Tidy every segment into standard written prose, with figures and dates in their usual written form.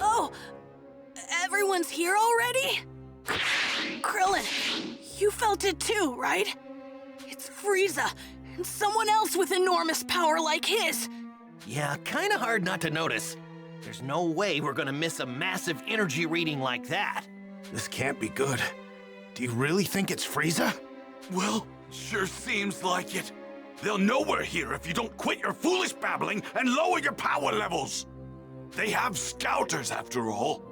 Oh, everyone's here already? Krillin, you felt it too, right? It's Frieza, and someone else with enormous power like his. Yeah, kinda hard not to notice. There's no way we're gonna miss a massive energy reading like that. This can't be good. Do you really think it's Frieza? Well, sure seems like it. They'll know we're here if you don't quit your foolish babbling and lower your power levels. They have scouters, after all.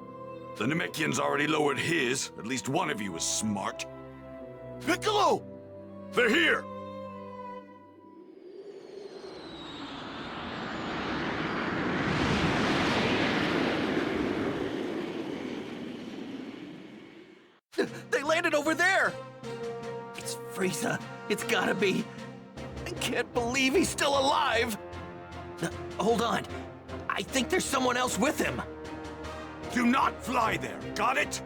The Namekian's already lowered his. At least one of you is smart. Piccolo! They're here! They landed over there! It's Frieza. It's gotta be. I can't believe he's still alive! Hold on. I think there's someone else with him. Do not fly there, got it?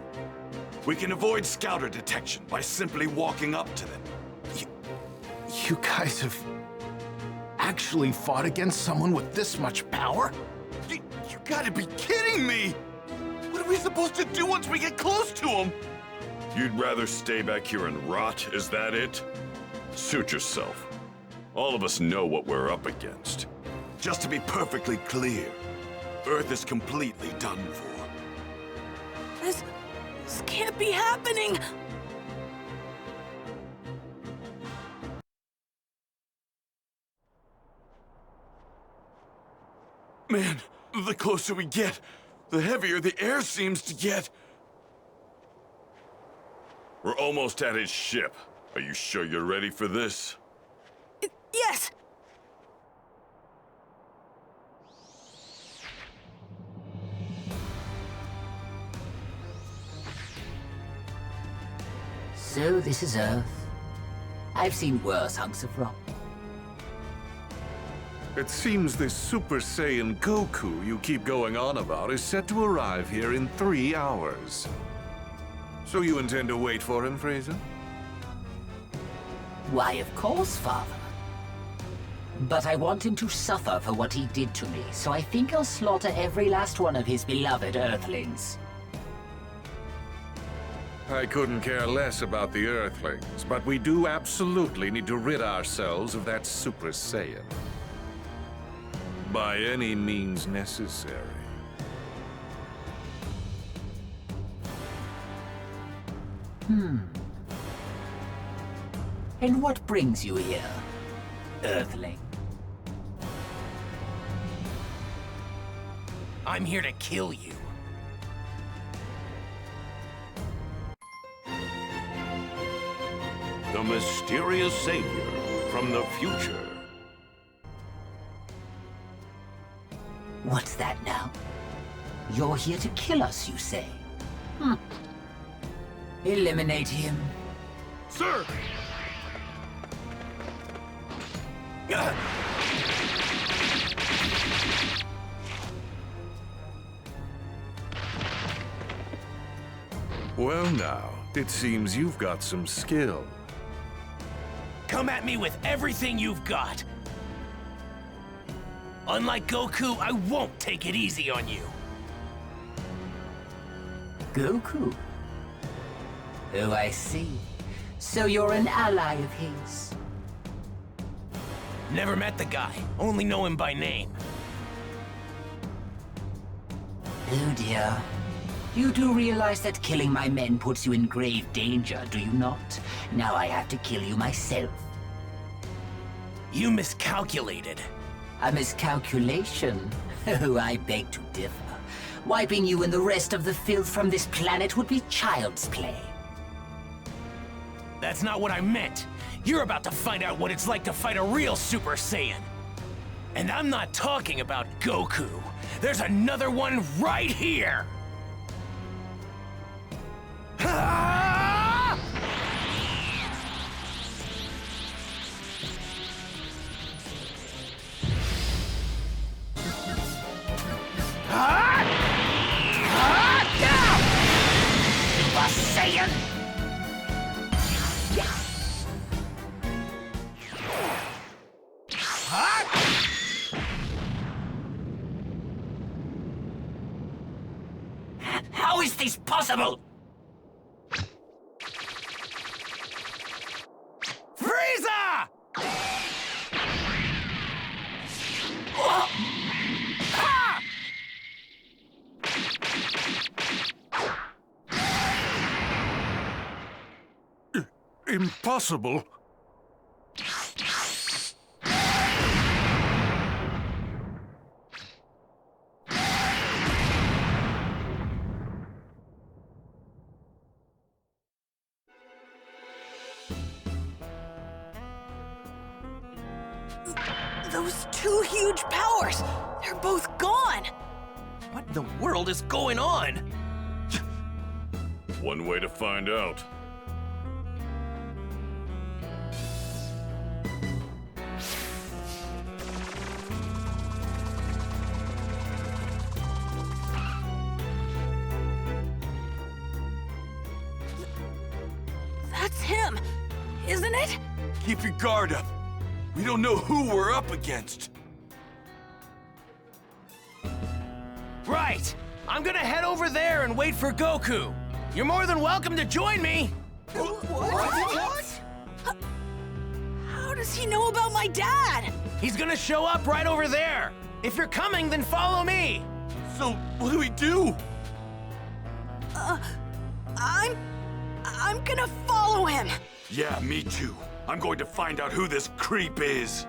We can avoid scouter detection by simply walking up to them. You guys have actually fought against someone with this much power? You gotta be kidding me! What are we supposed to do once we get close to him? You'd rather stay back here and rot, is that it? Suit yourself. All of us know what we're up against. Just to be perfectly clear, Earth is completely done for. This can't be happening! Man, the closer we get, the heavier the air seems to get. We're almost at his ship. Are you sure you're ready for this? Yes! So this is Earth. I've seen worse hunks of rock. It seems this Super Saiyan Goku you keep going on about is set to arrive here in 3 hours. So you intend to wait for him, Frieza? Why, of course, Father. But I want him to suffer for what he did to me, so I think I'll slaughter every last one of his beloved Earthlings. I couldn't care less about the Earthlings, but we do absolutely need to rid ourselves of that Super Saiyan. By any means necessary. And what brings you here, Earthling? I'm here to kill you. The mysterious savior from the future. What's that now? You're here to kill us, you say? Eliminate him. Sir! Well now, it seems you've got some skill. Come at me with everything you've got. Unlike Goku, I won't take it easy on you. Goku? Oh, I see. So you're an ally of his. Never met the guy, only know him by name. Oh dear. You do realize that killing my men puts you in grave danger, do you not? Now I have to kill you myself. You miscalculated. A miscalculation? Oh, I beg to differ. Wiping you and the rest of the filth from this planet would be child's play. That's not what I meant. You're about to find out what it's like to fight a real Super Saiyan. And I'm not talking about Goku. There's another one right here! Ah! Ah! Ah! Super Saiyan! is this possible? Frieza! Impossible. Those two huge powers, they're both gone. What in the world is going on? One way to find out. That's him, isn't it? Keep your guard up. We don't know who we're up against. Right! I'm gonna head over there and wait for Goku. You're more than welcome to join me. What? How does he know about my dad? He's gonna show up right over there. If you're coming, then follow me. So, what do we do? I'm gonna follow him. Yeah, me too. I'm going to find out who this creep is.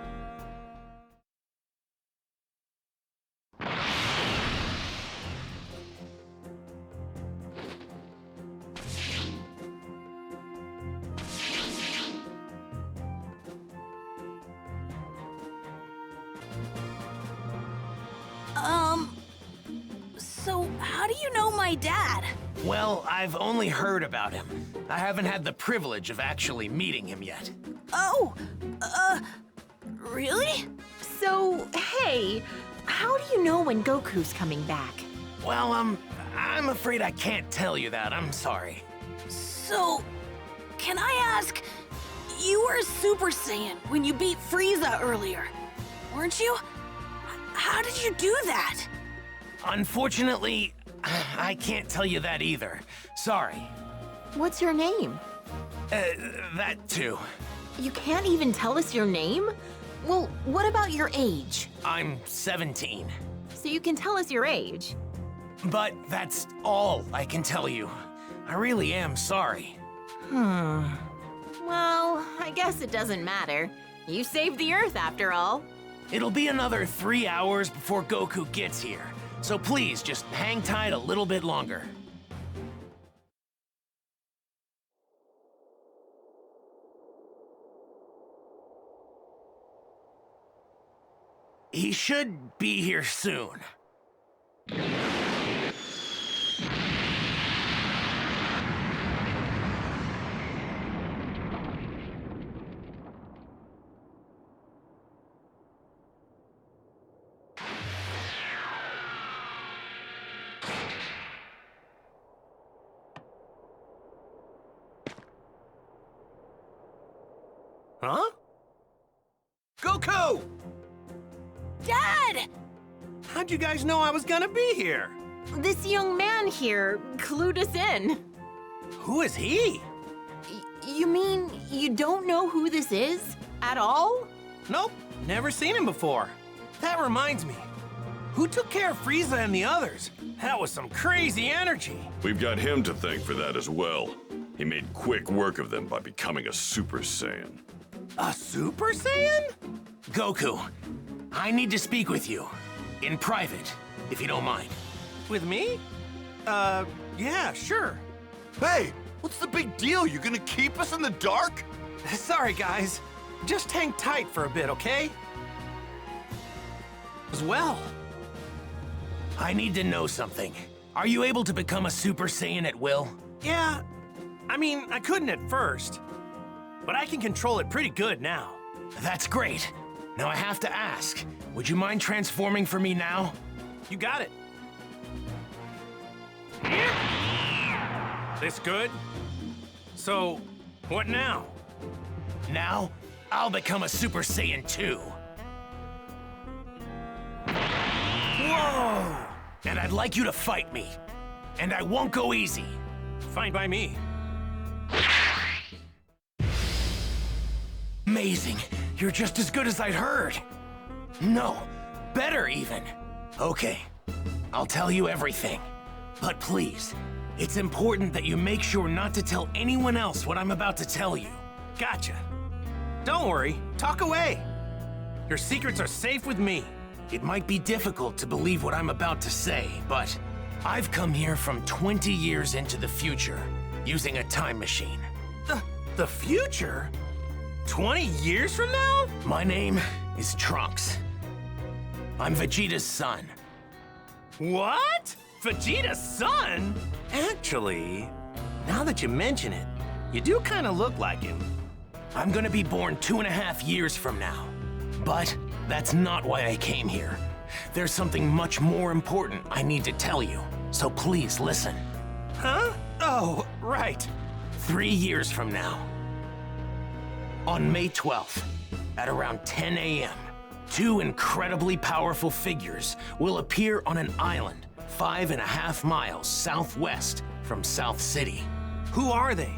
So how do you know my dad? Well, I've only heard about him. I haven't had the privilege of actually meeting him yet. Oh, really? So, hey, how do you know when Goku's coming back? Well, I'm afraid I can't tell you that. I'm sorry. So, can I ask, you were a Super Saiyan when you beat Frieza earlier, weren't you? How did you do that? Unfortunately, I can't tell you that either. Sorry. What's your name? That too. You can't even tell us your name? Well, what about your age? I'm 17. So you can tell us your age. But that's all I can tell you. I really am sorry. Well, I guess it doesn't matter. You saved the Earth after all. It'll be another 3 hours before Goku gets here. So please, just hang tight a little bit longer. He should be here soon. Huh? Goku! Dad! How'd you guys know I was gonna be here? This young man here clued us in. Who is he? You mean you don't know who this is? At all? Nope, never seen him before. That reminds me. Who took care of Frieza and the others? That was some crazy energy. We've got him to thank for that as well. He made quick work of them by becoming a Super Saiyan. A Super Saiyan? Goku, I need to speak with you. In private, if you don't mind. With me? Yeah, sure. Hey, what's the big deal? You gonna keep us in the dark? Sorry, guys. Just hang tight for a bit, okay? As well. I need to know something. Are you able to become a Super Saiyan at will? Yeah. I mean, I couldn't at first. But I can control it pretty good now. That's great. Now I have to ask, would you mind transforming for me now? You got it. This good? So, what now? Now, I'll become a Super Saiyan 2. Whoa! And I'd like you to fight me. and I won't go easy. Fine by me. Amazing. You're just as good as I'd heard. No, better even. Okay, I'll tell you everything. But please, it's important that you make sure not to tell anyone else what I'm about to tell you. Gotcha. Don't worry, talk away. Your secrets are safe with me. It might be difficult to believe what I'm about to say, but I've come here from 20 years into the future, using a time machine. The future? 20 years from now? My name is Trunks. I'm Vegeta's son. What? Vegeta's son? Actually, now that you mention it, you do kind of look like him. I'm gonna be born 2.5 years from now. But that's not why I came here. There's something much more important I need to tell you, so please listen. Huh? Oh, right. 3 years from now, on May 12th, at around 10 a.m., 2 incredibly powerful figures will appear on an island 5.5 miles southwest from South City. Who are they?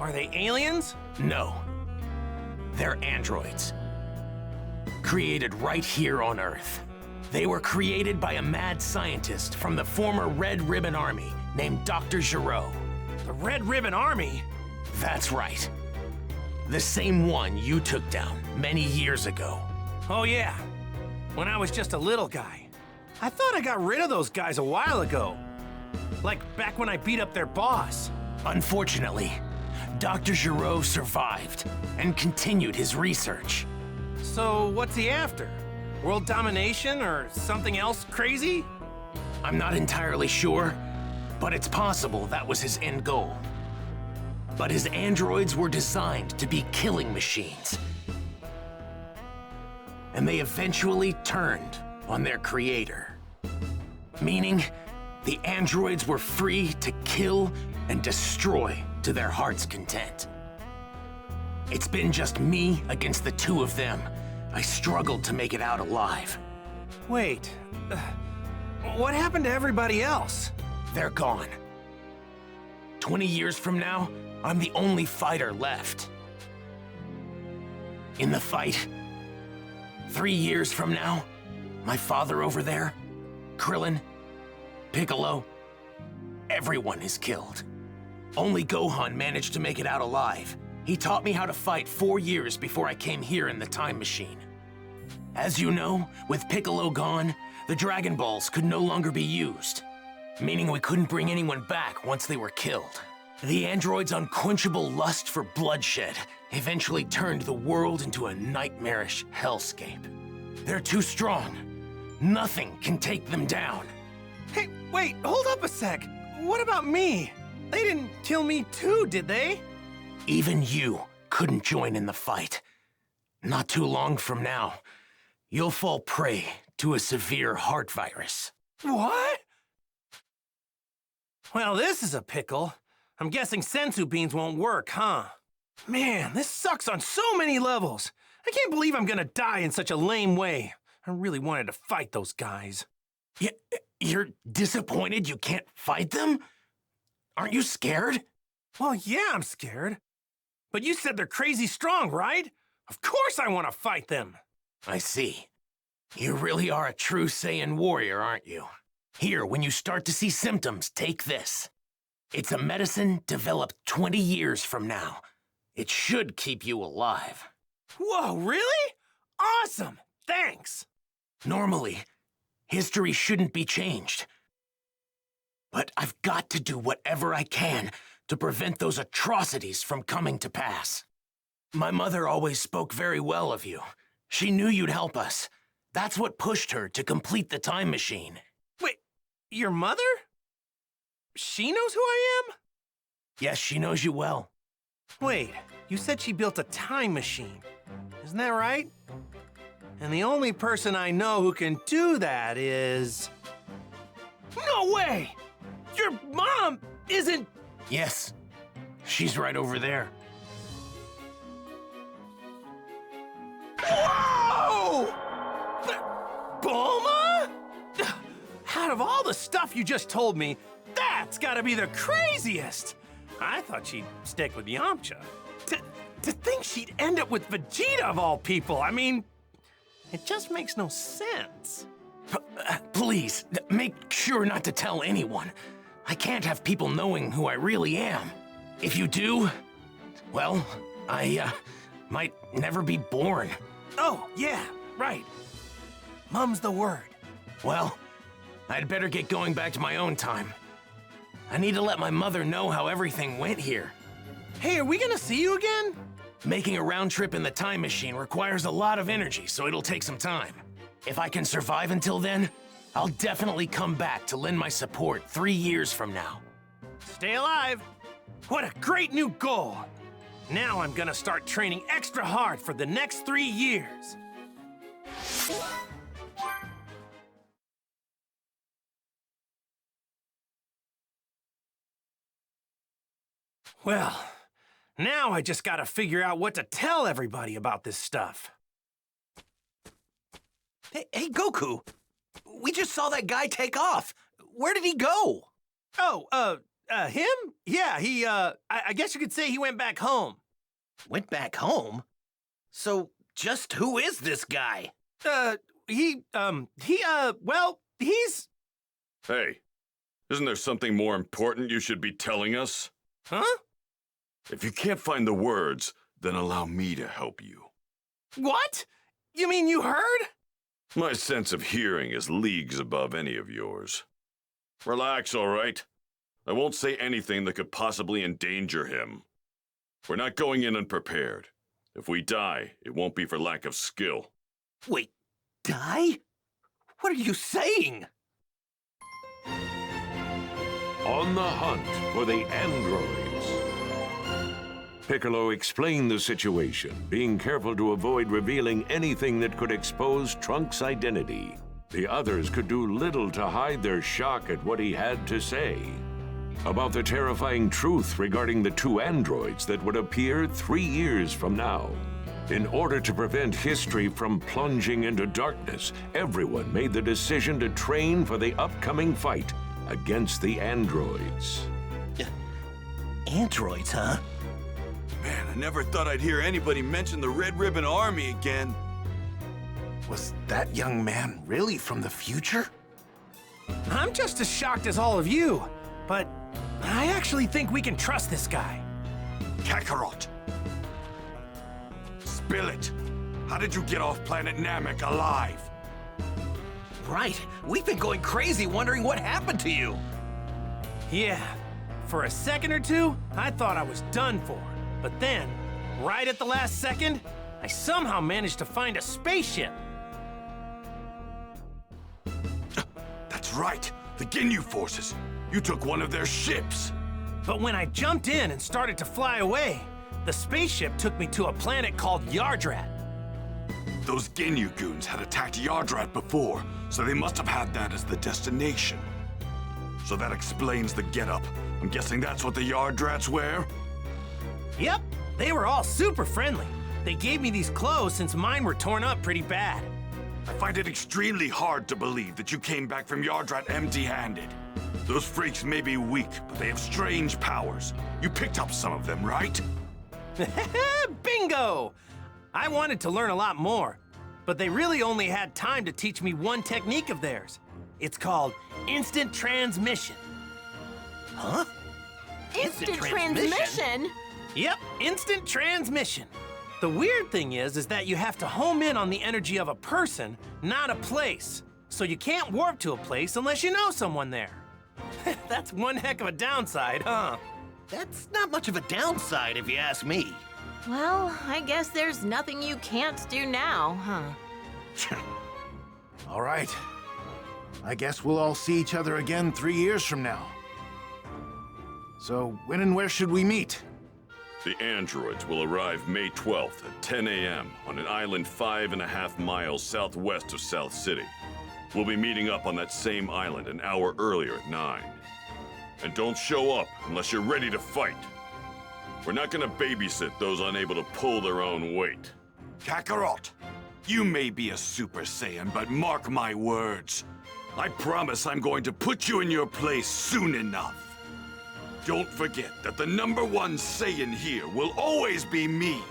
Are they aliens? No. They're androids. Created right here on Earth. They were created by a mad scientist from the former Red Ribbon Army named Dr. Giraud. The Red Ribbon Army? That's right. The same one you took down many years ago. Oh yeah, when I was just a little guy. I thought I got rid of those guys a while ago. Like back when I beat up their boss. Unfortunately, Dr. Giraud survived and continued his research. So what's he after? World domination or something else crazy? I'm not entirely sure, but it's possible that was his end goal. But his androids were designed to be killing machines. And they eventually turned on their creator. Meaning, the androids were free to kill and destroy to their heart's content. It's been just me against the 2 of them. I struggled to make it out alive. Wait, what happened to everybody else? They're gone. 20 years from now, I'm the only fighter left. In the fight, 3 years from now, my father over there, Krillin, Piccolo, everyone is killed. Only Gohan managed to make it out alive. He taught me how to fight 4 years before I came here in the time machine. As you know, with Piccolo gone, the Dragon Balls could no longer be used, meaning we couldn't bring anyone back once they were killed. The android's unquenchable lust for bloodshed eventually turned the world into a nightmarish hellscape. They're too strong. Nothing can take them down. Hey, wait, hold up a sec. What about me? They didn't kill me too, did they? Even you couldn't join in the fight. Not too long from now, you'll fall prey to a severe heart virus. What? Well, this is a pickle. I'm guessing sensu beans won't work, huh? Man, this sucks on so many levels. I can't believe I'm gonna die in such a lame way. I really wanted to fight those guys. You're disappointed you can't fight them? Aren't you scared? Well, yeah, I'm scared. But you said they're crazy strong, right? Of course I want to fight them. I see. You really are a true Saiyan warrior, aren't you? Here, when you start to see symptoms, take this. It's a medicine developed 20 years from now. It should keep you alive. Whoa, really? Awesome! Thanks! Normally, history shouldn't be changed. But I've got to do whatever I can to prevent those atrocities from coming to pass. My mother always spoke very well of you. She knew you'd help us. That's what pushed her to complete the time machine. Wait, your mother? She knows who I am? Yes, she knows you well. Wait, you said she built a time machine. Isn't that right? And the only person I know who can do that is... No way! Your mom isn't... Yes, she's right over there. Whoa! Bulma? Out of all the stuff you just told me, That's gotta be the craziest! I thought she'd stick with Yamcha. To think she'd end up with Vegeta of all people, I mean, it just makes no sense. Please, make sure not to tell anyone. I can't have people knowing who I really am. If you do, well, I might never be born. Oh, yeah, right. Mum's the word. Well, I'd better get going back to my own time. I need to let my mother know how everything went here. Hey, are we gonna see you again? Making a round trip in the time machine requires a lot of energy, so it'll take some time. If I can survive until then, I'll definitely come back to lend my support 3 years from now. Stay alive. What a great new goal. Now I'm gonna start training extra hard for the next 3 years. Well, now I just gotta figure out what to tell everybody about this stuff. Hey, Goku! We just saw that guy take off. Where did he go? Oh, him? Yeah, I guess you could say he went back home. Went back home? So, just who is this guy? Well, he's... Hey, isn't there something more important you should be telling us? Huh? If you can't find the words, then allow me to help you. What? You mean you heard? My sense of hearing is leagues above any of yours. Relax, all right? I won't say anything that could possibly endanger him. We're not going in unprepared. If we die, it won't be for lack of skill. Wait, die? What are you saying? On the hunt for the androids. Piccolo explained the situation, being careful to avoid revealing anything that could expose Trunks' identity. The others could do little to hide their shock at what he had to say about the terrifying truth regarding the 2 androids that would appear 3 years from now. In order to prevent history from plunging into darkness, everyone made the decision to train for the upcoming fight against the androids. Androids, huh? Man, I never thought I'd hear anybody mention the Red Ribbon Army again. Was that young man really from the future? I'm just as shocked as all of you, but I actually think we can trust this guy. Kakarot! Spill it! How did you get off planet Namek alive? Right. We've been going crazy wondering what happened to you. Yeah, for a second or two, I thought I was done for. But then, right at the last second, I somehow managed to find a spaceship. That's right, the Ginyu forces. You took one of their ships. But when I jumped in and started to fly away, the spaceship took me to a planet called Yardrat. Those Ginyu goons had attacked Yardrat before, so they must have had that as the destination. So that explains the getup. I'm guessing that's what the Yardrats wear? Yep, they were all super friendly. They gave me these clothes since mine were torn up pretty bad. I find it extremely hard to believe that you came back from Yardrat empty-handed. Those freaks may be weak, but they have strange powers. You picked up some of them, right? Bingo! I wanted to learn a lot more, but they really only had time to teach me one technique of theirs. It's called instant transmission. Huh? Instant transmission? Yep, instant transmission. The weird thing is that you have to home in on the energy of a person, not a place. So you can't warp to a place unless you know someone there. That's one heck of a downside, huh? That's not much of a downside if you ask me. Well, I guess there's nothing you can't do now, huh? All right. I guess we'll all see each other again 3 years from now. So when and where should we meet? The androids will arrive May 12th at 10 a.m. on an island 5.5 miles southwest of South City. We'll be meeting up on that same island an hour earlier at 9. And don't show up unless you're ready to fight. We're not gonna babysit those unable to pull their own weight. Kakarot, you may be a Super Saiyan, but mark my words. I promise I'm going to put you in your place soon enough. Don't forget that the #1 Saiyan here will always be me.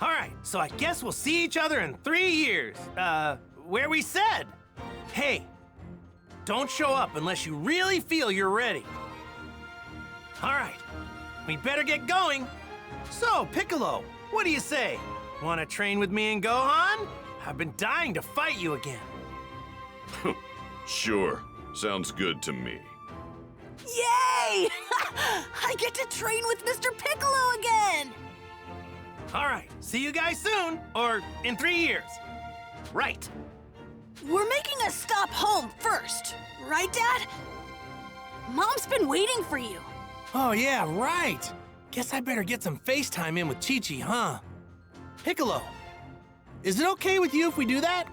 All right, so I guess we'll see each other in 3 years. Where we said. Hey, don't show up unless you really feel you're ready. All right, we better get going. So, Piccolo, what do you say? Want to train with me and Gohan? I've been dying to fight you again. Sure. Sounds good to me. Yay! I get to train with Mr. Piccolo again! All right, see you guys soon, or in 3 years. Right. We're making a stop home first, right, Dad? Mom's been waiting for you. Oh, yeah, right. Guess I better get some FaceTime in with Chi-Chi, huh? Piccolo, is it okay with you if we do that?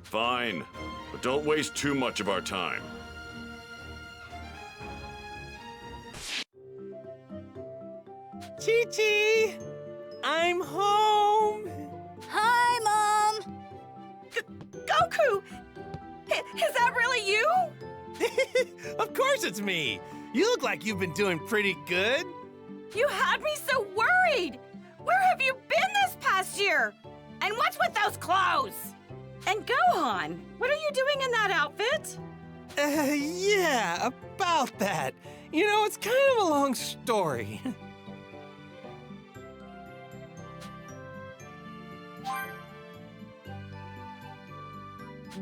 Fine, but don't waste too much of our time. Chi-Chi, I'm home. Hi, Mom! Goku! Is that really you? Of course it's me. You look like you've been doing pretty good. You had me so worried! Where have you been this past year? And what's with those clothes? And Gohan, what are you doing in that outfit? Yeah, about that. You know, it's kind of a long story.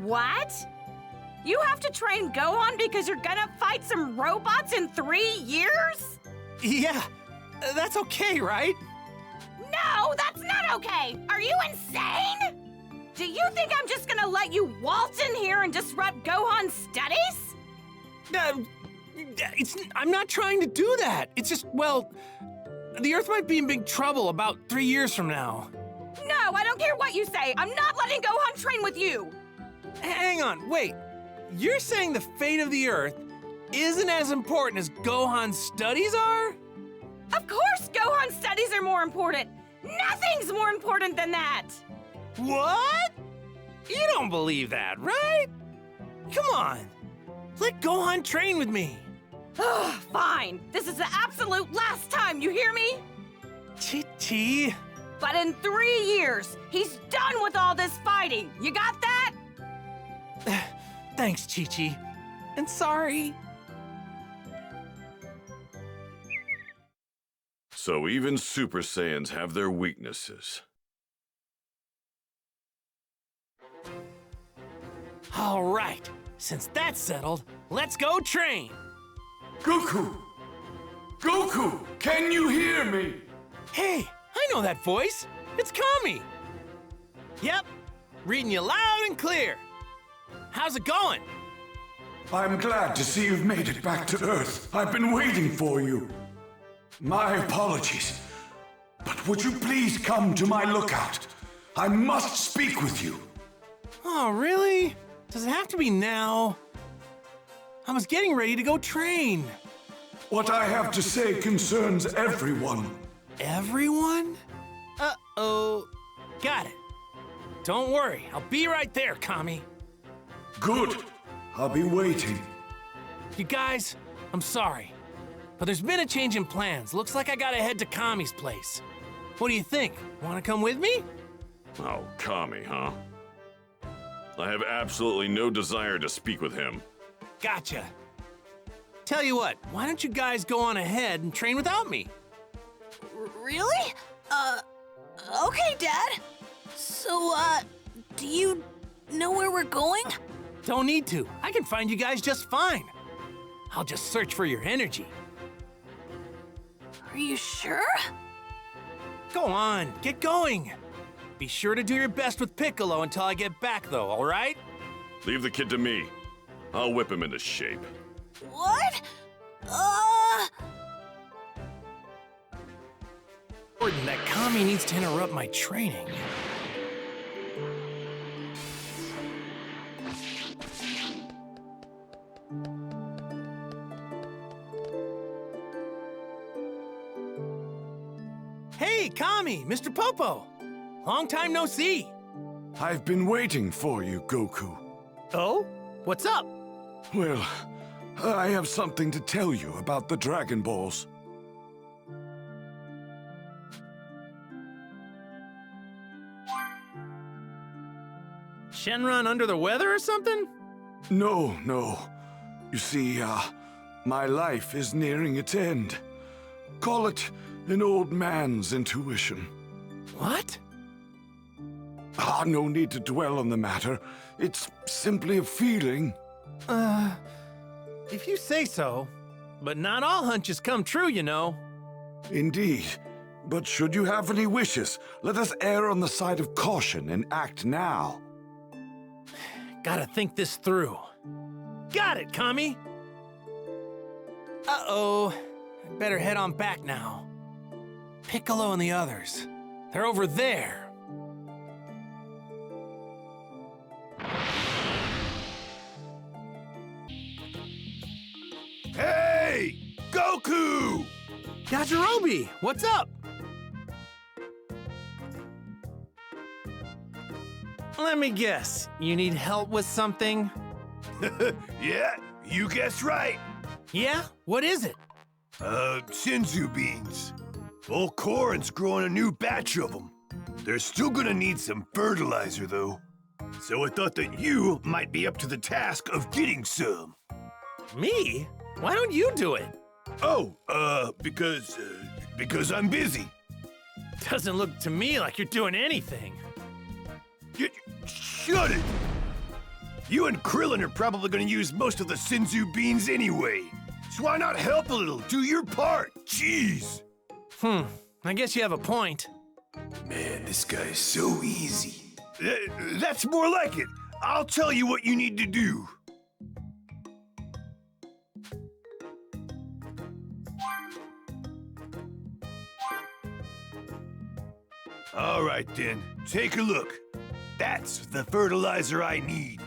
What? You have to train Gohan because you're gonna fight some robots in 3 years? Yeah, that's okay, right? No, that's not okay! Are you insane? Do you think I'm just gonna let you waltz in here and disrupt Gohan's studies? I'm not trying to do that. It's just, well, the Earth might be in big trouble about 3 years from now. No, I don't care what you say. I'm not letting Gohan train with you. Hang on, wait. You're saying the fate of the Earth isn't as important as Gohan's studies are? Of course Gohan's studies are more important. Nothing's more important than that. What? You don't believe that, right? Come on. Let Gohan train with me. Ugh, fine. This is the absolute last time, you hear me? Chi-Chi. But in 3 years, he's done with all this fighting. You got that? Thanks, Chi-Chi. And sorry. So even Super Saiyans have their weaknesses. All right. Since that's settled, let's go train. Goku! Goku! Can you hear me? Hey, I know that voice. It's Kami. Yep, reading you loud and clear. How's it going? I'm glad to see you've made it back to Earth. I've been waiting for you. My apologies. But would you please come to my lookout? I must speak with you. Oh, really? Does it have to be now? I was getting ready to go train. What I have to say concerns everyone. Everyone? Uh-oh. Got it. Don't worry, I'll be right there, Kami. Good. I'll be waiting. You guys, I'm sorry, but there's been a change in plans. Looks like I gotta head to Kami's place. What do you think? Wanna come with me? Oh, Kami, huh? I have absolutely no desire to speak with him. Gotcha. Tell you what, why don't you guys go on ahead and train without me? Really? Okay, Dad. So, do you know where we're going? Don't need to. I can find you guys just fine. I'll just search for your energy. Are you sure? Go on, get going. Be sure to do your best with Piccolo until I get back, though, all right? Leave the kid to me. I'll whip him into shape. What? Important that Kami needs to interrupt my training. Hey, Kami, Mr. Popo. Long time no see. I've been waiting for you, Goku. Oh? What's up? Well, I have something to tell you about the Dragon Balls. Shenron under the weather or something? No. You see, my life is nearing its end. Call it an old man's intuition. What? No need to dwell on the matter. It's simply a feeling. If you say so. But not all hunches come true, you know. Indeed. But should you have any wishes, let us err on the side of caution and act now. Gotta think this through. Got it, Kami! Uh-oh. I'd better head on back now. Piccolo and the others. They're over there. Hey! Goku! Yajirobe, what's up? Let me guess. You need help with something? Yeah, you guessed right. Yeah? What is it? Senzu beans. Old Korin's growing a new batch of them. They're still gonna need some fertilizer, though. So I thought that you might be up to the task of getting some. Me? Why don't you do it? Oh, because I'm busy. Doesn't look to me like you're doing anything. Shut it! You and Krillin are probably gonna use most of the Senzu beans anyway. So why not help a little? Do your part. Jeez. I guess you have a point. Man, this guy's so easy. That's more like it. I'll tell you what you need to do. All right, then. Take a look. That's the fertilizer I need.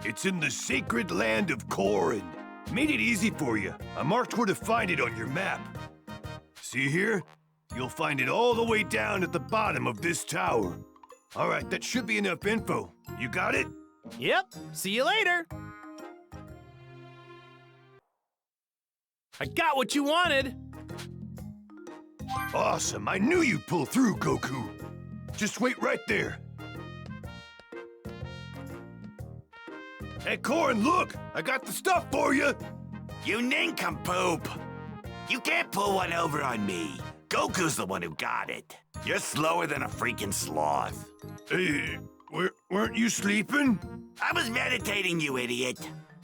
It's in the sacred land of Korin. Made it easy for you. I marked where to find it on your map. See here? You'll find it all the way down at the bottom of this tower. All right, that should be enough info. You got it? Yep. See you later. I got what you wanted. Awesome. I knew you'd pull through, Goku. Just wait right there. Hey, Korin, look! I got the stuff for you! You nincompoop! You can't pull one over on me. Goku's the one who got it. You're slower than a freaking sloth. Hey, weren't you sleeping? I was meditating, you idiot.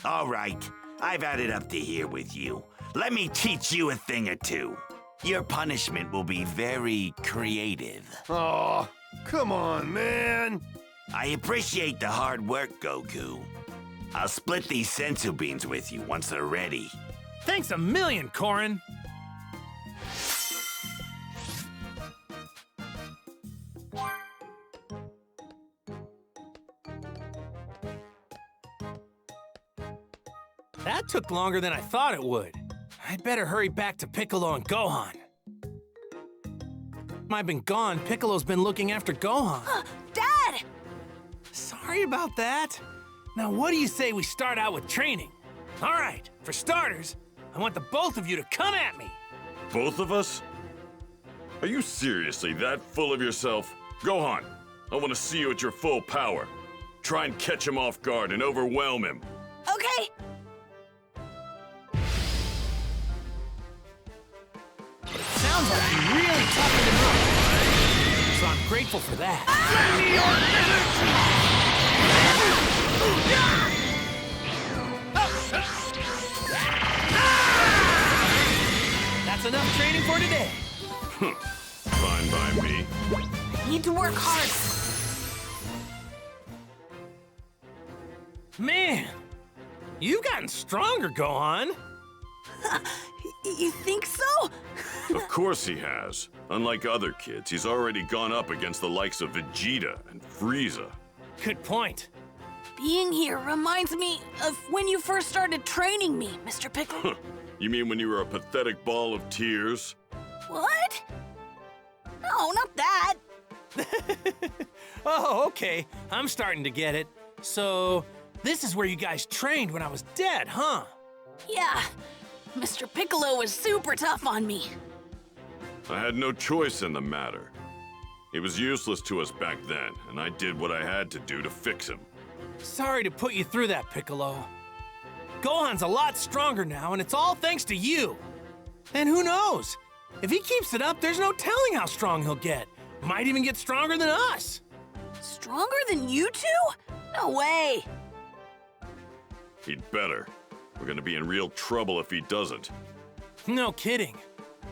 All right, I've had it up to here with you. Let me teach you a thing or two. Your punishment will be very creative. Aw, come on, man. I appreciate the hard work, Goku. I'll split these senzu beans with you once they're ready. Thanks a million, Korin. That took longer than I thought it would. I'd better hurry back to Piccolo and Gohan. I've been gone, Piccolo's been looking after Gohan. Dad! Sorry about that. Now, what do you say we start out with training? All right, for starters, I want the both of you to come at me. Both of us? Are you seriously that full of yourself? Gohan, I want to see you at your full power. Try and catch him off guard and overwhelm him. Okay. Sounds like you really toughened him up. So I'm grateful for that. Send me your That's enough training for today. Fine by me. I need to work hard. Man, you've gotten stronger, Gohan. You think so? Of course he has. Unlike other kids, he's already gone up against the likes of Vegeta and Frieza. Good point. Being here reminds me of when you first started training me, Mr. Pickle. You mean when you were a pathetic ball of tears? What? No, not that. Oh, okay. I'm starting to get it. So, This is where you guys trained when I was dead, huh? Yeah, Mr. Piccolo was super tough on me. I had no choice in the matter. He was useless to us back then, and I did what I had to do to fix him. Sorry to put you through that, Piccolo. Gohan's a lot stronger now, and it's all thanks to you. And who knows? If he keeps it up, there's no telling how strong he'll get. Might even get stronger than us. Stronger than you two? No way. He'd better. We're gonna be in real trouble if he doesn't. No kidding.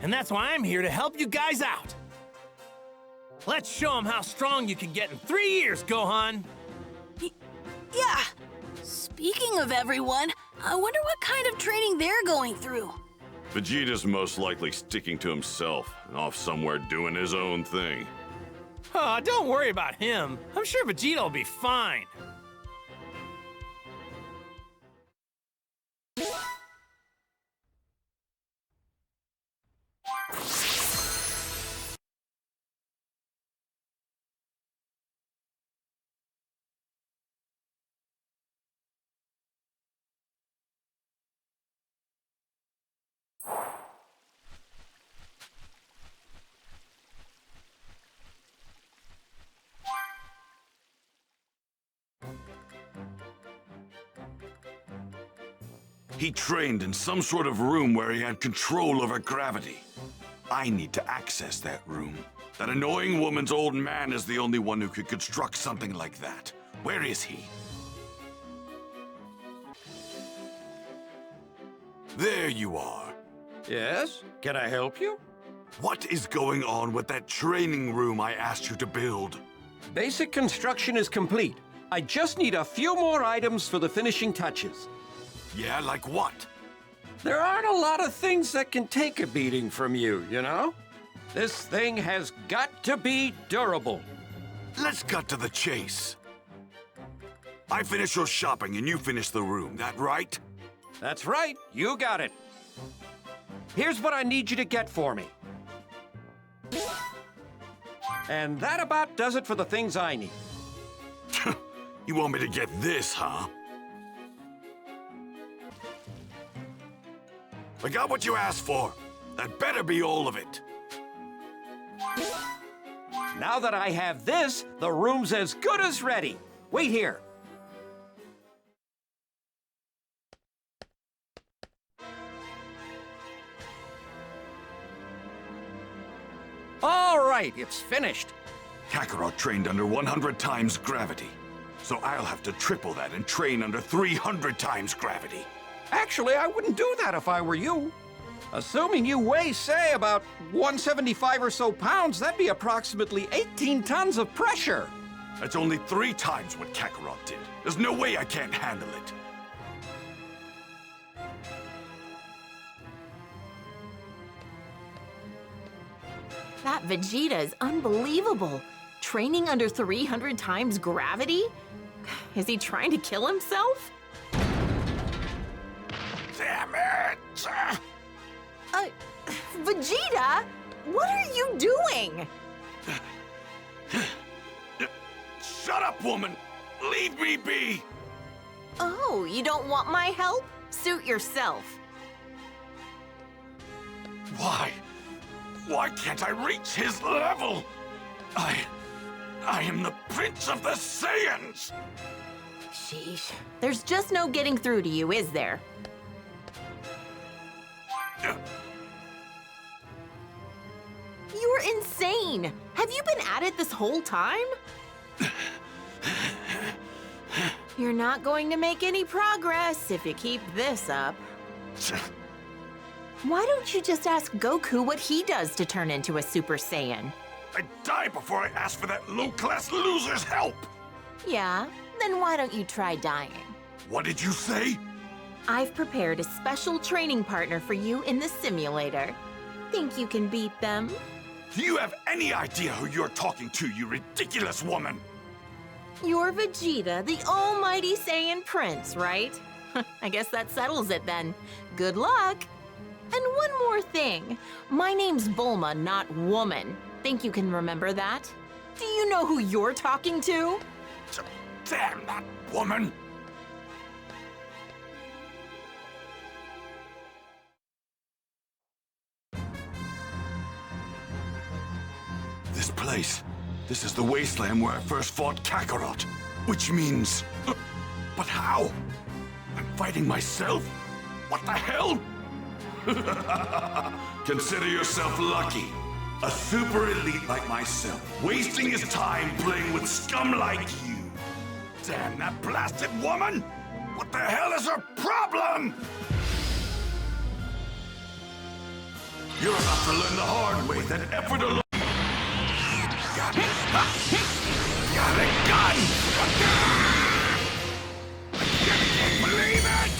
And that's why I'm here to help you guys out. Let's show him how strong you can get in 3 years, Gohan. Yeah. Speaking of everyone, I wonder what kind of training they're going through. Vegeta's most likely sticking to himself and off somewhere doing his own thing. Oh, don't worry about him. I'm sure Vegeta will be fine. He trained in some sort of room where he had control over gravity. I need to access that room. That annoying woman's old man is the only one who could construct something like that. Where is he? There you are. Yes? Can I help you? What is going on with that training room I asked you to build? Basic construction is complete. I just need a few more items for the finishing touches. Yeah, like what? There aren't a lot of things that can take a beating from you, you know? This thing has got to be durable. Let's cut to the chase. I finish your shopping and you finish the room, that right? That's right, you got it. Here's what I need you to get for me. And that about does it for the things I need. You want me to get this, huh? I got what you asked for. That better be all of it. Now that I have this, the room's as good as ready. Wait here. All right, it's finished. Kakarot trained under 100 times gravity. So I'll have to triple that and train under 300 times gravity. Actually, I wouldn't do that if I were you. Assuming you weigh, say, about 175 or so pounds, that'd be approximately 18 tons of pressure. That's only 3 times what Kakarot did. There's no way I can't handle it. That Vegeta is unbelievable. Training under 300 times gravity? Is he trying to kill himself? Damn it! Vegeta? What are you doing? Shut up, woman! Leave me be! Oh, you don't want my help? Suit yourself. Why? Why can't I reach his level? I am the Prince of the Saiyans! Sheesh. There's just no getting through to you, is there? You're insane! Have you been at it this whole time? You're not going to make any progress if you keep this up. Why don't you just ask Goku what he does to turn into a Super Saiyan? I'd die before I ask for that low-class loser's help! Yeah? Then why don't you try dying? What did you say? I've prepared a special training partner for you in the simulator. Think you can beat them? Do you have any idea who you're talking to, you ridiculous woman? You're Vegeta, the almighty Saiyan Prince, right? I guess that settles it then. Good luck! And one more thing. My name's Bulma, not Woman. Think you can remember that? Do you know who you're talking to? Damn that woman! place. This is the wasteland where I first fought Kakarot. Which means... But how? I'm fighting myself? What the hell? Consider yourself lucky. A super elite like myself, wasting his time playing with scum like you. Damn that blasted woman! What the hell is her problem? You're about to learn the hard way that effort alone... Got it! Got a gun! I can't believe it!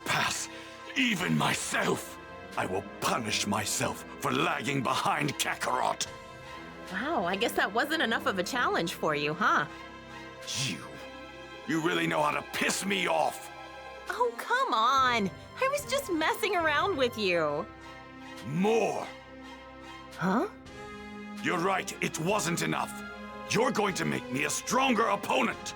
Pass. Even myself. I will punish myself for lagging behind Kakarot. Wow, I guess that wasn't enough of a challenge for you, huh? You really know how to piss me off. Oh, come on. I was just messing around with you. More. Huh? You're right, it wasn't enough. You're going to make me a stronger opponent.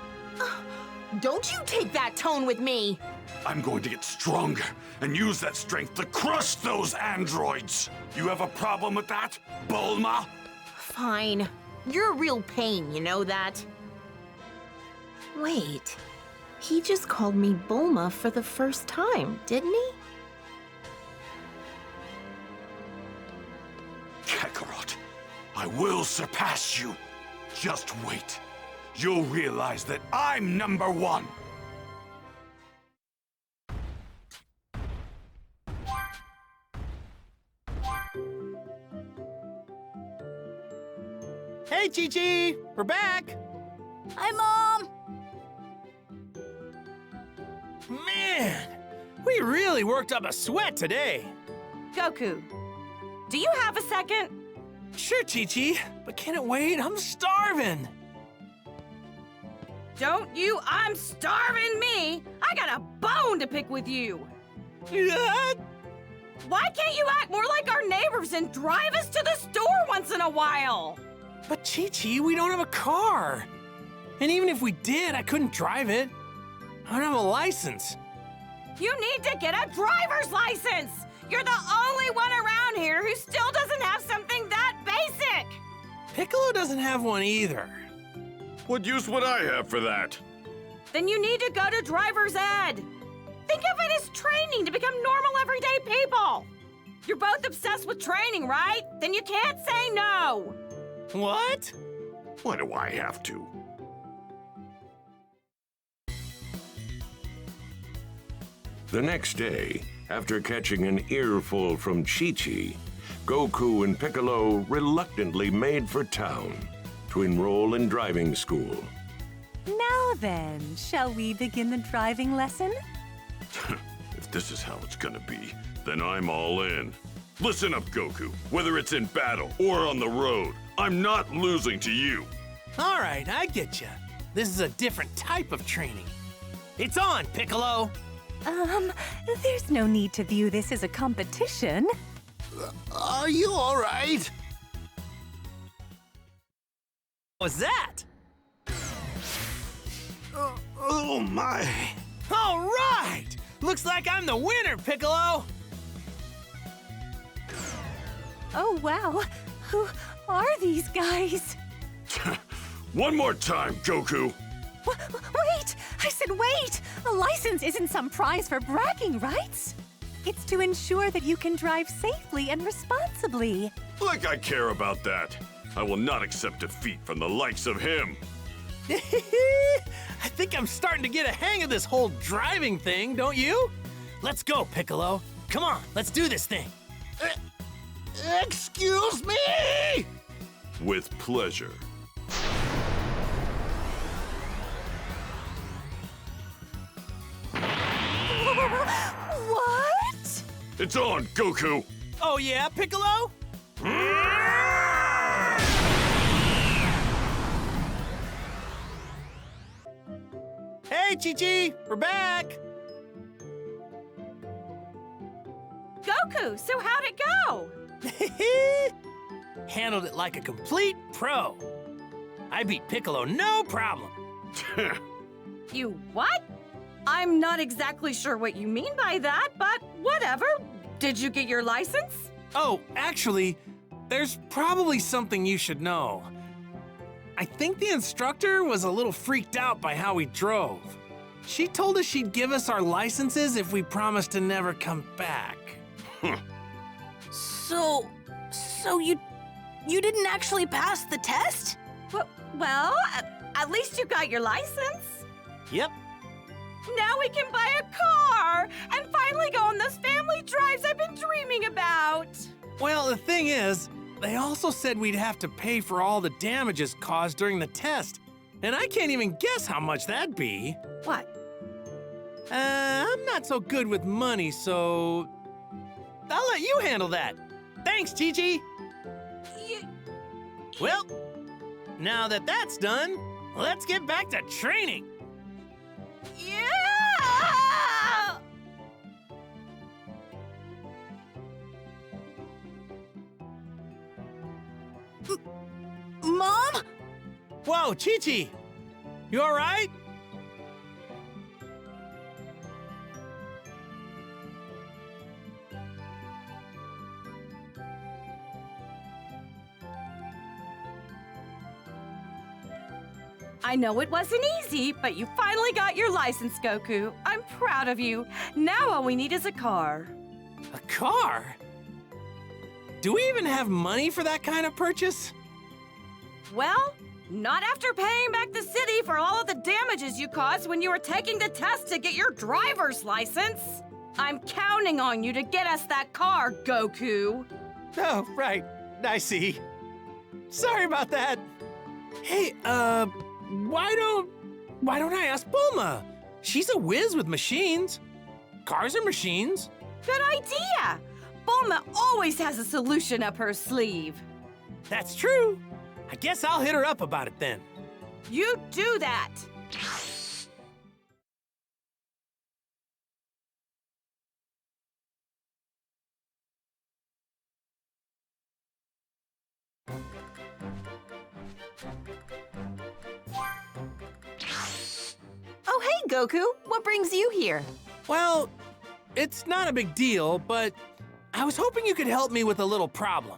Don't you take that tone with me. I'm going to get stronger and use that strength to crush those androids. You have a problem with that, Bulma? Fine. You're a real pain, you know that? Wait. He just called me Bulma for the first time, didn't he? Kakarot, I will surpass you. Just wait. You'll realize that I'm number one. Hey, Chi-Chi! We're back! Hi, Mom! Man, we really worked up a sweat today. Goku, do you have a second? Sure, Chi-Chi, but can it wait? I'm starving. Don't you I'm starving me! I got a bone to pick with you! Why can't you act more like our neighbors and drive us to the store once in a while? But Chi-Chi, we don't have a car. And even if we did, I couldn't drive it. I don't have a license. You need to get a driver's license! You're the only one around here who still doesn't have something that basic! Piccolo doesn't have one either. What use would I have for that? Then you need to go to driver's ed. Think of it as training to become normal everyday people. You're both obsessed with training, right? Then you can't say no. What? Why do I have to? The next day, after catching an earful from Chi-Chi, Goku and Piccolo reluctantly made for town to enroll in driving school. Now then, shall we begin the driving lesson? If this is how it's gonna be, then I'm all in. Listen up, Goku. Whether it's in battle or on the road, I'm not losing to you. All right, I get you. This is a different type of training. It's on, Piccolo! There's no need to view this as a competition. Are you all right? What's that? Oh my! All right! Looks like I'm the winner, Piccolo! Oh, wow. Who are these guys? One more time, Goku! Wait! I said wait! A license isn't some prize for bragging rights. It's to ensure that you can drive safely and responsibly. Like I care about that. I will not accept defeat from the likes of him. I think I'm starting to get a hang of this whole driving thing, don't you? Let's go, Piccolo. Come on, let's do this thing. Excuse me! With pleasure. What? It's on, Goku! Oh yeah, Piccolo? Hey, Chi-Chi, we're back! Goku, so how'd it go? Handled it like a complete pro. I beat Piccolo, no problem. You what? I'm not exactly sure what you mean by that, but whatever. Did you get your license? Oh, actually, there's probably something you should know. I think the instructor was a little freaked out by how we drove. She told us she'd give us our licenses if we promised to never come back. So you didn't actually pass the test? Well, at least you got your license. Yep. Now we can buy a car and finally go on those family drives I've been dreaming about. Well, the thing is, they also said we'd have to pay for all the damages caused during the test. And I can't even guess how much that'd be. What? I'm not so good with money, so I'll let you handle that. Thanks, Chi-Chi. Well, now that that's done, let's get back to training. Yeah! Mom? Whoa, Chi-Chi! You all right? I know it wasn't easy, but you finally got your license, Goku. I'm proud of you. Now all we need is a car. A car? Do we even have money for that kind of purchase? Well, not after paying back the city for all of the damages you caused when you were taking the test to get your driver's license. I'm counting on you to get us that car, Goku. Oh, right. I see. Sorry about that. Hey, why don't I ask Bulma? She's a whiz with machines. Cars are machines. Good idea. Bulma always has a solution up her sleeve. That's true. I guess I'll hit her up about it then. You do that. Oh, hey, Goku. What brings you here? Well, it's not a big deal, but I was hoping you could help me with a little problem.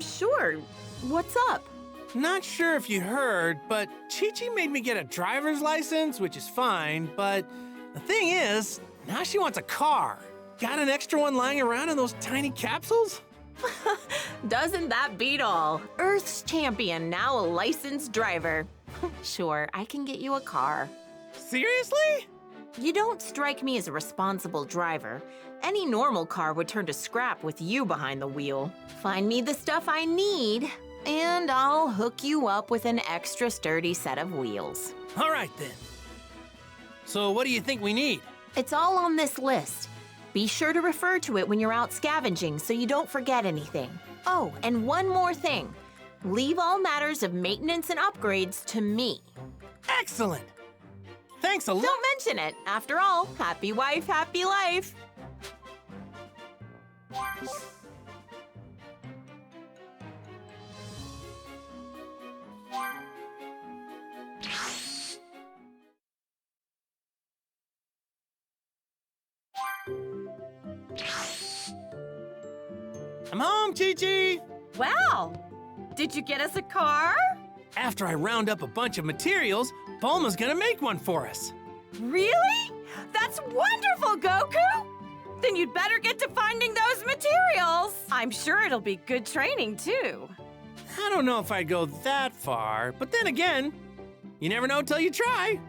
Sure. What's up? Not sure if you heard, but Chi-Chi made me get a driver's license, which is fine, but the thing is, now she wants a car. Got an extra one lying around in those tiny capsules? Doesn't that beat all? Earth's champion, now a licensed driver. Sure, I can get you a car. Seriously? You don't strike me as a responsible driver. Any normal car would turn to scrap with you behind the wheel. Find me the stuff I need, and I'll hook you up with an extra sturdy set of wheels. All right, then. So what do you think we need? It's all on this list. Be sure to refer to it when you're out scavenging so you don't forget anything. Oh, and one more thing. Leave all matters of maintenance and upgrades to me. Excellent! Thanks a lot. Don't mention it. After all, happy wife, happy life. I'm home, Chi-Chi! Wow! Did you get us a car? After I round up a bunch of materials, Bulma's gonna make one for us. Really? That's wonderful, Goku! Then you'd better get to finding those materials. I'm sure it'll be good training, too. I don't know if I'd go that far, but then again, you never know till you try.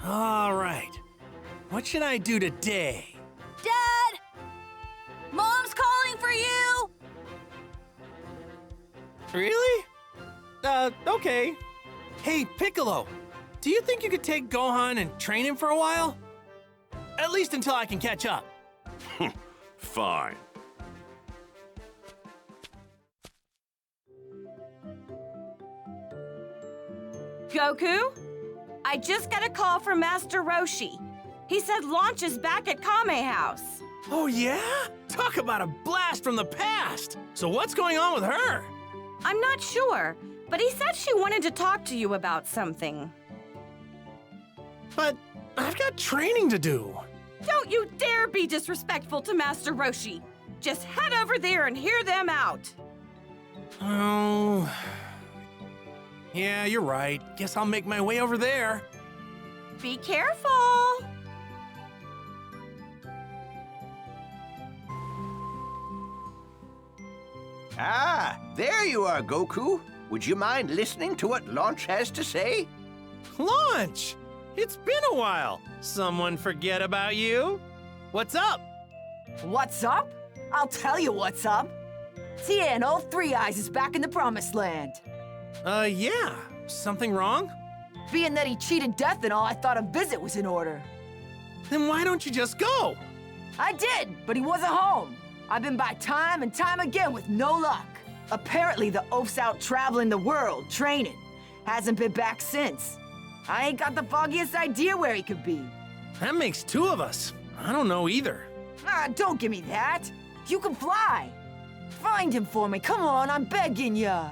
All right, what should I do today? Dad! Mom's calling for you! Really? Okay. Hey, Piccolo, do you think you could take Gohan and train him for a while? At least until I can catch up. Fine. Goku? I just got a call from Master Roshi. He said launch is back at Kame House. Oh yeah? Talk about a blast from the past! So what's going on with her? I'm not sure, but he said she wanted to talk to you about something. But I've got training to do. Don't you dare be disrespectful to Master Roshi. Just head over there and hear them out. Oh. Yeah, you're right. Guess I'll make my way over there. Be careful. Ah, there you are, Goku. Would you mind listening to what Launch has to say? Launch! It's been a while. Someone forget about you? What's up? What's up? I'll tell you what's up. Tien, all Three Eyes is back in the Promised Land. Yeah. Something wrong? Being that he cheated death and all, I thought a visit was in order. Then why don't you just go? I did, but he wasn't home. I've been by time and time again with no luck. Apparently the oaf's out traveling the world, training. Hasn't been back since. I ain't got the foggiest idea where he could be. That makes two of us. I don't know either. Ah, don't give me that. You can fly. Find him for me. Come on, I'm begging ya.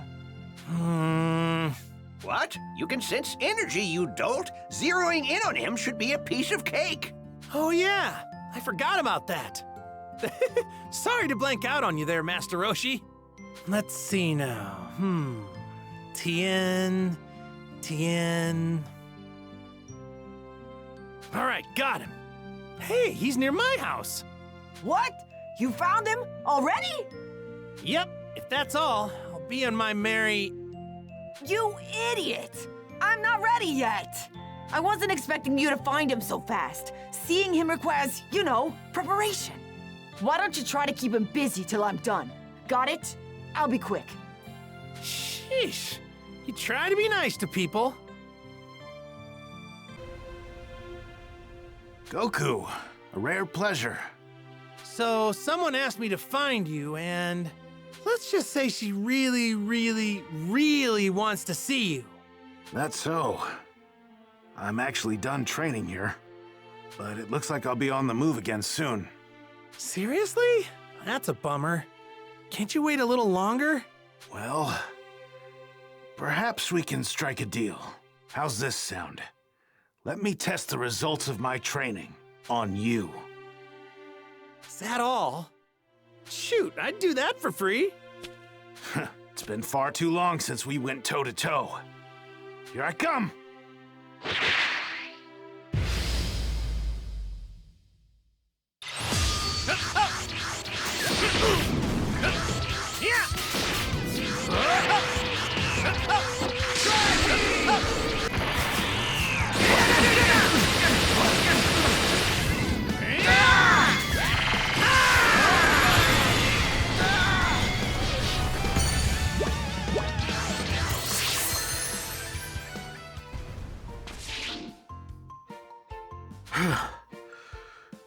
What? You can sense energy, you dolt. Zeroing in on him should be a piece of cake. Oh, yeah. I forgot about that. Sorry to blank out on you there, Master Roshi. Let's see now. Tien. All right, got him. Hey, he's near my house. What? You found him already? Yep, if that's all, I'll be on my merry... You idiot! I'm not ready yet. I wasn't expecting you to find him so fast. Seeing him requires, you know, preparation. Why don't you try to keep him busy till I'm done? Got it? I'll be quick. Sheesh. You try to be nice to people. Goku, a rare pleasure. So, someone asked me to find you, and let's just say she really, really, really wants to see you. That's so. I'm actually done training here, but it looks like I'll be on the move again soon. Seriously? That's a bummer. Can't you wait a little longer? Well, perhaps we can strike a deal. How's this sound? Let me test the results of my training on you. Is that all? Shoot, I'd do that for free. It's been far too long since we went toe-to-toe. Here I come!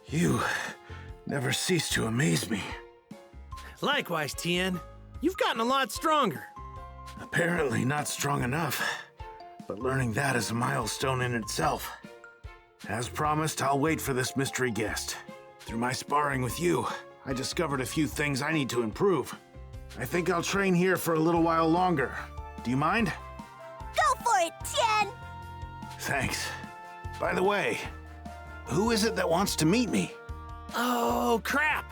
You never cease to amaze me. Likewise, Tien. You've gotten a lot stronger. Apparently not strong enough, but learning that is a milestone in itself. As promised, I'll wait for this mystery guest. Through my sparring with you, I discovered a few things I need to improve. I think I'll train here for a little while longer. Do you mind? Go for it, Tien! Thanks. By the way, who is it that wants to meet me? Oh, crap!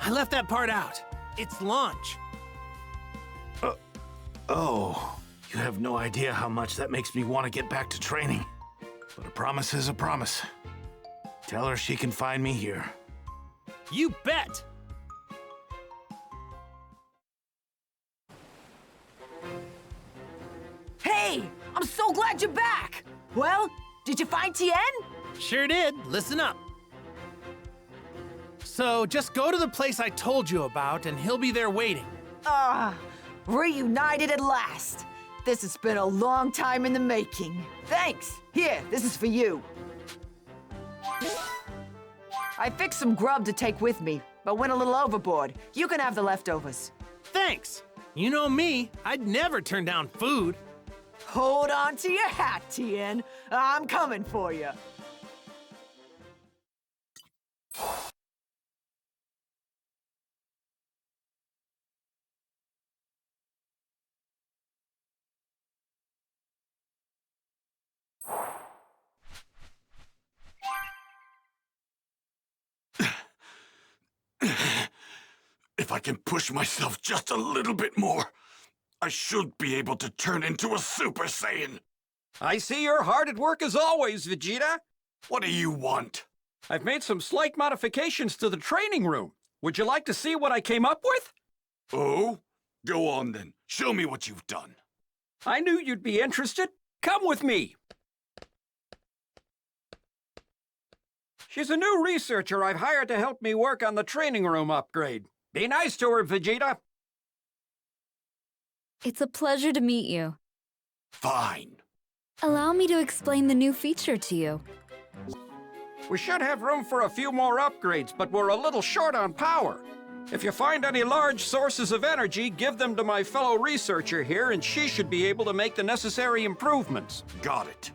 I left that part out. It's Launch. Oh, you have no idea how much that makes me want to get back to training. But a promise is a promise. Tell her she can find me here. You bet! Hey, I'm so glad you're back! Well, did you find Tien? Sure did. Listen up. So, just go to the place I told you about, and he'll be there waiting. Reunited at last. This has been a long time in the making. Thanks. Here, this is for you. I fixed some grub to take with me, but went a little overboard. You can have the leftovers. Thanks. You know me, I'd never turn down food. Hold on to your hat, Tien. I'm coming for you. If I can push myself just a little bit more, I should be able to turn into a Super Saiyan. I see you're hard at work as always, Vegeta. What do you want? I've made some slight modifications to the training room. Would you like to see what I came up with? Oh? Go on then. Show me what you've done. I knew you'd be interested. Come with me. She's a new researcher I've hired to help me work on the training room upgrade. Be nice to her, Vegeta. It's a pleasure to meet you. Fine. Allow me to explain the new feature to you. We should have room for a few more upgrades, but we're a little short on power. If you find any large sources of energy, give them to my fellow researcher here, and she should be able to make the necessary improvements. Got it.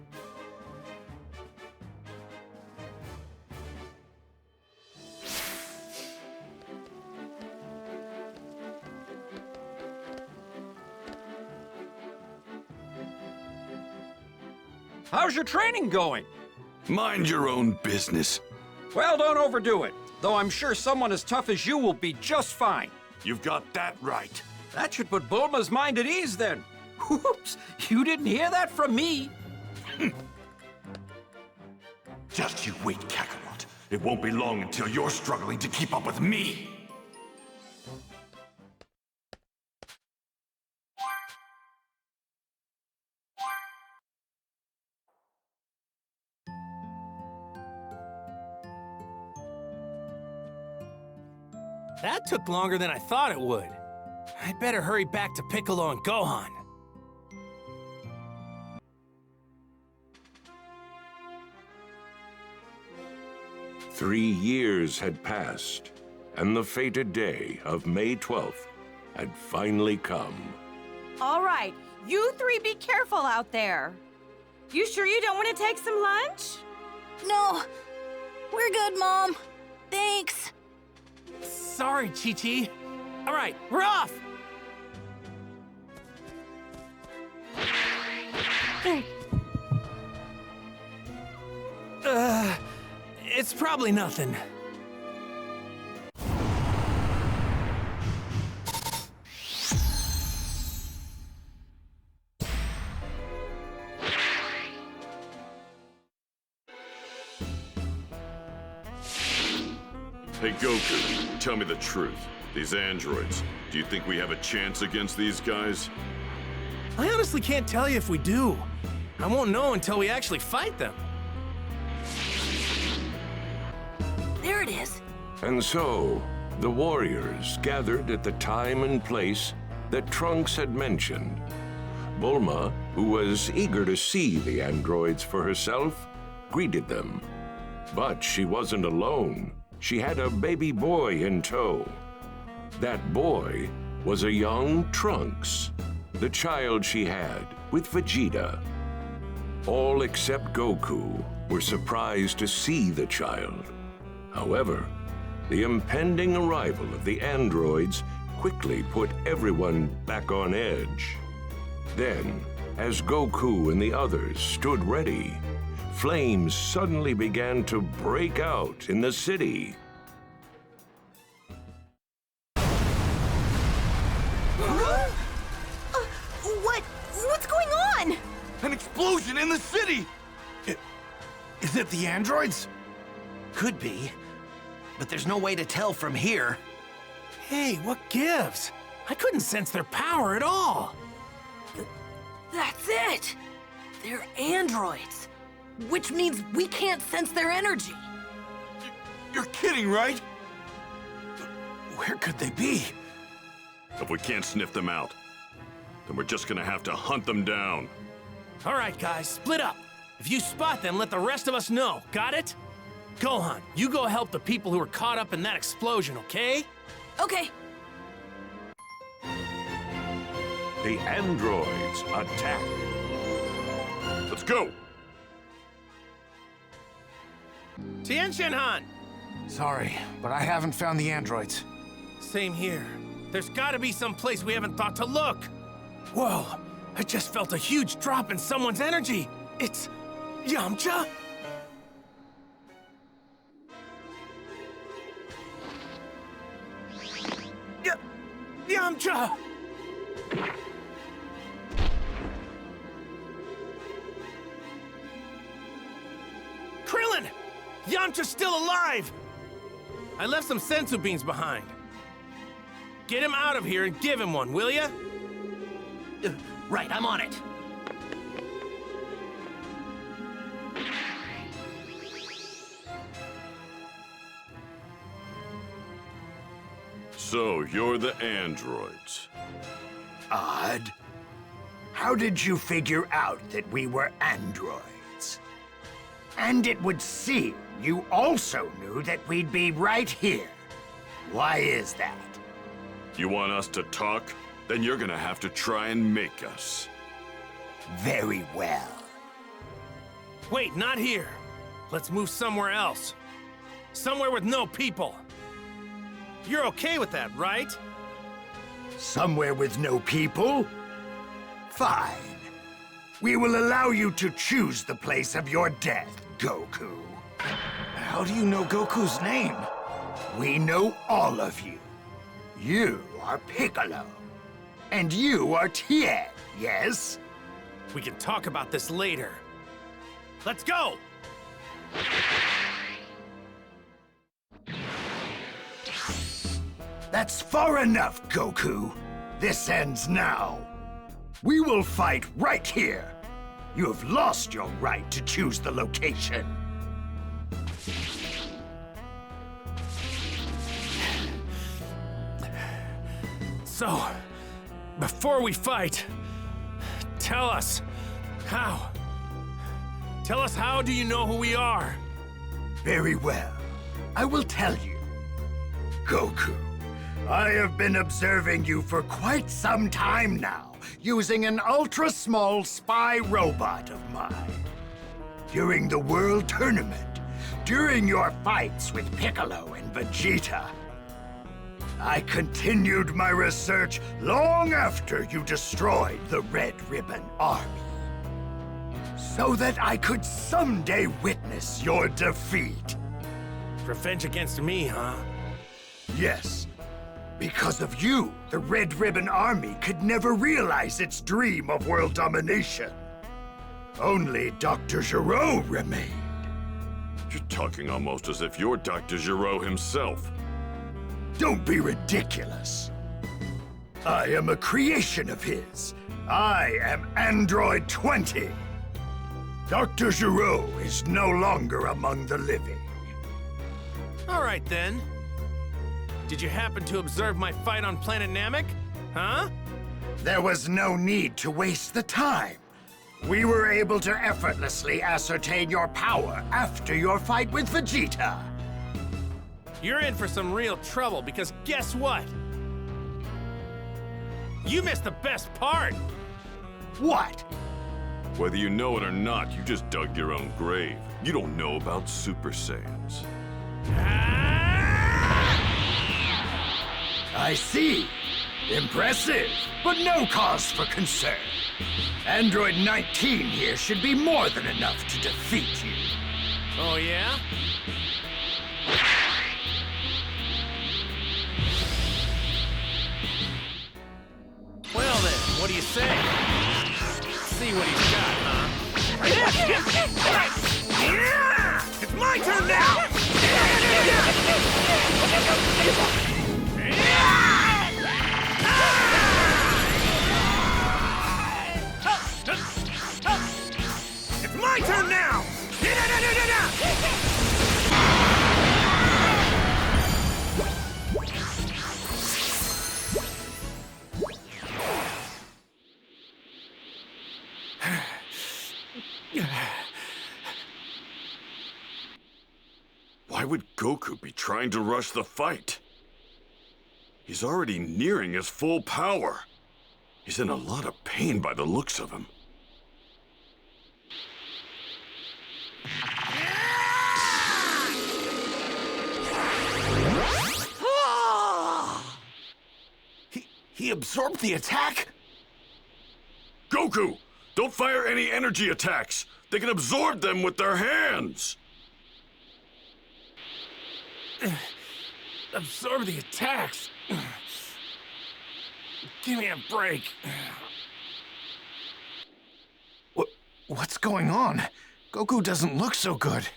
How's your training going? Mind your own business. Well, don't overdo it. Though I'm sure someone as tough as you will be just fine. You've got that right. That should put Bulma's mind at ease then. Whoops, you didn't hear that from me. Just you wait, Kakarot. It won't be long until you're struggling to keep up with me. That took longer than I thought it would. I'd better hurry back to Piccolo and Gohan. Three years had passed, and the fated day of May 12th had finally come. All right, you three be careful out there. You sure you don't want to take some lunch? No, we're good, Mom. Thanks. Sorry, Chi-Chi. All right, we're off! It's probably nothing. Hey, Goku, tell me the truth. These androids, do you think we have a chance against these guys? I honestly can't tell you if we do. I won't know until we actually fight them. There it is. And so, the warriors gathered at the time and place that Trunks had mentioned. Bulma, who was eager to see the androids for herself, greeted them. But she wasn't alone. She had a baby boy in tow. That boy was a young Trunks, the child she had with Vegeta. All except Goku were surprised to see the child. However, the impending arrival of the androids quickly put everyone back on edge. Then, as Goku and the others stood ready, flames suddenly began to break out in the city. What's going on? An explosion in the city! Is it the androids? Could be, but there's no way to tell from here. Hey, what gives? I couldn't sense their power at all. That's it! They're androids, which means we can't sense their energy. You're kidding, right? Where could they be? If we can't sniff them out, then we're just gonna have to hunt them down. All right, guys, split up. If you spot them, let the rest of us know. Got it? Gohan, you go help the people who were caught up in that explosion, okay? Okay. The androids attack. Let's go! Tien Shinhan! Sorry, but I haven't found the androids. Same here. There's gotta be some place we haven't thought to look. Whoa, I just felt a huge drop in someone's energy. It's Yamcha? Yamcha! Krillin! Yamcha's still alive! I left some sensu beans behind. Get him out of here and give him one, will ya? Right, I'm on it. So, you're the androids. Odd. How did you figure out that we were androids? And it would seem you also knew that we'd be right here. Why is that? You want us to talk? Then you're gonna have to try and make us. Very well. Wait, not here. Let's move somewhere else. Somewhere with no people. You're okay with that, right? Somewhere with no people? Fine. We will allow you to choose the place of your death, Goku. How do you know Goku's name? We know all of you. You are Piccolo. And you are Tien, yes? We can talk about this later. Let's go! That's far enough, Goku. This ends now. We will fight right here. You have lost your right to choose the location. So, before we fight, tell us how. Tell us how do you know who we are? Very well. I will tell you. Goku, I have been observing you for quite some time now, using an ultra-small spy robot of mine. During the World Tournament, during your fights with Piccolo and Vegeta, I continued my research long after you destroyed the Red Ribbon Army, so that I could someday witness your defeat. Revenge against me, huh? Yes. Because of you, the Red Ribbon Army could never realize its dream of world domination. Only Dr. Gero remained. You're talking almost as if you're Dr. Gero himself. Don't be ridiculous. I am a creation of his. I am Android 20. Dr. Gero is no longer among the living. All right, then. Did you happen to observe my fight on planet Namek? Huh? There was no need to waste the time. We were able to effortlessly ascertain your power after your fight with Vegeta. You're in for some real trouble, because guess what? You missed the best part! What? Whether you know it or not, you just dug your own grave. You don't know about Super Saiyans. I see. Impressive, but no cause for concern. Android 19 here should be more than enough to defeat you. Oh, yeah? Well then, what do you say? See what he's got, huh? It's my turn now! It's my turn now! Why would Goku be trying to rush the fight? He's already nearing his full power. He's in a lot of pain by the looks of him. He absorbed the attack? Goku! Don't fire any energy attacks! They can absorb them with their hands! Absorb the attacks. Give me a break. What's going on? Goku doesn't look so good.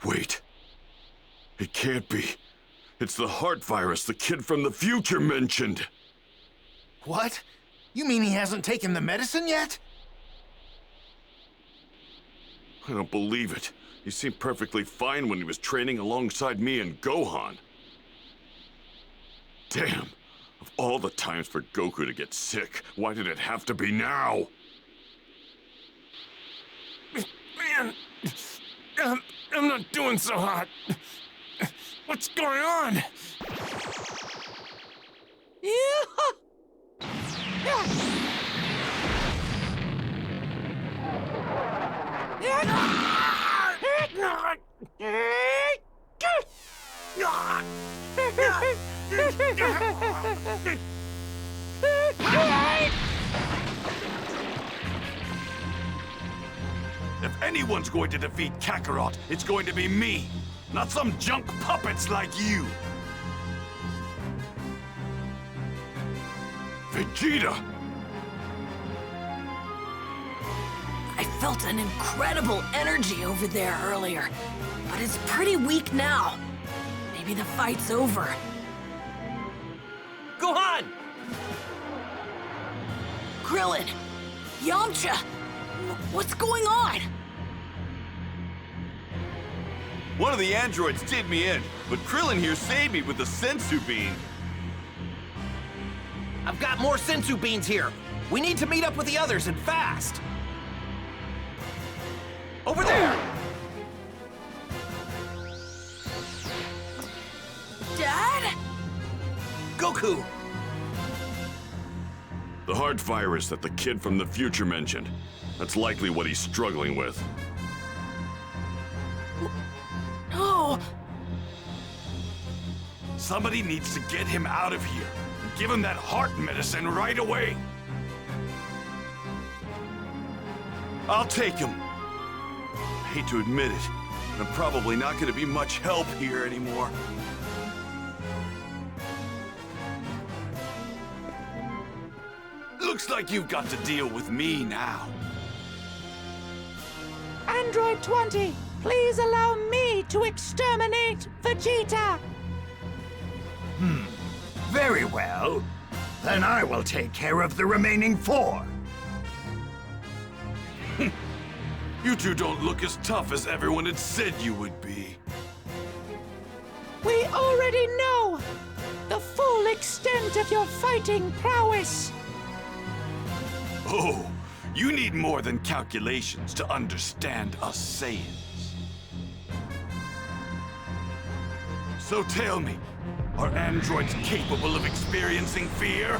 Wait. It can't be. It's the heart virus the kid from the future mentioned. What? You mean he hasn't taken the medicine yet? I don't believe it. He seemed perfectly fine when he was training alongside me and Gohan. Damn. Of all the times for Goku to get sick, why did it have to be now? Man, I'm not doing so hot. What's going on? If anyone's going to defeat Kakarot, it's going to be me, not some junk puppets like you. Vegeta! I felt an incredible energy over there earlier, but it's pretty weak now. Maybe the fight's over. Gohan! Krillin! Yamcha! What's going on? One of the androids did me in, but Krillin here saved me with the sensu bean. I've got more sensu beans here. We need to meet up with the others and fast. Over there! Dad? Goku! The heart virus that the kid from the future mentioned. That's likely what he's struggling with. No! Somebody needs to get him out of here and give him that heart medicine right away. I'll take him. I hate to admit it, but I'm probably not going to be much help here anymore. Looks like you've got to deal with me now. Android 20, please allow me to exterminate Vegeta! Very well. Then I will take care of the remaining 4. You two don't look as tough as everyone had said you would be. We already know the full extent of your fighting prowess. Oh, you need more than calculations to understand us Saiyans. So tell me, are androids capable of experiencing fear?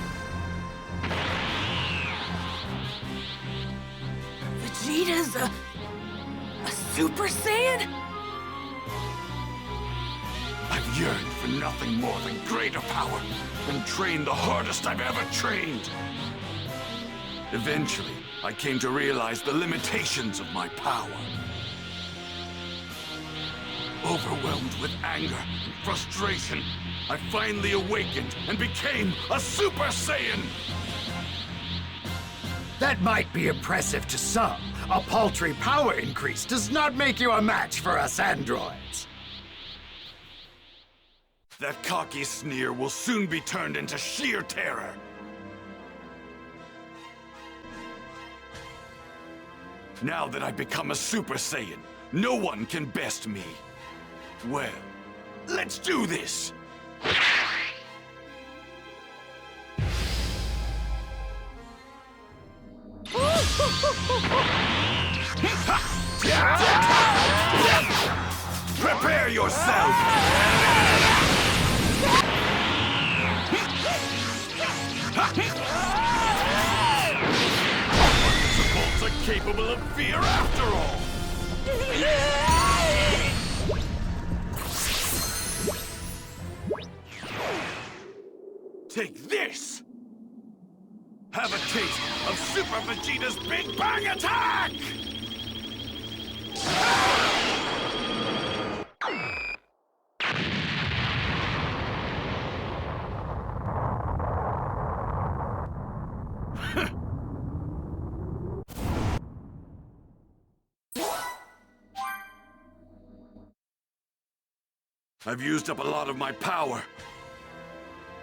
Vegeta's a Super Saiyan? I've yearned for nothing more than greater power and trained the hardest I've ever trained. Eventually, I came to realize the limitations of my power. Overwhelmed with anger and frustration, I finally awakened and became a Super Saiyan! That might be impressive to some. A paltry power increase does not make you a match for us androids. That cocky sneer will soon be turned into sheer terror. Now that I've become a Super Saiyan, no one can best me. Well, let's do this! Prepare yourself! Thunderbolts are capable of fear after all! Take this! Have a taste of Super Vegeta's Big Bang Attack! I've used up a lot of my power.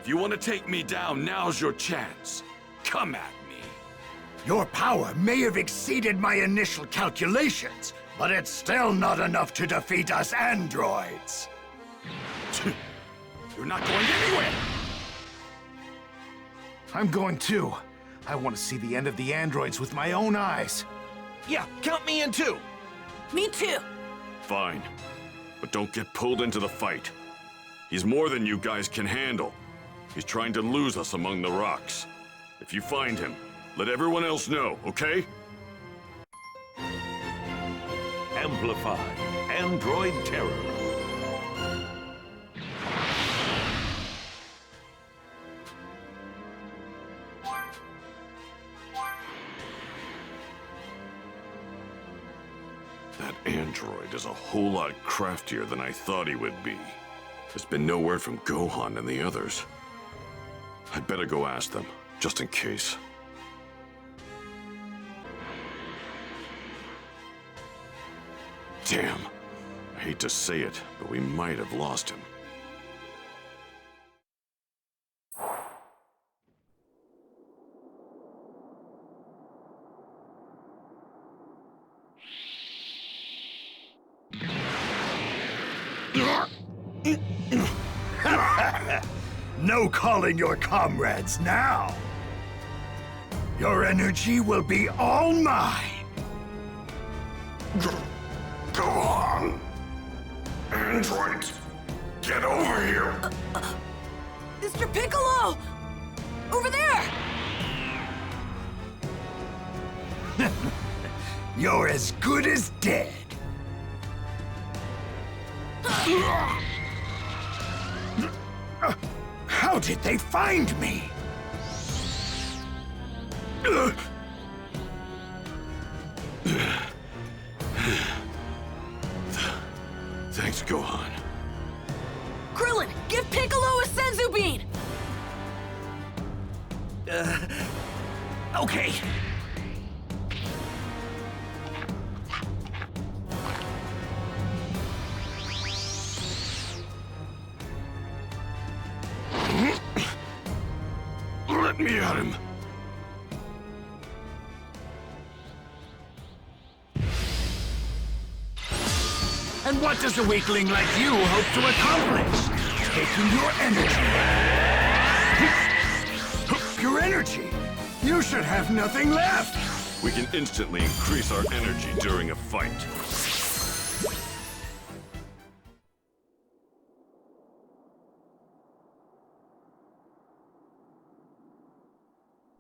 If you want to take me down, now's your chance. Come at me. Your power may have exceeded my initial calculations, but it's still not enough to defeat us androids. You're not going anywhere! I'm going too. I want to see the end of the androids with my own eyes. Yeah, count me in too. Me too. Fine. But don't get pulled into the fight. He's more than you guys can handle. He's trying to lose us among the rocks. If you find him, let everyone else know, okay? Amplify. Android Terror. That android is a whole lot craftier than I thought he would be. There's been no word from Gohan and the others. I'd better go ask them, just in case. Damn. I hate to say it, but we might have lost him. No calling your comrades now. Your energy will be all mine. Go on! Androids, get over here! Mr. Piccolo! Over there! You're as good as dead. How did they find me? Thanks, Gohan. Krillin, give Piccolo a Senzu Bean! Okay. Let me at him. And what does a weakling like you hope to accomplish? Taking your energy. Your energy? You should have nothing left. We can instantly increase our energy during a fight.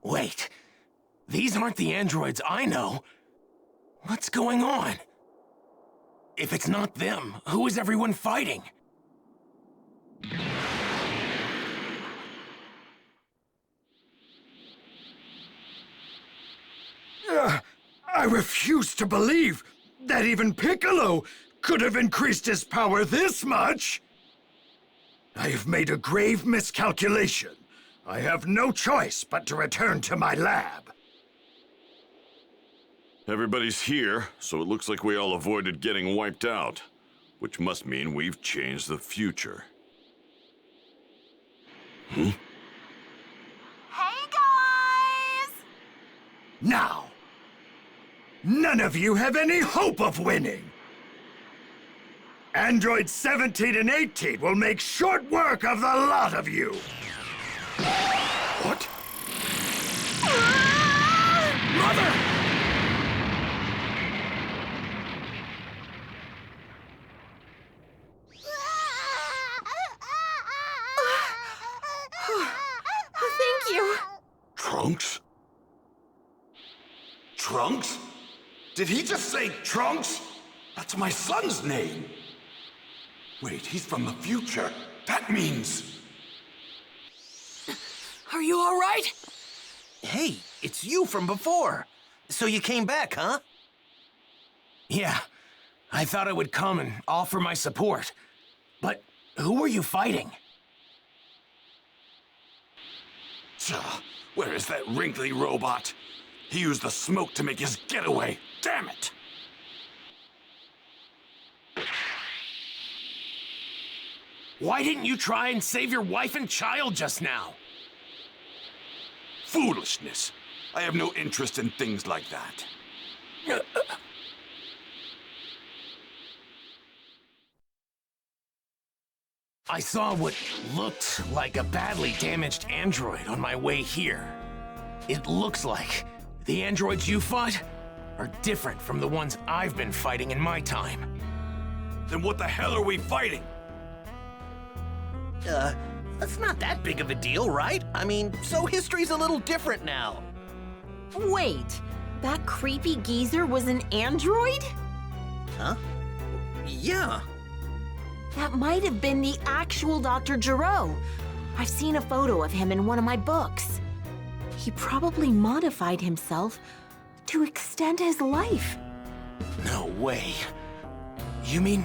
Wait. These aren't the androids I know. What's going on? If it's not them, who is everyone fighting? I refuse to believe that even Piccolo could have increased his power this much. I have made a grave miscalculation. I have no choice but to return to my lab. Everybody's here, so it looks like we all avoided getting wiped out, which must mean we've changed the future. Hey, guys! Now, none of you have any hope of winning. Androids 17 and 18 will make short work of the lot of you. What? Mother! Thank you. Trunks? Trunks? Did he just say Trunks? That's my son's name. Wait, he's from the future. That means... Are you all right? Hey, it's you from before. So you came back, huh? Yeah. I thought I would come and offer my support. But who were you fighting? Where is that wrinkly robot? He used the smoke to make his getaway. Damn it! Why didn't you try and save your wife and child just now? Foolishness. I have no interest in things like that. I saw what looked like a badly damaged android on my way here. It looks like the androids you fought are different from the ones I've been fighting in my time. Then what the hell are we fighting? That's not that big of a deal, right? I mean, so history's a little different now. Wait, that creepy geezer was an android? Huh? Yeah. That might have been the actual Dr. Gero. I've seen a photo of him in one of my books. He probably modified himself to extend his life. No way. You mean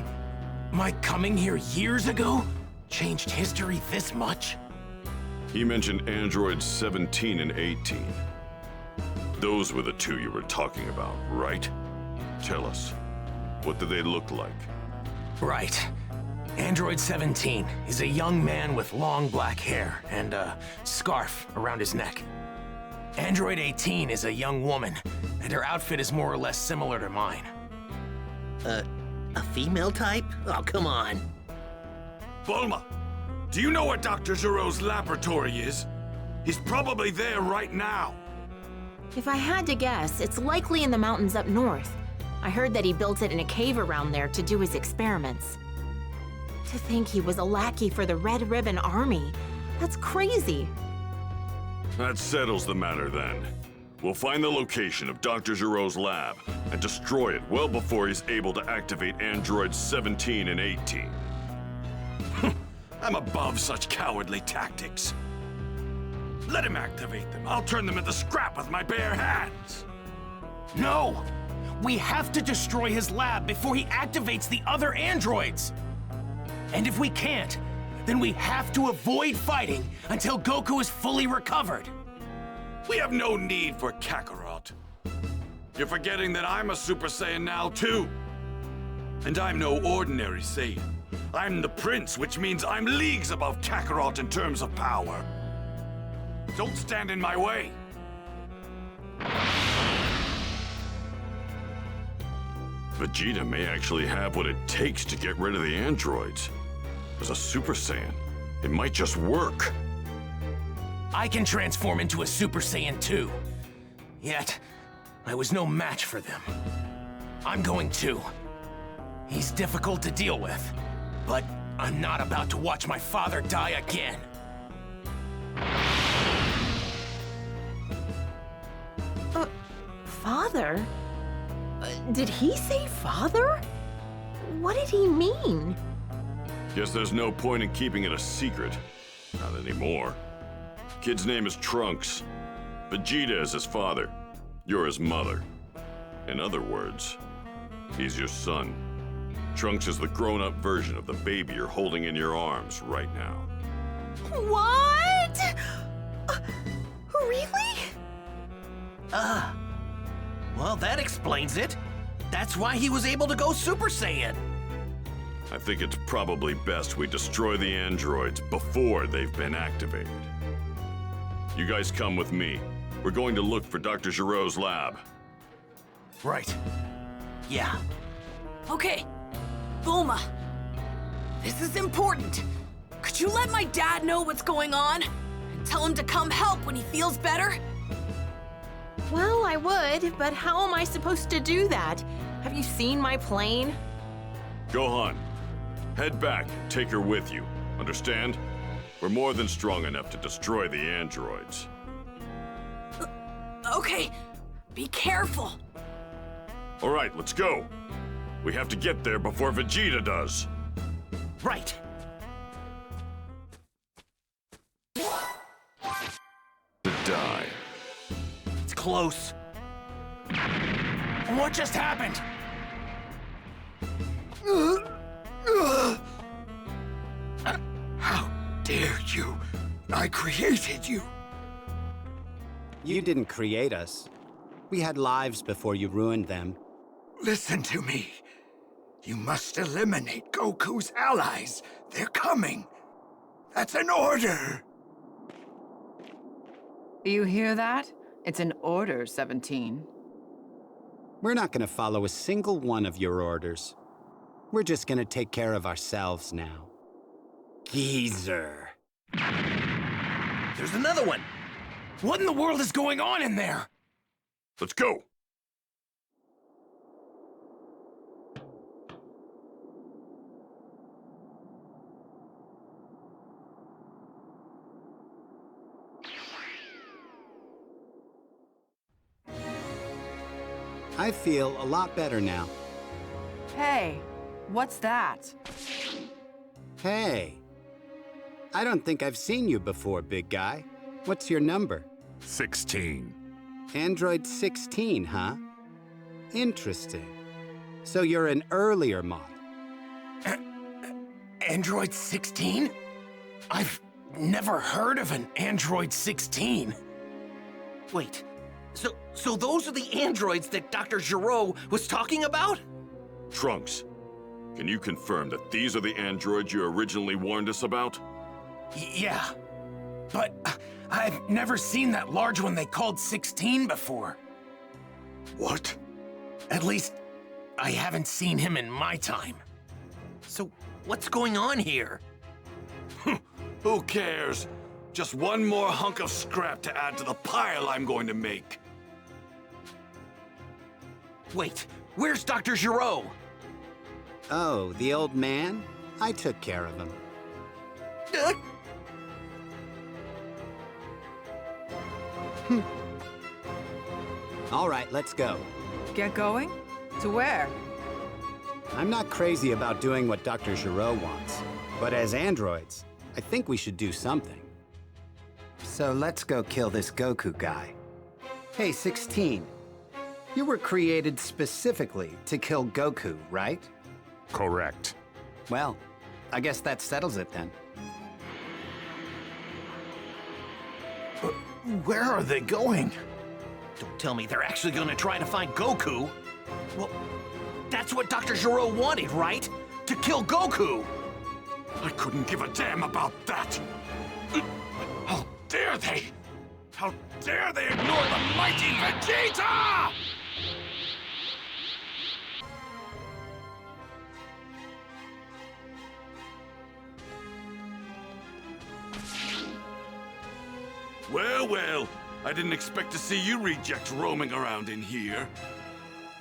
my coming here years ago changed history this much? He mentioned androids 17 and 18. Those were the two you were talking about, right? Tell us, what do they look like? Right. Android 17 is a young man with long black hair and a scarf around his neck. Android 18 is a young woman, and her outfit is more or less similar to mine. A female type? Oh, come on. Bulma, do you know where Dr. Gero's laboratory is? He's probably there right now. If I had to guess, it's likely in the mountains up north. I heard that he built it in a cave around there to do his experiments. To think he was a lackey for the Red Ribbon Army. That's crazy. That settles the matter then. We'll find the location of Dr. Gero's lab and destroy it well before he's able to activate androids 17 and 18. I'm above such cowardly tactics. Let him activate them. I'll turn them into scrap with my bare hands. No! We have to destroy his lab before he activates the other androids! And if we can't, then we have to avoid fighting until Goku is fully recovered. We have no need for Kakarot. You're forgetting that I'm a Super Saiyan now, too. And I'm no ordinary Saiyan. I'm the Prince, which means I'm leagues above Kakarot in terms of power. Don't stand in my way. Vegeta may actually have what it takes to get rid of the androids. As a Super Saiyan, it might just work. I can transform into a Super Saiyan too. Yet, I was no match for them. I'm going too. He's difficult to deal with, but I'm not about to watch my father die again. Father? Did he say father? What did he mean? Guess there's no point in keeping it a secret. Not anymore. Kid's name is Trunks. Vegeta is his father. You're his mother. In other words, he's your son. Trunks is the grown-up version of the baby you're holding in your arms right now. What? Really? Well, that explains it. That's why he was able to go Super Saiyan. I think it's probably best we destroy the androids before they've been activated. You guys come with me. We're going to look for Dr. Gero's lab. Right. Yeah. Okay, Bulma. This is important. Could you let my dad know what's going on? And tell him to come help when he feels better? Well, I would, but how am I supposed to do that? Have you seen my plane? Gohan, head back and take her with you. Understand? We're more than strong enough to destroy the androids. Okay, be careful. All right, let's go. We have to get there before Vegeta does. Right. To die. It's close. What just happened? How dare you? I created you. You didn't create us. We had lives before you ruined them. Listen to me. You must eliminate Goku's allies. They're coming. That's an order. You hear that? It's an order, 17. We're not gonna follow a single one of your orders. We're just gonna take care of ourselves now. Geezer. There's another one! What in the world is going on in there? Let's go! I feel a lot better now. Hey, what's that? Hey. I don't think I've seen you before, big guy. What's your number? 16. Android 16, huh? Interesting. So you're an earlier model. Android 16? I've never heard of an Android 16. Wait, so those are the androids that Dr. Giraud was talking about? Trunks, can you confirm that these are the androids you originally warned us about? Yeah, but I've never seen that large one they called 16 before. What? At least, I haven't seen him in my time. So, what's going on here? Who cares? Just one more hunk of scrap to add to the pile I'm going to make. Wait, where's Dr. Giraud? Oh, the old man? I took care of him. All right, let's go. Get going? To where? I'm not crazy about doing what Dr. Giraud wants, but as androids, I think we should do something. So let's go kill this Goku guy. Hey, 16. You were created specifically to kill Goku, right? Correct. Well, I guess that settles it then. Where are they going? Don't tell me they're actually gonna try to find Goku. Well, that's what Dr. Giraud wanted, right? To kill Goku! I couldn't give a damn about that! How dare they! How dare they ignore the mighty Vegeta! Well, I didn't expect to see you rejects roaming around in here.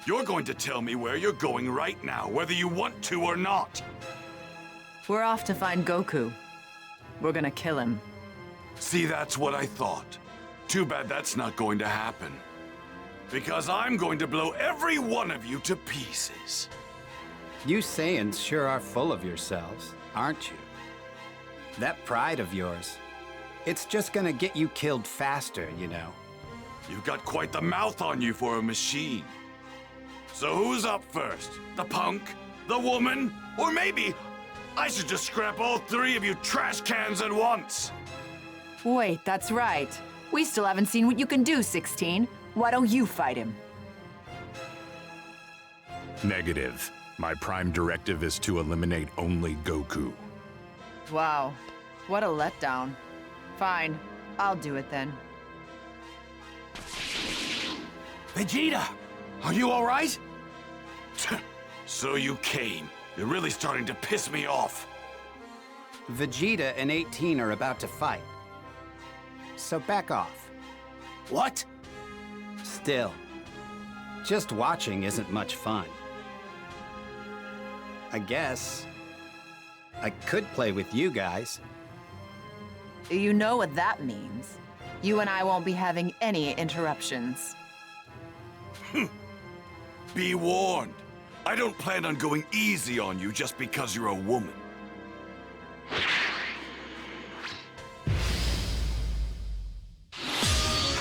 You're going to tell me where you're going right now, whether you want to or not. We're off to find Goku. We're gonna kill him. See, that's what I thought. Too bad that's not going to happen. Because I'm going to blow every one of you to pieces. You Saiyans sure are full of yourselves, aren't you? That pride of yours, it's just gonna get you killed faster, you know. You've got quite the mouth on you for a machine. So who's up first? The punk? The woman? Or maybe I should just scrap all three of you trash cans at once? Wait, that's right. We still haven't seen what you can do, 16. Why don't you fight him? Negative. My prime directive is to eliminate only Goku. Wow, what a letdown. Fine, I'll do it then. Vegeta, are you all right? So you came. You're really starting to piss me off. Vegeta and 18 are about to fight. So back off. What? Still, just watching isn't much fun. I guess I could play with you guys. You know what that means. You and I won't be having any interruptions. Be warned. I don't plan on going easy on you just because you're a woman. So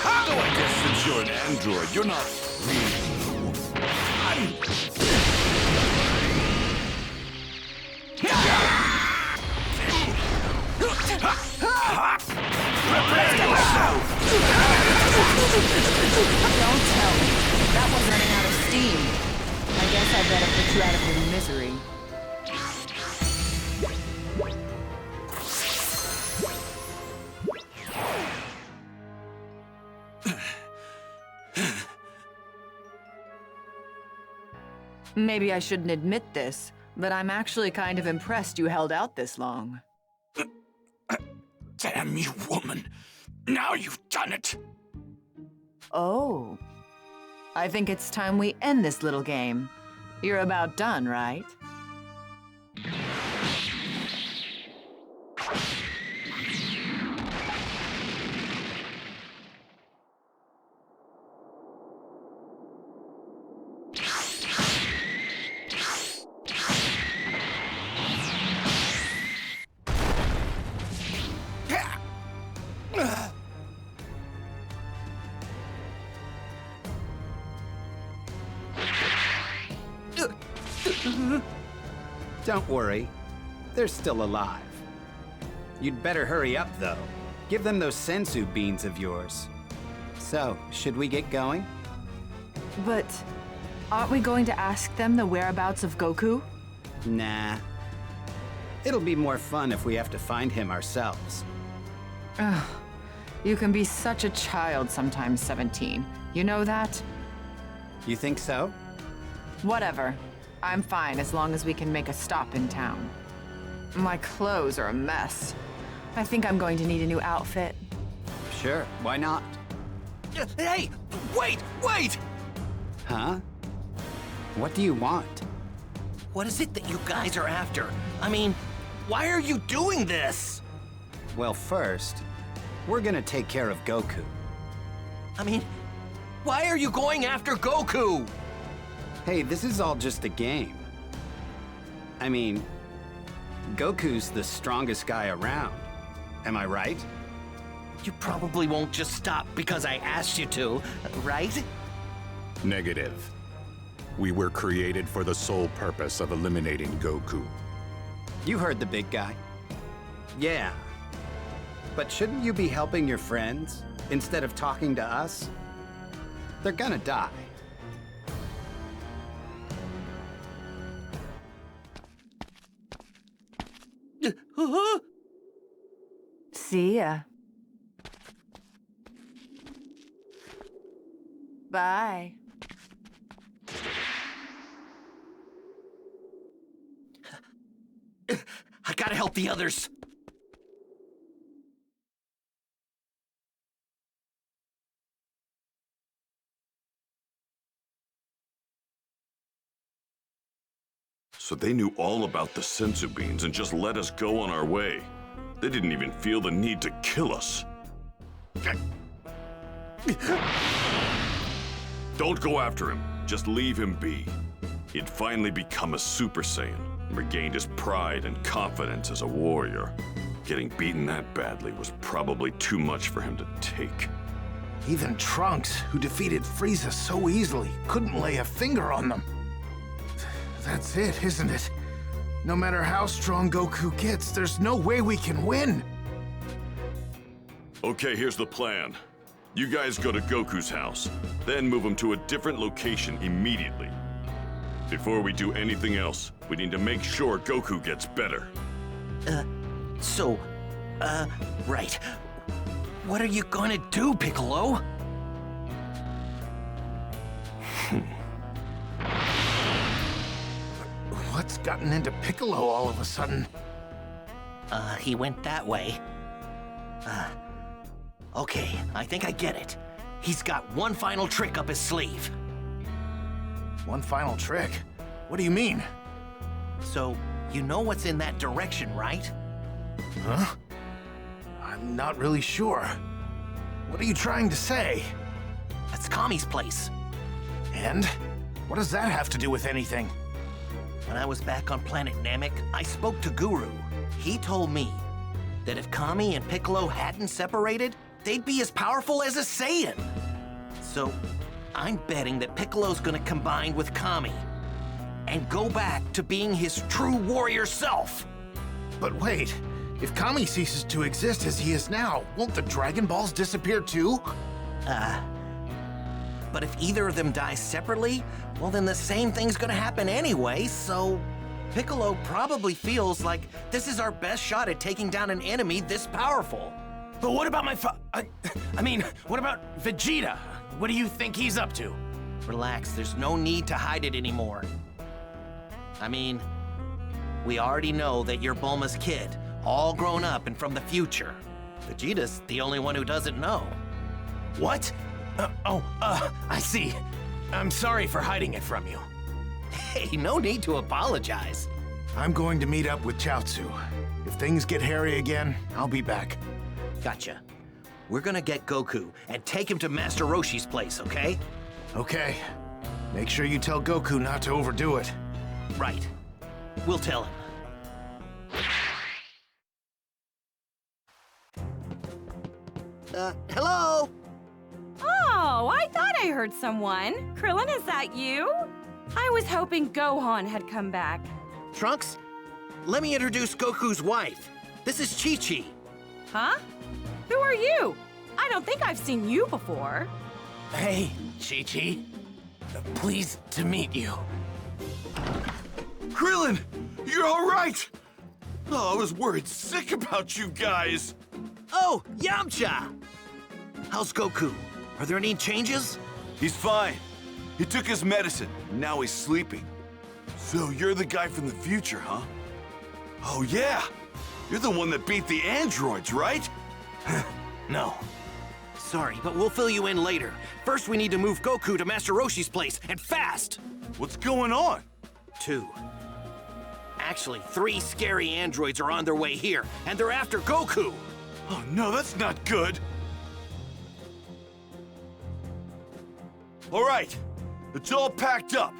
I guess since you're an android, you're not really a woman. Don't tell me. That one's running out of steam. I Guess I better put you out of your misery. Maybe I shouldn't admit this, but I'm actually kind of impressed you held out this long. Damn you, woman. Now you've done it. Oh. I think it's time we end this little game. You're about done, right? Don't worry. They're still alive. You'd better hurry up, though. Give them those sensu beans of yours. So, should we get going? But aren't we going to ask them the whereabouts of Goku? Nah. It'll be more fun if we have to find him ourselves. Ugh. You can be such a child sometimes, 17. You know that? You think so? Whatever. I'm fine as long as we can make a stop in town. My clothes are a mess. I think I'm going to need a new outfit. Sure, why not? Hey! Wait! Wait! Huh? What do you want? What is it that you guys are after? I mean, why are you doing this? Well, first, we're gonna take care of Goku. I mean, why are you going after Goku? Hey, this is all just a game. I mean, Goku's the strongest guy around. Am I right? You probably won't just stop because I asked you to, right? Negative. We were created for the sole purpose of eliminating Goku. You heard the big guy. Yeah. But shouldn't you be helping your friends instead of talking to us? They're gonna die. See ya. Bye. I gotta help the others. So they knew all about the sensu beans and just let us go on our way. They didn't even feel the need to kill us. Don't go after him. Just leave him be. He'd finally become a Super Saiyan and regained his pride and confidence as a warrior. Getting beaten that badly was probably too much for him to take. Even Trunks, who defeated Frieza so easily, couldn't lay a finger on them. That's it, isn't it? No matter how strong Goku gets, there's no way we can win. Okay, here's the plan. You guys go to Goku's house, then move him to a different location immediately. Before we do anything else, we need to make sure Goku gets better. Right. What are you gonna do, Piccolo? What's gotten into Piccolo all of a sudden? He went that way. Okay, I think I get it. He's got one final trick up his sleeve. One final trick? What do you mean? So, you know what's in that direction, right? Huh? I'm not really sure. What are you trying to say? That's Kami's place. And? What does that have to do with anything? When I was back on planet Namek, I spoke to Guru. He told me that if Kami and Piccolo hadn't separated, they'd be as powerful as a Saiyan. So, I'm betting that Piccolo's gonna combine with Kami and go back to being his true warrior self. But wait, if Kami ceases to exist as he is now, won't the Dragon Balls disappear too? But if either of them dies separately, well, then the same thing's gonna happen anyway, so Piccolo probably feels like this is our best shot at taking down an enemy this powerful. But what about what about Vegeta? What do you think he's up to? Relax, there's no need to hide it anymore. I mean, we already know that you're Bulma's kid, all grown up and from the future. Vegeta's the only one who doesn't know. What? I see. I'm sorry for hiding it from you. Hey, no need to apologize. I'm going to meet up with Chaozu. If things get hairy again, I'll be back. Gotcha. We're gonna get Goku and take him to Master Roshi's place, okay? Okay. Make sure you tell Goku not to overdo it. Right. We'll tell him. Hello? Oh, I thought I heard someone. Krillin, is that you? I was hoping Gohan had come back. Trunks, let me introduce Goku's wife. This is Chi-Chi. Huh? Who are you? I don't think I've seen you before. Hey, Chi-Chi. Pleased to meet you. Krillin, you're all right. Oh, I was worried sick about you guys. Oh, Yamcha! How's Goku? Are there any changes? He's fine. He took his medicine. Now he's sleeping. So you're the guy from the future, huh? Oh, yeah. You're the one that beat the androids, right? No. Sorry, but we'll fill you in later. First, we need to move Goku to Master Roshi's place, and fast! What's going on? 2. Actually, 3 scary androids are on their way here, and they're after Goku! Oh no, that's not good! All right, it's all packed up.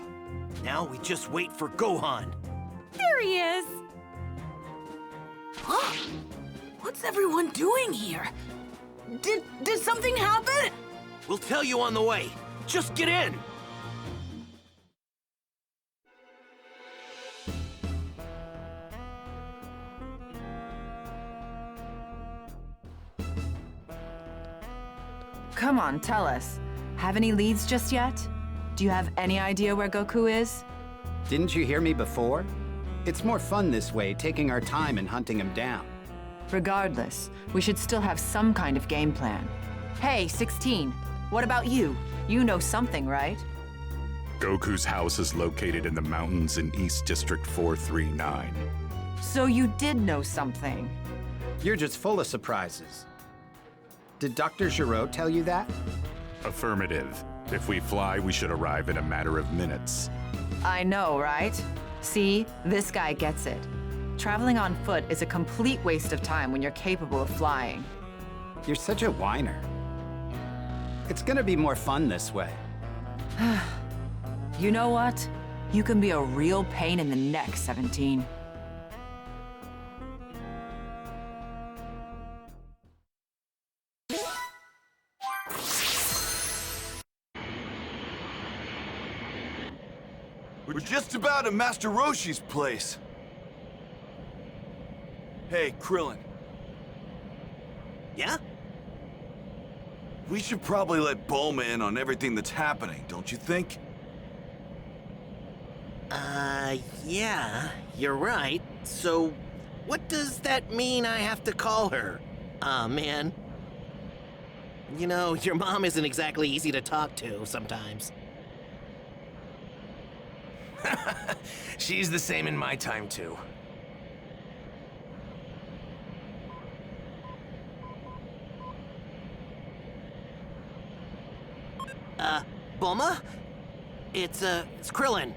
Now we just wait for Gohan. There he is! Huh? What's everyone doing here? Did something happen? We'll tell you on the way. Just get in! Come on, tell us. Have any leads just yet? Do you have any idea where Goku is? Didn't you hear me before? It's more fun this way, taking our time and hunting him down. Regardless, we should still have some kind of game plan. Hey, 16, what about you? You know something, right? Goku's house is located in the mountains in East District 439. So you did know something. You're just full of surprises. Did Dr. Giro tell you that? Affirmative. If we fly, we should arrive in a matter of minutes. I know, right? See, this guy gets it. Traveling on foot is a complete waste of time when you're capable of flying. You're such a whiner. It's gonna be more fun this way. You know what? You can be a real pain in the neck, 17. We're just about at Master Roshi's place. Hey, Krillin. Yeah? We should probably let Bulma in on everything that's happening, don't you think? Yeah, you're right. So, what does that mean I have to call her? Aw, man. You know, your mom isn't exactly easy to talk to sometimes. She's the same in my time, too. Bulma? It's Krillin.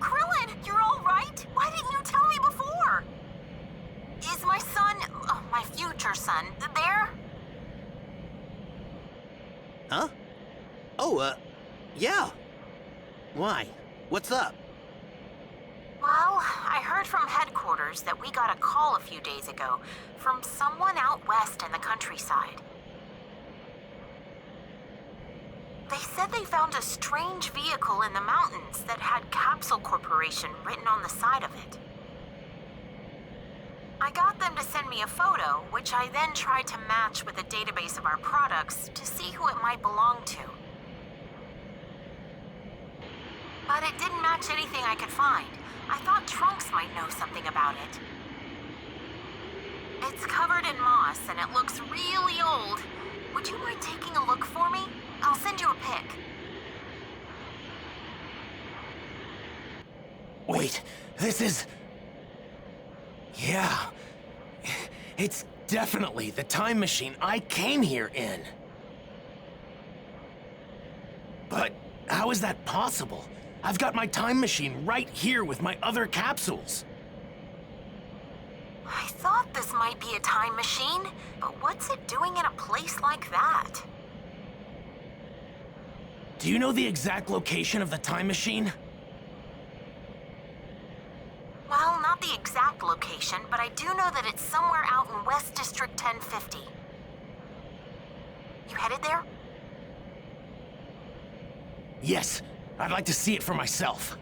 Krillin, you're all right? Why didn't you tell me before? Is my son, my future son, there? Huh? Oh, yeah. Why? What's up? Well, I heard from headquarters that we got a call a few days ago from someone out west in the countryside. They said they found a strange vehicle in the mountains that had Capsule Corporation written on the side of it. I got them to send me a photo, which I then tried to match with a database of our products to see who it might belong to. but it didn't match anything I could find. I thought Trunks might know something about it. It's covered in moss and it looks really old. Would you mind taking a look for me? I'll send you a pic. Wait, this is... Yeah. It's definitely the time machine I came here in. But how is that possible? I've got my time machine right here with my other capsules. I thought this might be a time machine, but what's it doing in a place like that? Do you know the exact location of the time machine? Well, not the exact location, but I do know that it's somewhere out in West District 1050. You headed there? Yes, I'd like to see it for myself.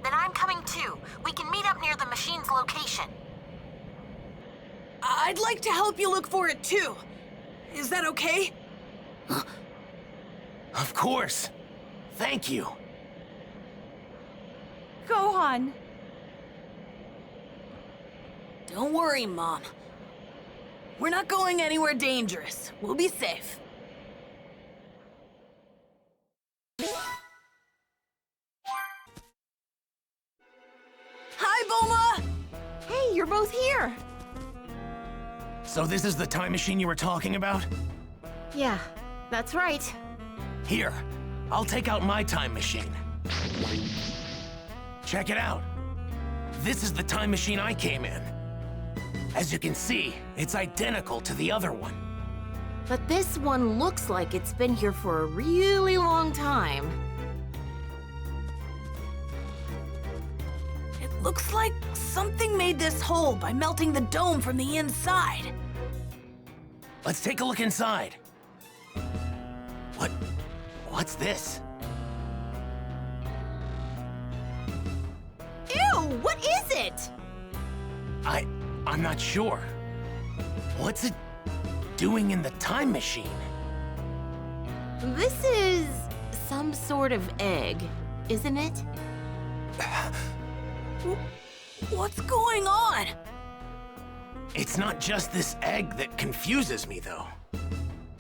Then I'm coming too. We can meet up near the machine's location. I'd like to help you look for it too. Is that okay? Of course. Thank you. Gohan. Don't worry, Mom. We're not going anywhere dangerous. We'll be safe. Hi, Bulma! Hey, you're both here. So this is the time machine you were talking about? Yeah, that's right. Here, I'll take out my time machine. Check it out. This is the time machine I came in. As you can see, it's identical to the other one. But this one looks like it's been here for a really long time. It looks like something made this hole by melting the dome from the inside. Let's take a look inside. What's this? Ew, what is it? I'm not sure. What's it doing in the time machine? This is some sort of egg, isn't it? What's going on? It's not just this egg that confuses me, though.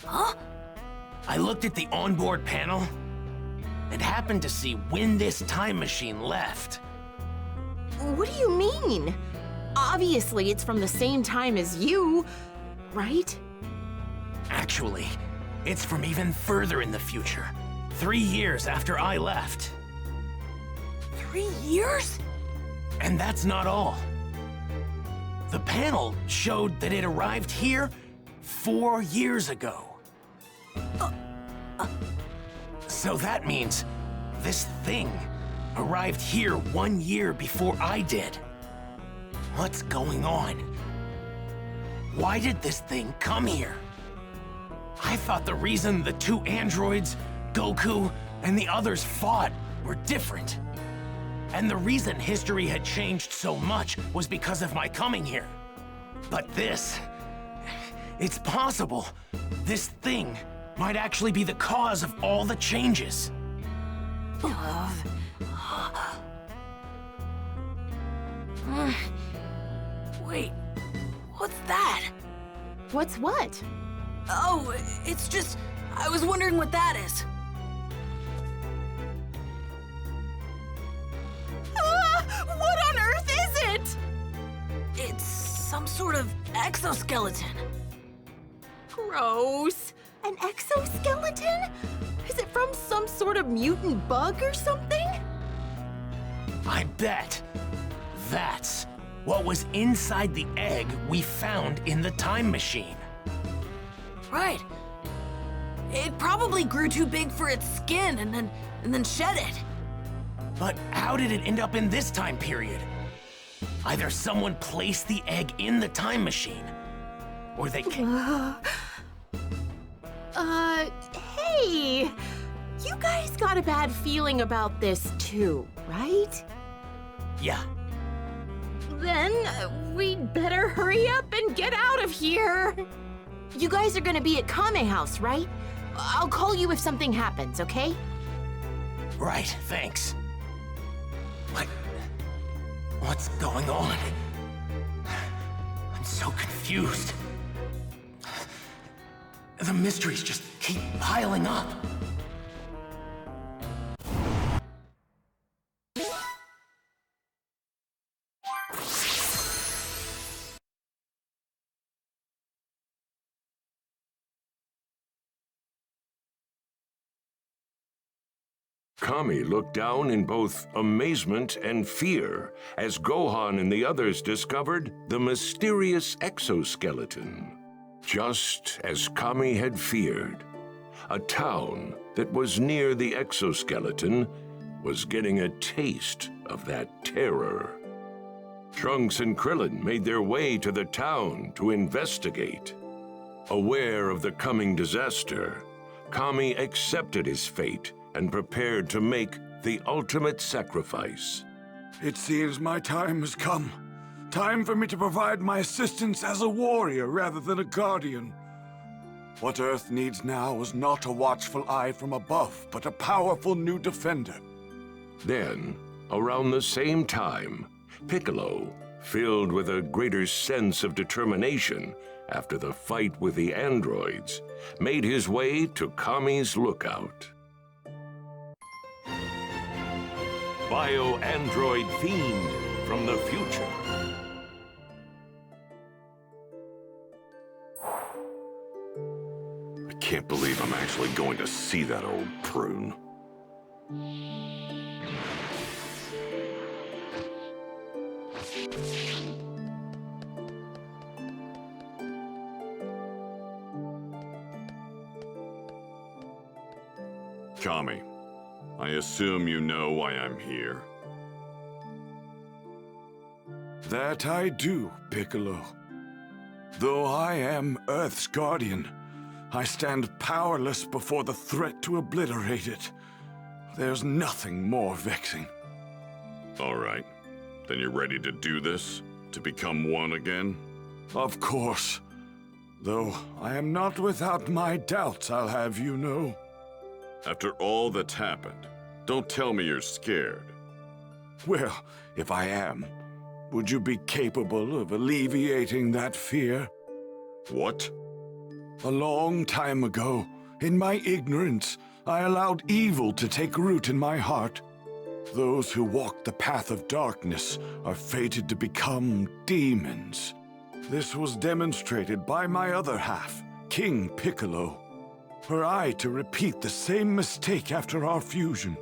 Huh? I looked at the onboard panel and happened to see when this time machine left. What do you mean? Obviously, it's from the same time as you, right? Actually, it's from even further in the future. 3 years after I left. 3 years? And that's not all. The panel showed that it arrived here 4 years ago. So that means this thing arrived here 1 year before I did. What's going on? Why did this thing come here? I thought the reason the 2 androids, Goku, and the others fought were different. And the reason history had changed so much was because of my coming here. But this... it's possible this thing might actually be the cause of all the changes. Wait, what's that? What's what? Oh, it's just... I was wondering what that is. What on earth is it? It's some sort of exoskeleton. Gross. An exoskeleton? Is it from some sort of mutant bug or something? I bet that's what was inside the egg we found in the time machine. Right. It probably grew too big for its skin and then shed it. But how did it end up in this time period? Either someone placed the egg in the time machine, or they Hey! You guys got a bad feeling about this too, right? Yeah. Then we'd better hurry up and get out of here. You guys are gonna be at Kame House, right? I'll call you if something happens, okay? Right, thanks. What's going on? I'm so confused. The mysteries just keep piling up. Kami looked down in both amazement and fear as Gohan and the others discovered the mysterious exoskeleton. Just as Kami had feared, a town that was near the exoskeleton was getting a taste of that terror. Trunks and Krillin made their way to the town to investigate. Aware of the coming disaster, Kami accepted his fate and prepared to make the ultimate sacrifice. It seems my time has come. Time for me to provide my assistance as a warrior rather than a guardian. What Earth needs now is not a watchful eye from above, but a powerful new defender. Then, around the same time, Piccolo, filled with a greater sense of determination after the fight with the androids, made his way to Kami's lookout. Bio-android fiend from the future. I can't believe I'm actually going to see that old prune. Kami, I assume you know why I'm here. That I do, Piccolo. Though I am Earth's guardian, I stand powerless before the threat to obliterate it. There's nothing more vexing. All right. Then you're ready to do this? To become one again? Of course. Though I am not without my doubts, I'll have you know. After all that's happened, don't tell me you're scared. Well, if I am, would you be capable of alleviating that fear? What? A long time ago, in my ignorance, I allowed evil to take root in my heart. Those who walk the path of darkness are fated to become demons. This was demonstrated by my other half, King Piccolo. Were I to repeat the same mistake after our fusion,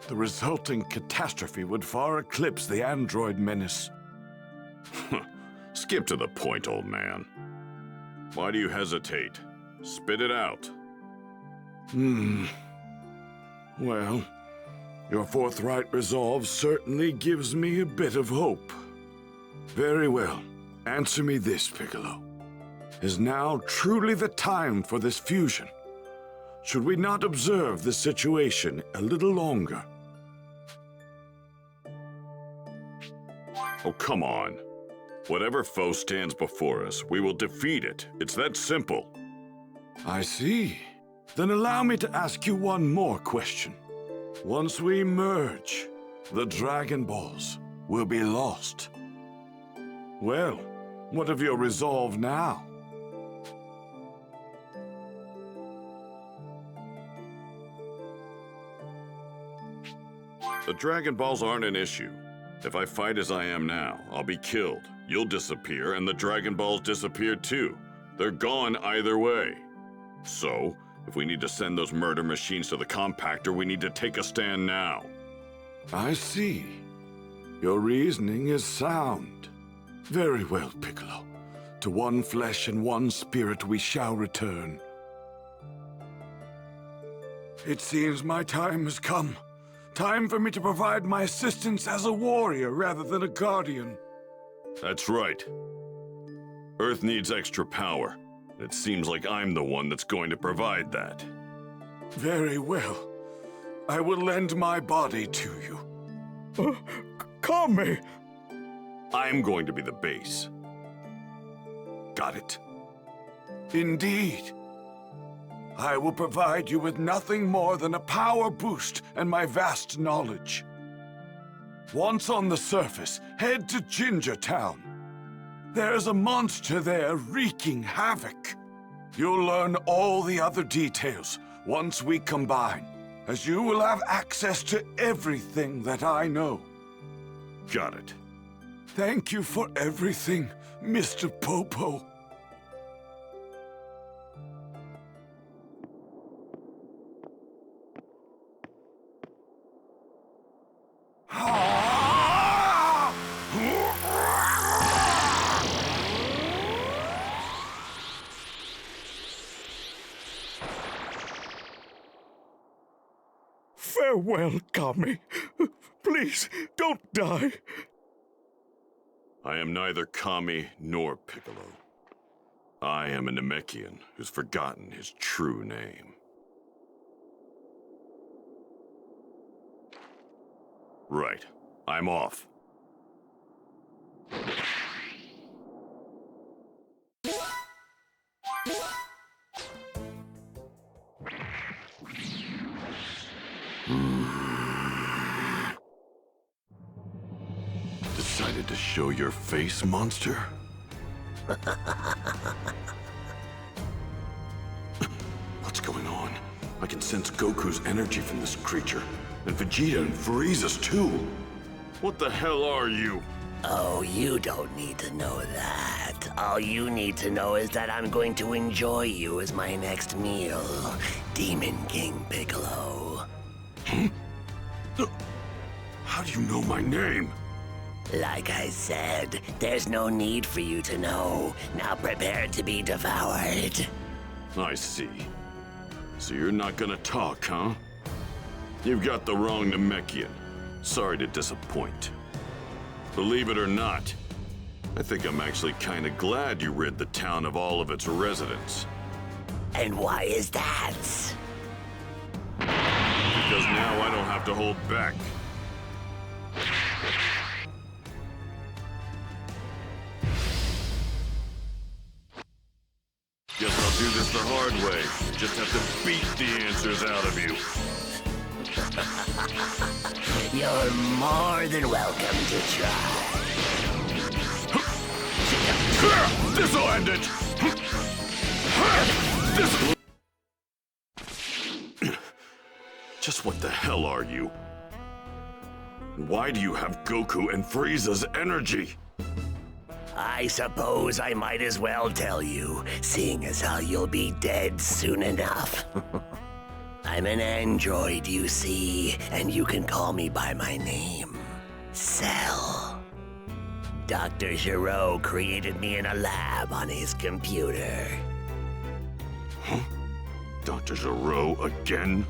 the resulting catastrophe would far eclipse the android menace. Skip to the point, old man. Why do you hesitate? Spit it out. Well, your forthright resolve certainly gives me a bit of hope. Very well. Answer me this, Piccolo. Is now truly the time for this fusion? Should we not observe the situation a little longer? Oh, come on. Whatever foe stands before us, we will defeat it. It's that simple. I see. Then allow me to ask you one more question. Once we merge, the Dragon Balls will be lost. Well, what of your resolve now? The Dragon Balls aren't an issue. If I fight as I am now, I'll be killed. You'll disappear, and the Dragon Balls disappear too. They're gone either way. So, if we need to send those murder machines to the compactor, we need to take a stand now. I see. Your reasoning is sound. Very well, Piccolo. To one flesh and one spirit we shall return. It seems my time has come. Time for me to provide my assistance as a warrior rather than a guardian. That's right. Earth needs extra power. It seems like I'm the one that's going to provide that. Very well. I will lend my body to you. Kami! I'm going to be the base. Got it? Indeed. I will provide you with nothing more than a power boost and my vast knowledge. Once on the surface, head to Ginger Town. There's a monster there wreaking havoc. You'll learn all the other details once we combine, as you will have access to everything that I know. Got it. Thank you for everything, Mr. Popo. Farewell, Kami. Please, don't die. I am neither Kami nor Piccolo. I am a Namekian who's forgotten his true name. Right. I'm off. Decided to show your face, monster? What's going on? I can sense Goku's energy from this creature, and Vegeta and Frieza's too. What the hell are you? Oh, you don't need to know that. All you need to know is that I'm going to enjoy you as my next meal, Demon King Piccolo. How do you know my name? Like I said, there's no need for you to know. Now prepare to be devoured. I see. So you're not gonna talk, huh? You've got the wrong Namekian. Sorry to disappoint. Believe it or not, I think I'm actually kinda glad you rid the town of all of its residents. And why is that? Because now I don't have to hold back. Guess I'll do this the hard way. Just have to beat the answers out of you. You're more than welcome to try. This'll end it! Just what the hell are you? Why do you have Goku and Frieza's energy? I suppose I might as well tell you, seeing as how you'll be dead soon enough. I'm an android, you see, and you can call me by my name, Cell. Dr. Giro created me in a lab on his computer. Huh? Dr. Giro again?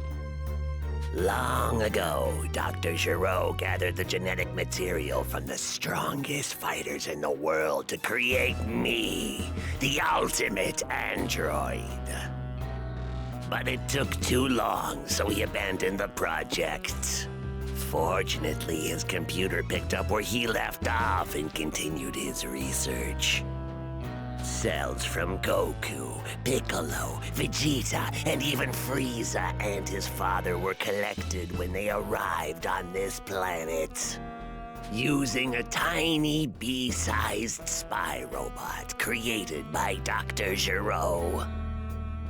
Long ago, Dr. Giro gathered the genetic material from the strongest fighters in the world to create me, the ultimate android. But it took too long, so he abandoned the project. Fortunately, his computer picked up where he left off and continued his research. Cells from Goku, Piccolo, Vegeta, and even Frieza and his father were collected when they arrived on this planet. Using a tiny bee-sized spy robot created by Dr. Giro.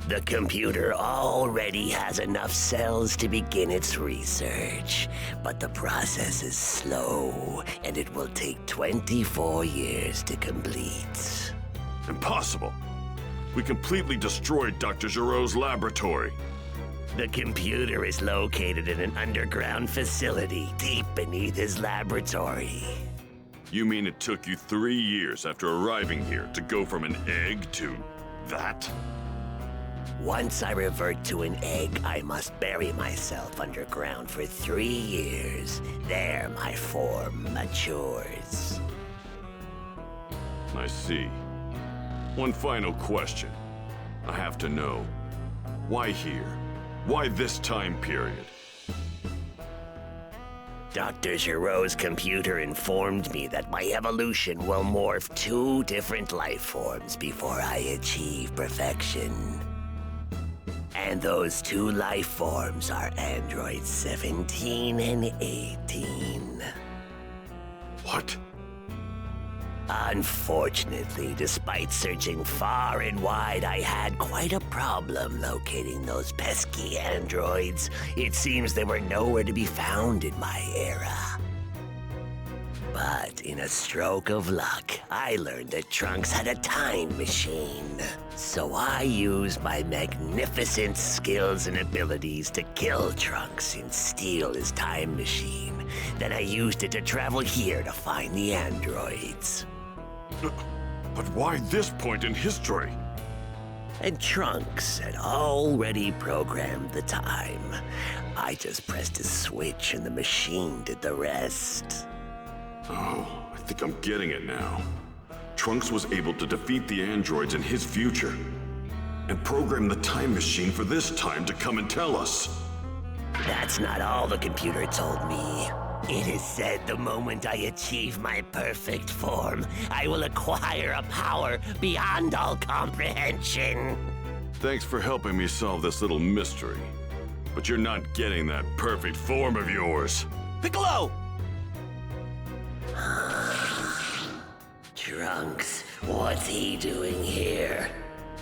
The computer already has enough cells to begin its research, but the process is slow, and it will take 24 years to complete. Impossible. We completely destroyed Dr. Giro's laboratory. The computer is located in an underground facility deep beneath his laboratory. You mean it took you 3 years after arriving here to go from an egg to that? Once I revert to an egg, I must bury myself underground for 3 years. There my form matures. I see. One final question. I have to know. Why here? Why this time period? Dr. Giro's computer informed me that my evolution will morph 2 different life forms before I achieve perfection. And those two life forms are androids 17 and 18. What? Unfortunately, despite searching far and wide, I had quite a problem locating those pesky androids. It seems they were nowhere to be found in my era. But in a stroke of luck, I learned that Trunks had a time machine. So I used my magnificent skills and abilities to kill Trunks and steal his time machine. Then I used it to travel here to find the androids. But why this point in history? And Trunks had already programmed the time. I just pressed a switch and the machine did the rest. Oh, I think I'm getting it now. Trunks was able to defeat the androids in his future and program the time machine for this time to come and tell us. That's not all the computer told me. It is said the moment I achieve my perfect form, I will acquire a power beyond all comprehension. Thanks for helping me solve this little mystery. But you're not getting that perfect form of yours. Piccolo! Trunks, what's he doing here?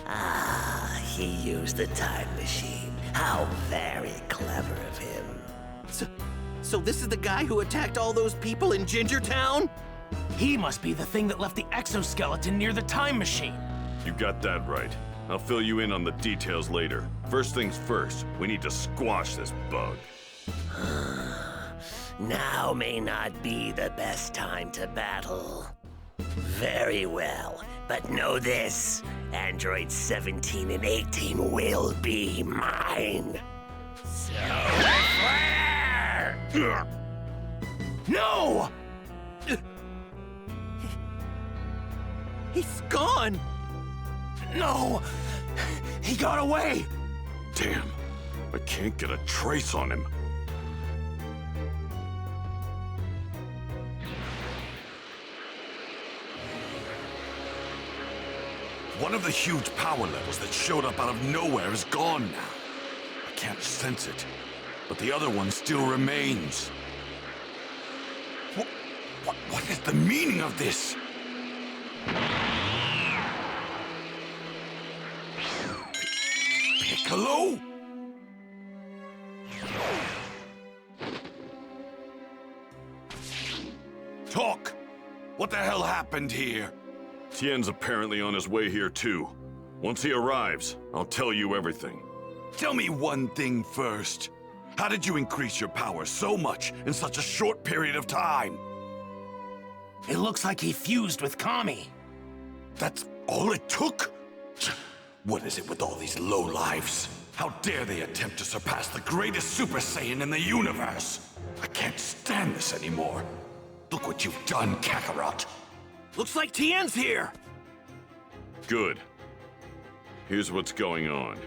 Ah, he used the time machine. How very clever of him. So this is the guy who attacked all those people in Gingertown? He must be the thing that left the exoskeleton near the time machine. You got that right. I'll fill you in on the details later. First things first, we need to squash this bug. Now may not be the best time to battle. Very well, but know this. Androids 17 and 18 will be mine. So... No! He's gone! No! He got away! Damn, I can't get a trace on him. One of the huge power levels that showed up out of nowhere is gone now. I can't sense it, but the other one still remains. What is the meaning of this? Piccolo? Talk! What the hell happened here? Tien's apparently on his way here too. Once he arrives, I'll tell you everything. Tell me one thing first. How did you increase your power so much in such a short period of time? It looks like he fused with Kami. That's all it took? What is it with all these lowlives? How dare they attempt to surpass the greatest Super Saiyan in the universe? I can't stand this anymore. Look what you've done, Kakarot. Looks like Tien's here. Good. Here's what's going on.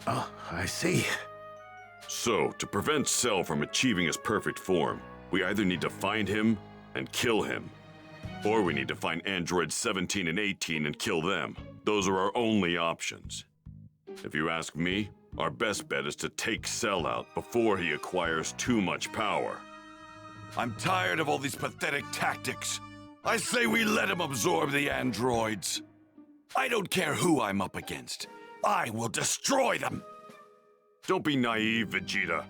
Oh, I see. So, to prevent Cell from achieving his perfect form, we either need to find him and kill him, or we need to find androids 17 and 18 and kill them. Those are our only options. If you ask me, our best bet is to take Cell out before he acquires too much power. I'm tired of all these pathetic tactics. I say we let him absorb the androids. I don't care who I'm up against. I will destroy them. Don't be naive, Vegeta.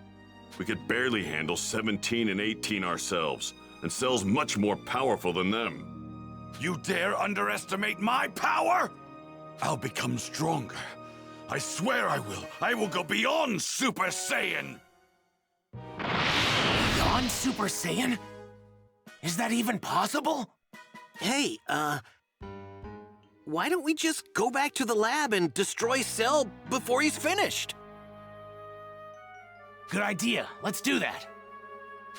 We could barely handle 17 and 18 ourselves, and Cell's much more powerful than them. You dare underestimate my power? I'll become stronger. I swear I will. I will go beyond Super Saiyan. Beyond Super Saiyan? Is that even possible? Hey, why don't we just go back to the lab and destroy Cell before he's finished? Good idea. Let's do that.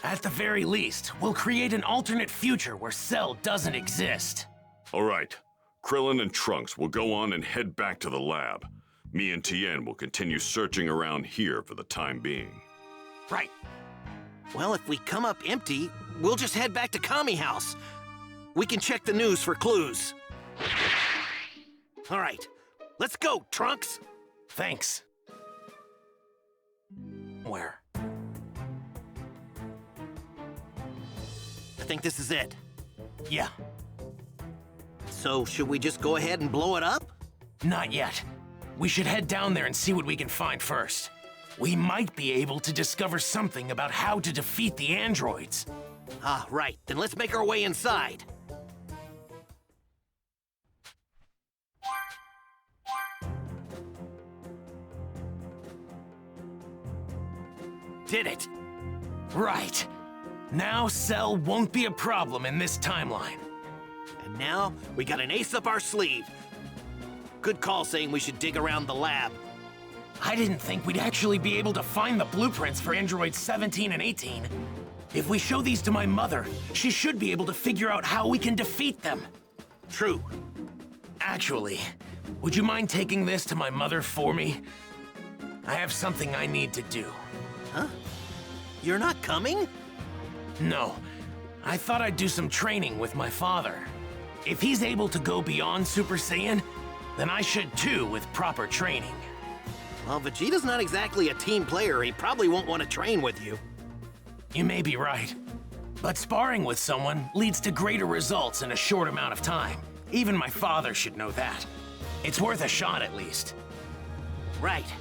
At the very least, we'll create an alternate future where Cell doesn't exist. All right. Krillin and Trunks will go on and head back to the lab. Me and Tien will continue searching around here for the time being. Right. Well, if we come up empty, we'll just head back to Kami House. We can check the news for clues. All right, let's go, Trunks. Thanks. Where? I think this is it. Yeah. So, should we just go ahead and blow it up? Not yet. We should head down there and see what we can find first. We might be able to discover something about how to defeat the androids. Ah, right. Then let's make our way inside. Did it. Right. Now Cell won't be a problem in this timeline. And now we got an ace up our sleeve. Good call saying we should dig around the lab. I didn't think we'd actually be able to find the blueprints for androids 17 and 18. If we show these to my mother, she should be able to figure out how we can defeat them. True. Actually, would you mind taking this to my mother for me? I have something I need to do. Huh? You're not coming? No. I thought I'd do some training with my father. If he's able to go beyond Super Saiyan, then I should too with proper training. Well, Vegeta's not exactly a team player. He probably won't want to train with you. You may be right. But sparring with someone leads to greater results in a short amount of time. Even my father should know that. It's worth a shot at least. Right.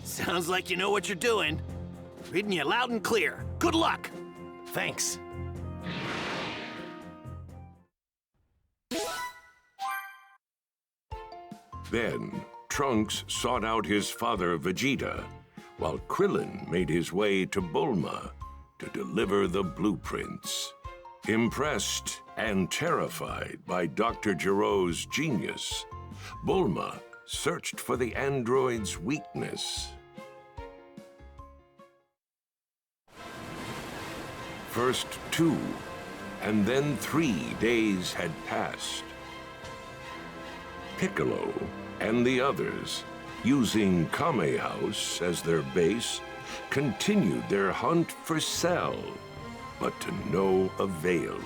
Sounds like you know what you're doing. Reading you loud and clear. Good luck! Thanks. Then, Trunks sought out his father Vegeta, while Krillin made his way to Bulma to deliver the blueprints. Impressed and terrified by Dr. Gero's genius, Bulma searched for the android's weakness. First 2, and then 3 days had passed. Piccolo and the others, using Kame House as their base, continued their hunt for Cell, but to no avail.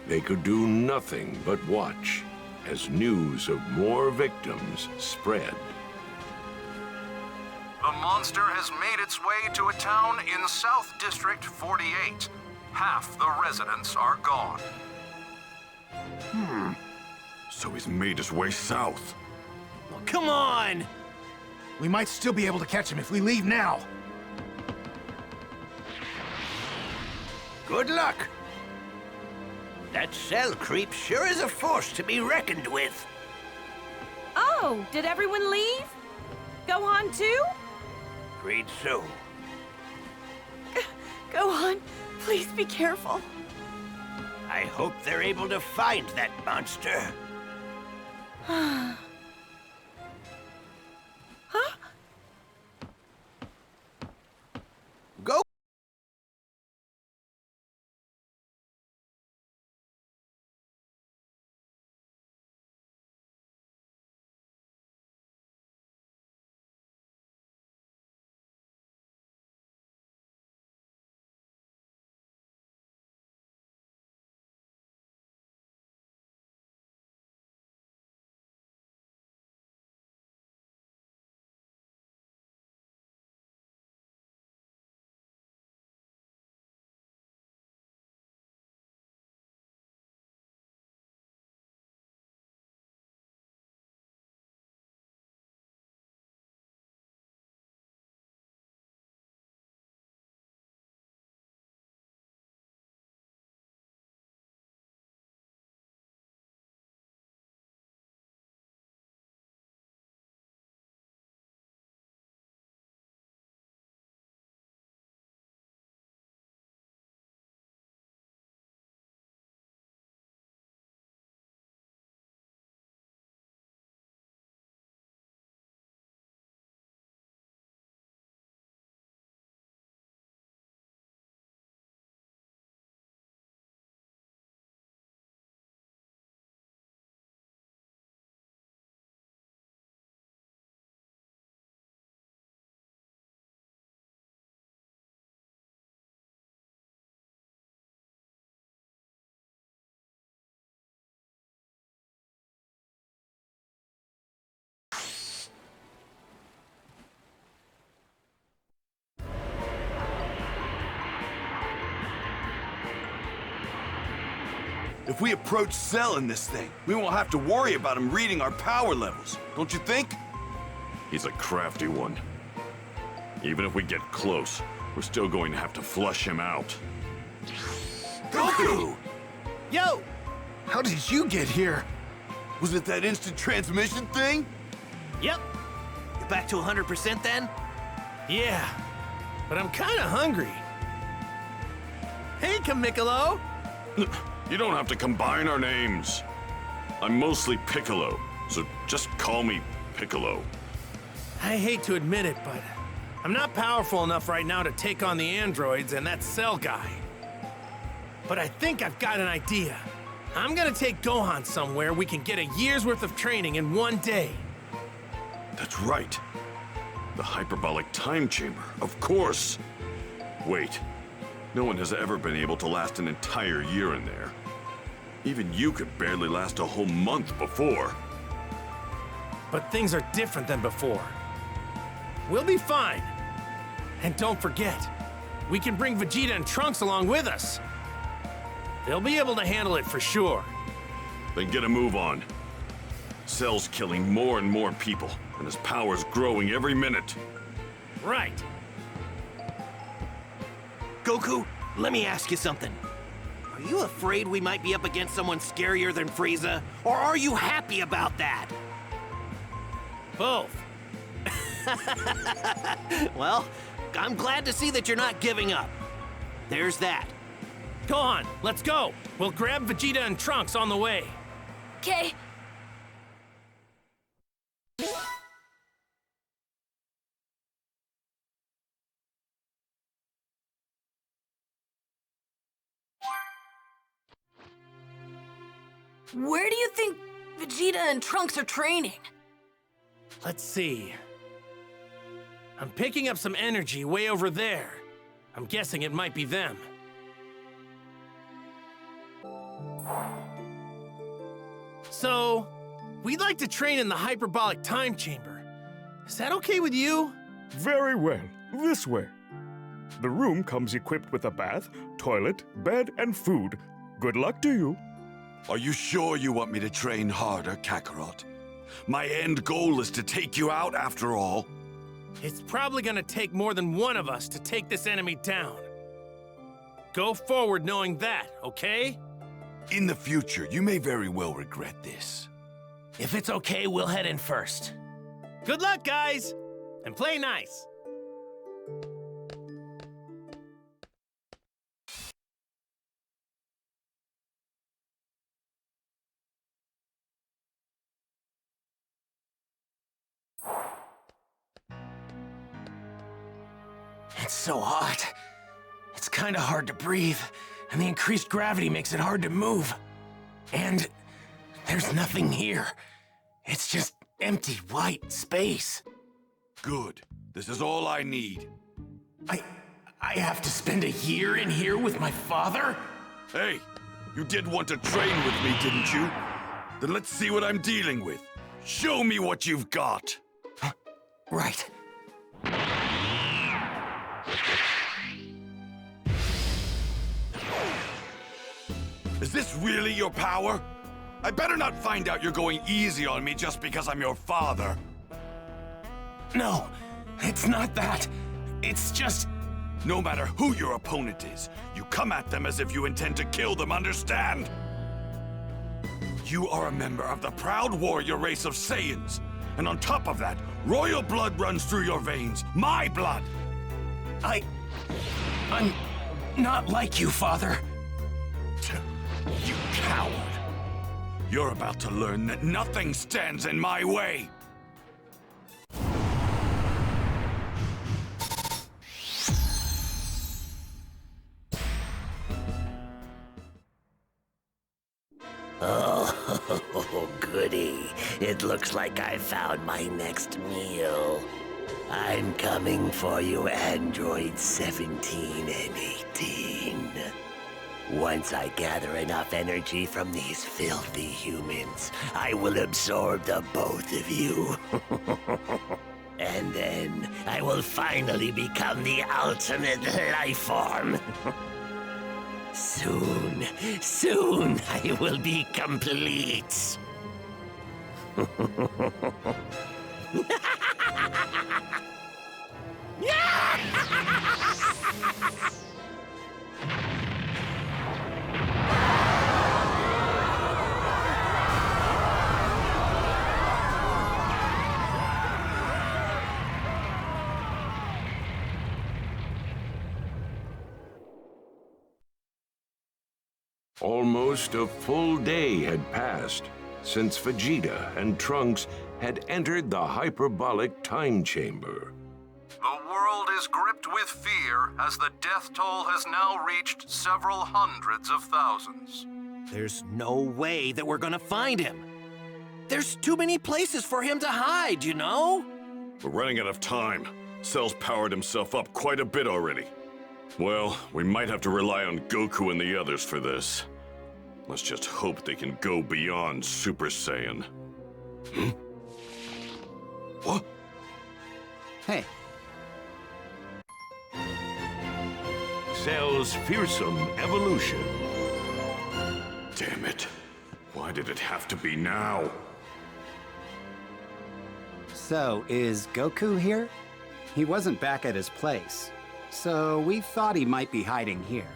They could do nothing but watch as news of more victims spread. The monster has made its way to a town in South District 48. Half the residents are gone. So he's made his way south. Well, come on! We might still be able to catch him if we leave now. Good luck. That Cell creep sure is a force to be reckoned with. Oh, did everyone leave? Gohan too? Afraid so. Gohan, please be careful. I hope they're able to find that monster. If we approach Cell in this thing, we won't have to worry about him reading our power levels, don't you think? He's a crafty one. Even if we get close, we're still going to have to flush him out. Goku! Yo! How did you get here? Was it that instant transmission thing? Yep. You back to 100% then? Yeah, but I'm kinda hungry. Hey, Kamikolo! You don't have to combine our names. I'm mostly Piccolo, so just call me Piccolo. I hate to admit it, but I'm not powerful enough right now to take on the androids and that Cell guy. But I think I've got an idea. I'm gonna take Gohan somewhere we can get a year's worth of training in one day. That's right. The hyperbolic time chamber, of course. Wait, no one has ever been able to last an entire year in there. Even you could barely last a whole month before. But things are different than before. We'll be fine. And don't forget, we can bring Vegeta and Trunks along with us. They'll be able to handle it for sure. Then get a move on. Cell's killing more and more people, and his power's growing every minute. Right. Goku, let me ask you something. Are you afraid we might be up against someone scarier than Frieza? Or are you happy about that? Both. Well, I'm glad to see that you're not giving up. There's that. Gohan, let's go. We'll grab Vegeta and Trunks on the way. Okay. Where do you think Vegeta and Trunks are training? Let's see. I'm picking up some energy way over there. I'm guessing it might be them. So, we'd like to train in the hyperbolic time chamber. Is that okay with you? Very well. This way. The room comes equipped with a bath, toilet, bed, and food. Good luck to you. Are you sure you want me to train harder, Kakarot? My end goal is to take you out after all. It's probably gonna take more than one of us to take this enemy down. Go forward knowing that, okay? In the future, you may very well regret this. If it's okay, we'll head in first. Good luck, guys! And play nice! It's so hot. It's kinda hard to breathe, and the increased gravity makes it hard to move. And there's nothing here. It's just empty white space. Good. This is all I need. I have to spend a year in here with my father? Hey, you did want to train with me, didn't you? Then let's see what I'm dealing with. Show me what you've got. Right. Is this really your power? I better not find out you're going easy on me just because I'm your father. No, it's not that. It's just... No matter who your opponent is, you come at them as if you intend to kill them, understand? You are a member of the proud warrior race of Saiyans. And on top of that, royal blood runs through your veins. My blood! I'm not like you, father. You coward! You're about to learn that nothing stands in my way! Oh, goody. It looks like I found my next meal. I'm coming for you, androids 17 and 18. Once I gather enough energy from these filthy humans, I will absorb the both of you. And then I will finally become the ultimate life form. Soon, soon I will be complete. Almost a full day had passed since Vegeta and Trunks had entered the hyperbolic time chamber. The world is gripped with fear as the death toll has now reached several hundreds of thousands. There's no way that we're gonna find him. There's too many places for him to hide, you know? We're running out of time. Cell's powered himself up quite a bit already. Well, we might have to rely on Goku and the others for this. Let's just hope they can go beyond Super Saiyan. What? Hey. Cell's fearsome evolution. Damn it. Why did it have to be now? So, is Goku here? He wasn't back at his place, so we thought he might be hiding here.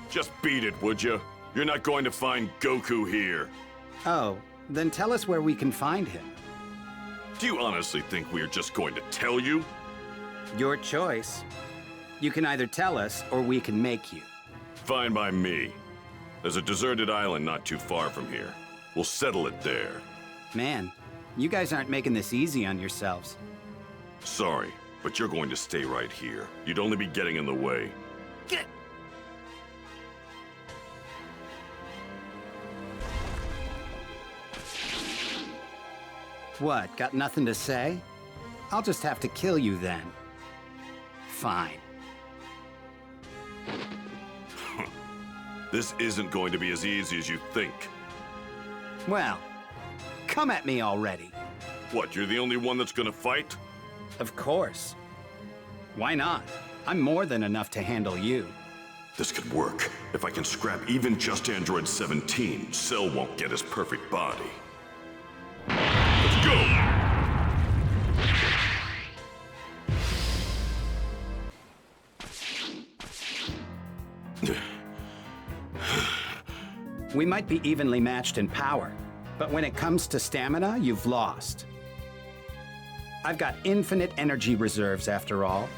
Just beat it, would you? You're not going to find Goku here. Oh, then tell us where we can find him. Do you honestly think we're just going to tell you? Your choice. You can either tell us, or we can make you. Fine by me. There's a deserted island not too far from here. We'll settle it there. Man, you guys aren't making this easy on yourselves. Sorry, but you're going to stay right here. You'd only be getting in the way. Get... What, got nothing to say? I'll just have to kill you then. Fine. This isn't going to be as easy as you think. Well, come at me already. What, you're the only one that's gonna fight? Of course. Why not? I'm more than enough to handle you. This could work. If I can scrap even just Android 17, Cell won't get his perfect body. Let's go! We might be evenly matched in power, but when it comes to stamina, you've lost. I've got infinite energy reserves after all.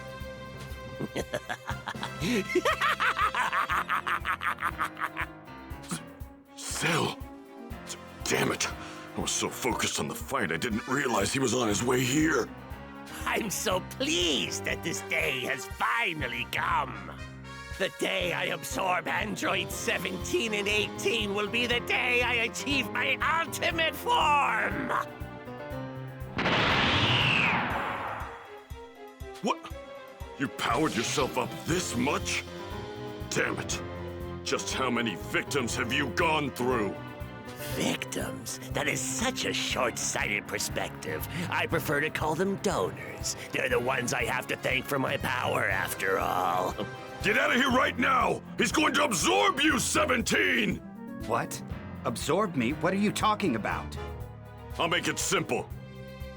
Cell! Damn it! I was so focused on the fight, I didn't realize he was on his way here. I'm so pleased that this day has finally come. The day I absorb Android 17 and 18 will be the day I achieve my ultimate form! What? You powered yourself up this much? Damn it. Just how many victims have you gone through? Victims? That is such a short-sighted perspective. I prefer to call them donors. They're the ones I have to thank for my power, after all. Get out of here right now! He's going to absorb you, 17! What? Absorb me? What are you talking about? I'll make it simple.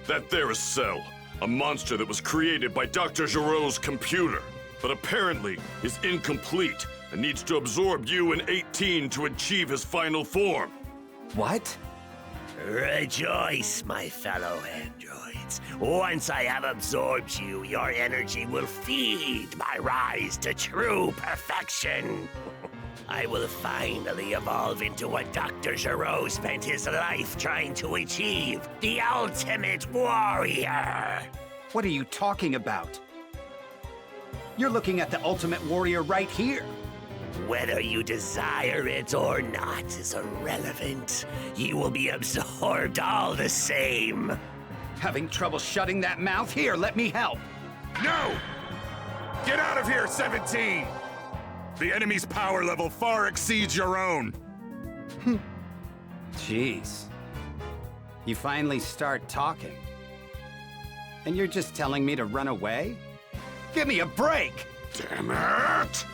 That there is Cell, a monster that was created by Dr. Giro's computer, but apparently is incomplete and needs to absorb you in 18 to achieve his final form. What? Rejoice, my fellow androids. Once I have absorbed you, your energy will feed my rise to true perfection. I will finally evolve into what Dr. Giro spent his life trying to achieve, the ultimate warrior. What are you talking about? You're looking at the ultimate warrior right here. Whether you desire it or not is irrelevant. You will be absorbed all the same. Having trouble shutting that mouth? Here, let me help. No! Get out of here, 17! The enemy's power level far exceeds your own. Jeez. You finally start talking. And you're just telling me to run away? Give me a break! Damn it!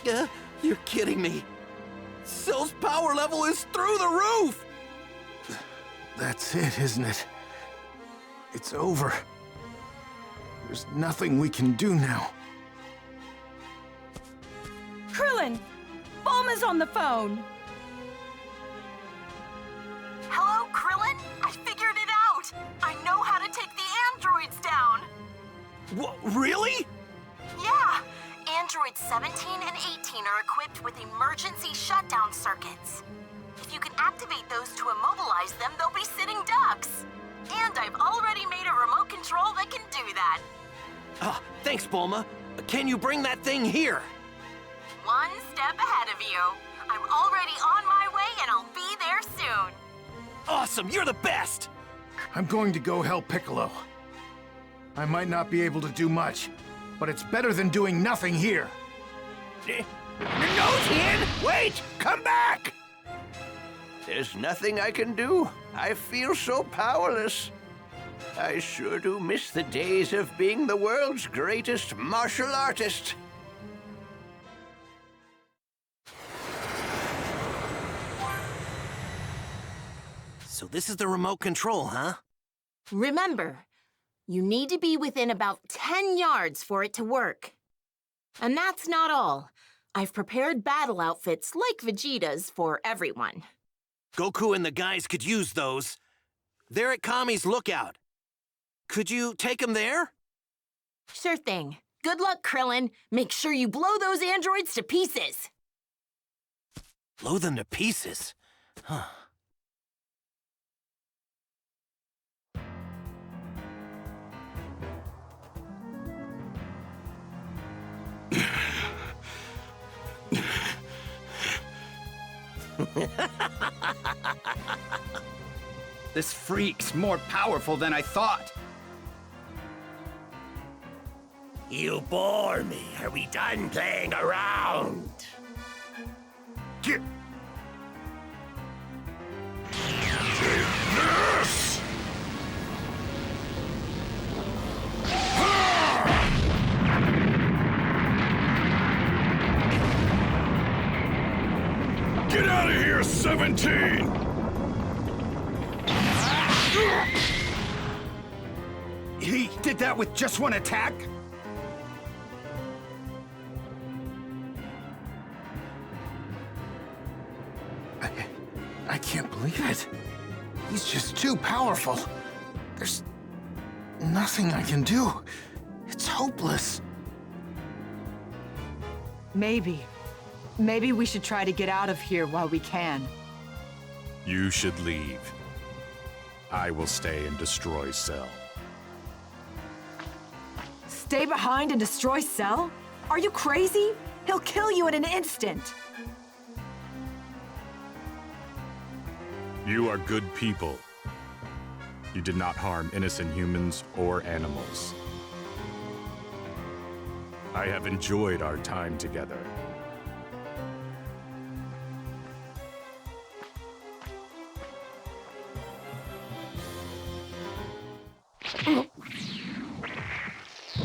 Saga, you're kidding me. Cell's power level is through the roof! That's it, isn't it? It's over. There's nothing we can do now. Krillin! Bulma's on the phone! Hello, Krillin? I figured it out! I know how to take the androids down! What, really? Yeah! Androids 17 and 18 are equipped with emergency shutdown circuits. If you can activate those to immobilize them, they'll be sitting ducks. And I've already made a remote control that can do that. Thanks, Bulma. Can you bring that thing here? One step ahead of you. I'm already on my way and I'll be there soon. Awesome, you're the best! I'm going to go help Piccolo. I might not be able to do much, but it's better than doing nothing here. No, Tien! Wait! Come back! There's nothing I can do. I feel so powerless. I sure do miss the days of being the world's greatest martial artist. So this is the remote control, huh? Remember, you need to be within about 10 yards for it to work. And that's not all. I've prepared battle outfits like Vegeta's for everyone. Goku and the guys could use those. They're at Kami's lookout. Could you take them there? Sure thing. Good luck, Krillin. Make sure you blow those androids to pieces. Blow them to pieces? Huh. This freak's more powerful than I thought. You bore me. Are we done playing around? Get this! Get out of here, 17! He did that with just one attack? I can't believe it. He's just too powerful. There's nothing I can do. It's hopeless. Maybe we should try to get out of here while we can. You should leave. I will stay and destroy Cell. Stay behind and destroy Cell? Are you crazy? He'll kill you in an instant. You are good people. You did not harm innocent humans or animals. I have enjoyed our time together.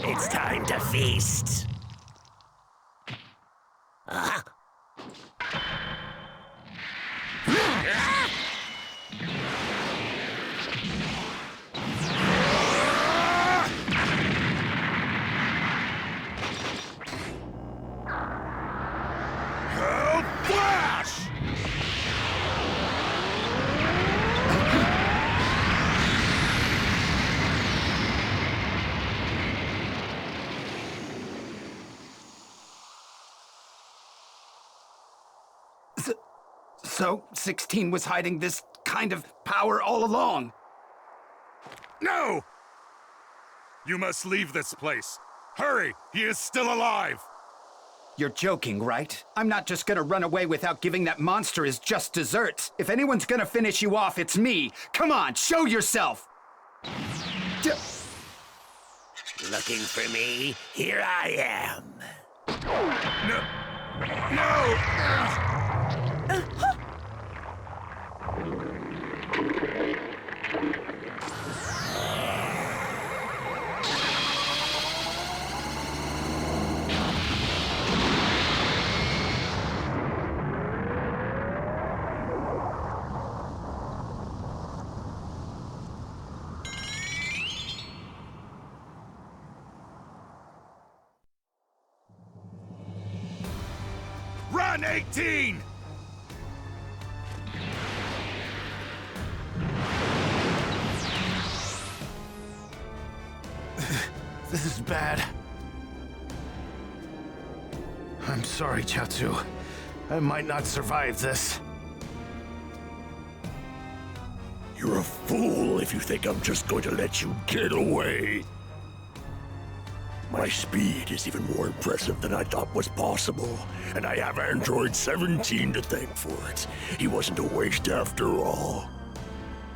It's time to feast. So 16 was hiding this kind of power all along. No! You must leave this place. Hurry! He is still alive! You're joking, right? I'm not just gonna run away without giving that monster his just desserts. If anyone's gonna finish you off, it's me. Come on, show yourself! Looking for me? Here I am. No! No! on, 18! This is bad. I'm sorry, Chaozu. I might not survive this. You're a fool if you think I'm just going to let you get away. My speed is even more impressive than I thought was possible, and I have Android 17 to thank for it. He wasn't a waste after all.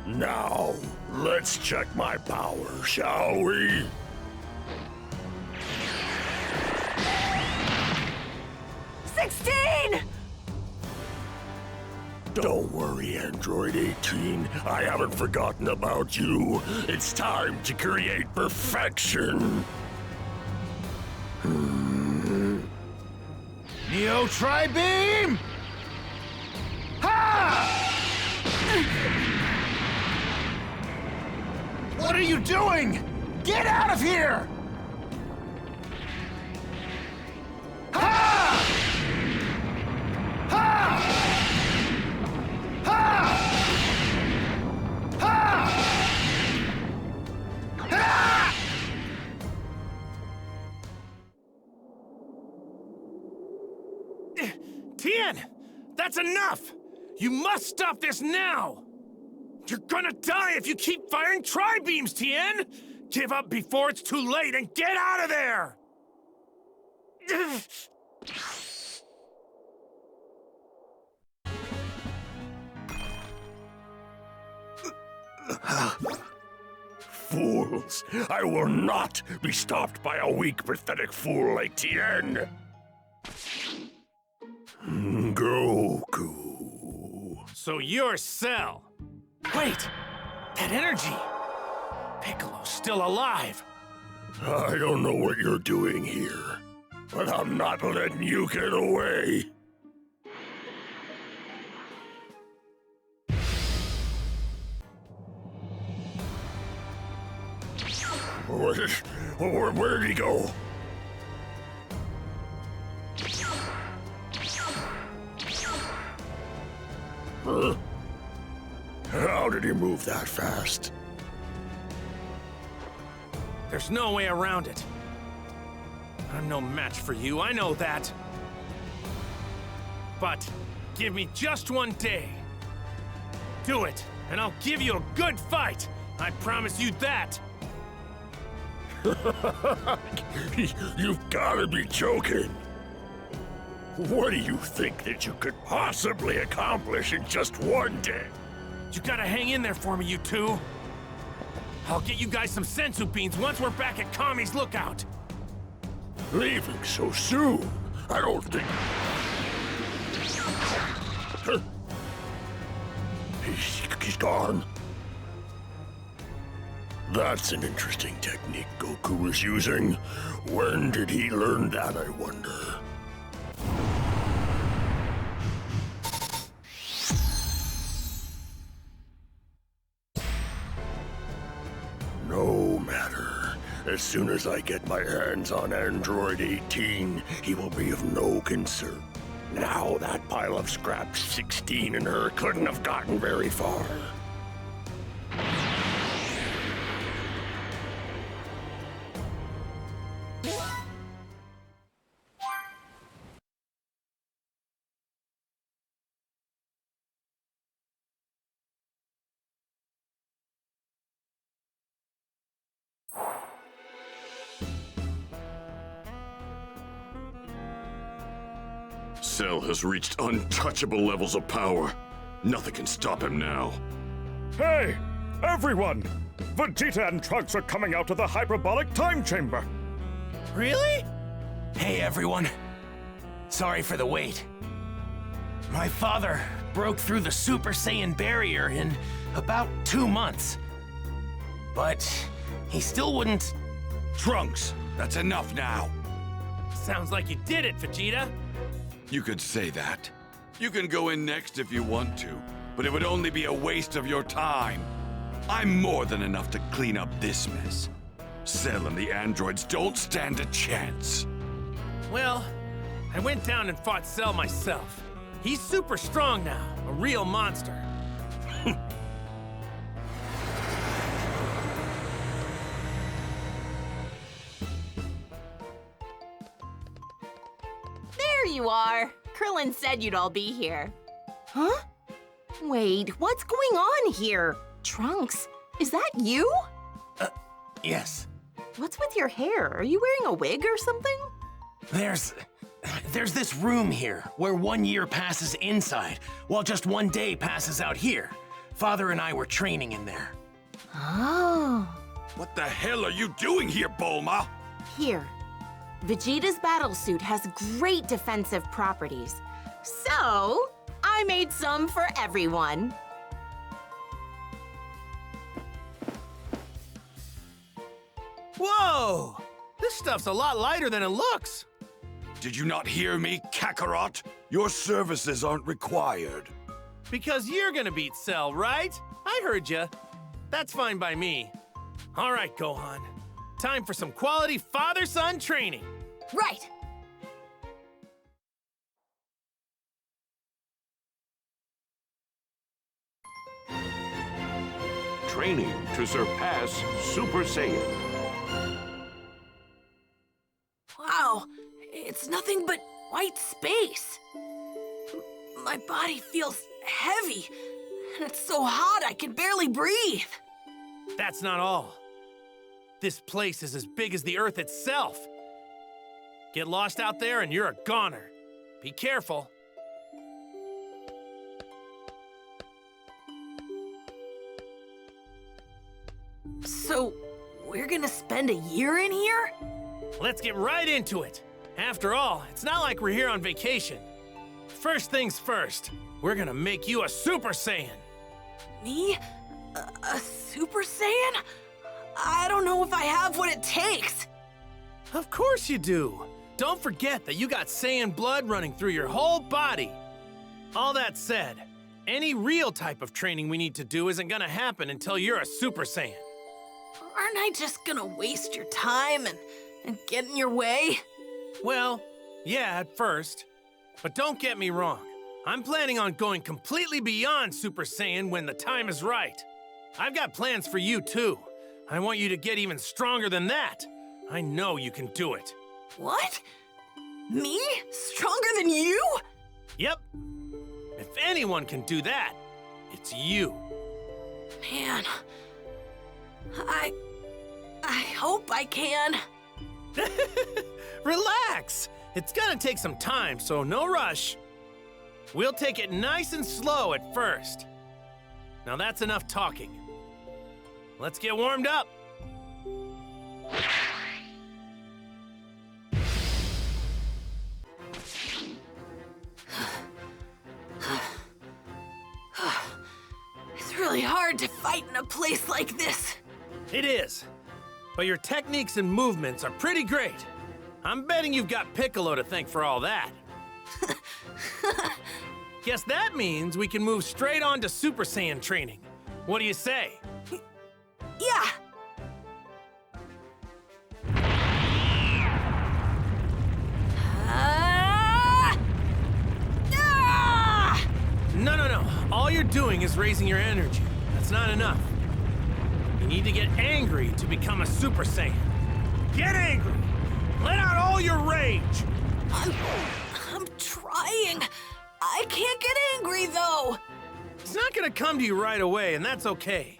Now, let's check my power, shall we? Don't worry, Android 18. I haven't forgotten about you. It's time to create perfection. Neo Tri-Beam! Ha! What are you doing? Get out of here! Ha! Ha! Ha! Ha! Ha! Tien! That's enough! You must stop this now! You're gonna die if you keep firing tri-beams, Tien! Give up before it's too late and get out of there! Fools! I will not be stopped by a weak, pathetic fool like Tien! Goku... So you're Cell. Wait! That energy! Piccolo's still alive! I don't know what you're doing here, but I'm not letting you get away! Where'd he go? Huh? How did he move that fast? There's no way around it. I'm no match for you, I know that. But give me just one day. Do it, and I'll give you a good fight. I promise you that. You've gotta be joking. What do you think that you could possibly accomplish in just one day? You gotta hang in there for me, you two. I'll get you guys some sensu beans once we're back at Kami's lookout. Leaving so soon? I don't think... He's gone. That's an interesting technique Goku was using. When did he learn that, I wonder? No matter. As soon as I get my hands on Android 18, he will be of no concern. Now that pile of scrap 16 and her couldn't have gotten very far. Cell has reached untouchable levels of power. Nothing can stop him now. Hey, everyone! Vegeta and Trunks are coming out of the hyperbolic time chamber. Really? Hey, everyone. Sorry for the wait. My father broke through the Super Saiyan barrier in about 2 months. But he still wouldn't... Trunks, that's enough now. Sounds like you did it, Vegeta. You could say that. You can go in next if you want to, but it would only be a waste of your time. I'm more than enough to clean up this mess. Cell and the androids don't stand a chance. Well, I went down and fought Cell myself. He's super strong now, a real monster. There you are. Krillin said you'd all be here. Huh? Wait, what's going on here? Trunks, is that you? Yes. What's with your hair? Are you wearing a wig or something? There's this room here where 1 year passes inside, while just 1 day passes out here. Father and I were training in there. Oh. What the hell are you doing here, Bulma? Here. Vegeta's battlesuit has great defensive properties. So, I made some for everyone. Whoa! This stuff's a lot lighter than it looks. Did you not hear me, Kakarot? Your services aren't required. Because you're gonna beat Cell, right? I heard ya. That's fine by me. All right, Gohan. Time for some quality father-son training. Right. Training to surpass Super Saiyan. Wow, it's nothing but white space. My body feels heavy, and it's so hot I can barely breathe. That's not all. This place is as big as the Earth itself. Get lost out there and you're a goner. Be careful. So, we're gonna spend a year in here? Let's get right into it. After all, it's not like we're here on vacation. First things first, we're gonna make you a Super Saiyan. Me? A Super Saiyan? I don't know if I have what it takes. Of course you do. Don't forget that you got Saiyan blood running through your whole body. All that said, any real type of training we need to do isn't gonna happen until you're a Super Saiyan. Aren't I just gonna waste your time and get in your way? Well, yeah, at first. But don't get me wrong. I'm planning on going completely beyond Super Saiyan when the time is right. I've got plans for you, too. I want you to get even stronger than that. I know you can do it. What? Me? Stronger than you? Yep. If anyone can do that, it's you. Man, I hope I can. Relax. It's gonna take some time, so no rush. We'll take it nice and slow at first. Now that's enough talking. Let's get warmed up. It's really hard to fight in a place like this. It is. But your techniques and movements are pretty great. I'm betting you've got Piccolo to thank for all that. Guess that means we can move straight on to Super Saiyan training. What do you say? Yeah. No. All you're doing is raising your energy. That's not enough. You need to get angry to become a Super Saiyan. Get angry! Let out all your rage! I'm trying. I can't get angry, though. It's not gonna come to you right away, and that's okay.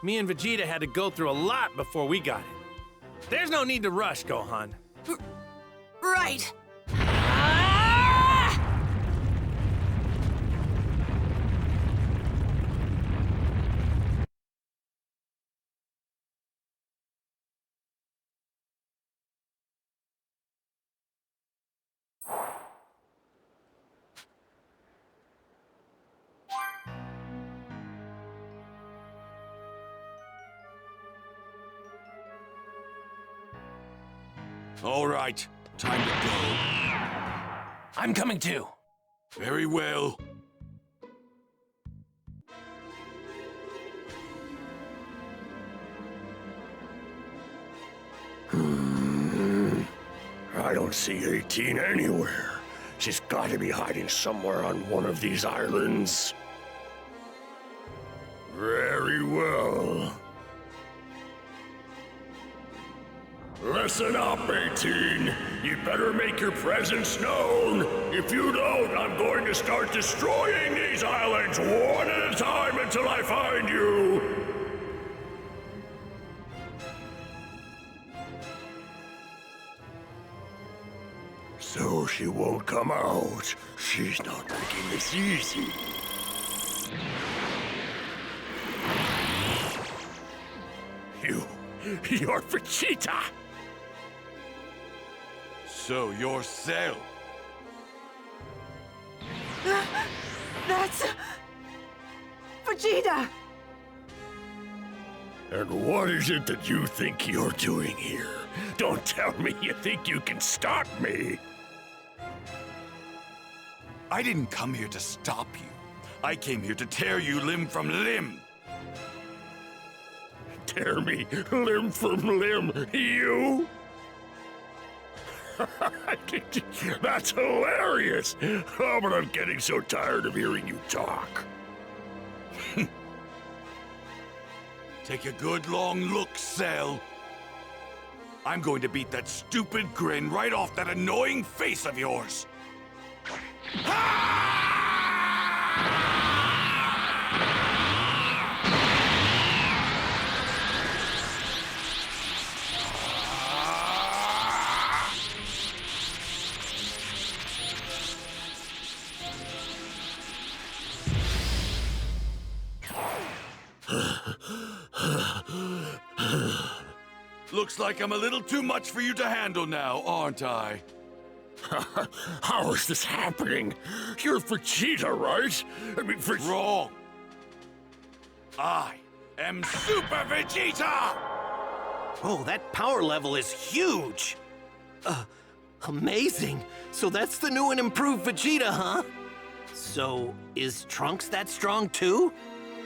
Me and Vegeta had to go through a lot before we got it. There's no need to rush, Gohan. Right. All right, time to go. I'm coming too. Very well. I don't see 18 anywhere. She's got to be hiding somewhere on one of these islands. Very well. Listen up, 18. You better make your presence known. If you don't, I'm going to start destroying these islands one at a time until I find you. So she won't come out. She's not making this easy. You're Vegeta! So you're Cell. That's... Vegeta! And what is it that you think you're doing here? Don't tell me you think you can stop me! I didn't come here to stop you. I came here to tear you limb from limb. Tear me limb from limb, you? That's hilarious! Oh, but I'm getting so tired of hearing you talk. Take a good long look, Cell. I'm going to beat that stupid grin right off that annoying face of yours. Looks like I'm a little too much for you to handle now, aren't I? How is this happening? You're Vegeta, right? I mean, Wrong. I am Super Vegeta! Oh, that power level is huge! Amazing! So that's the new and improved Vegeta, huh? So, is Trunks that strong too?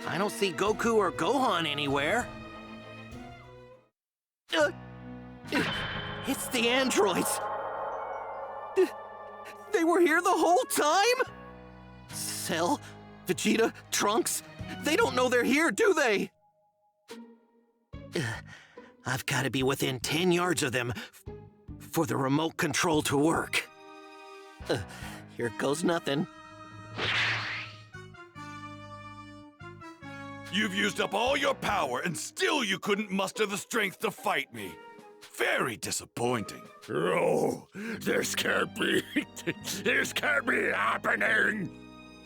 I don't see Goku or Gohan anywhere. It's the androids! They were here the whole time? Cell, Vegeta, Trunks, they don't know they're here, do they? I've got to be within 10 yards of them for the remote control to work. Here goes nothing. You've used up all your power, and still you couldn't muster the strength to fight me. Very disappointing. Oh, this can't be happening!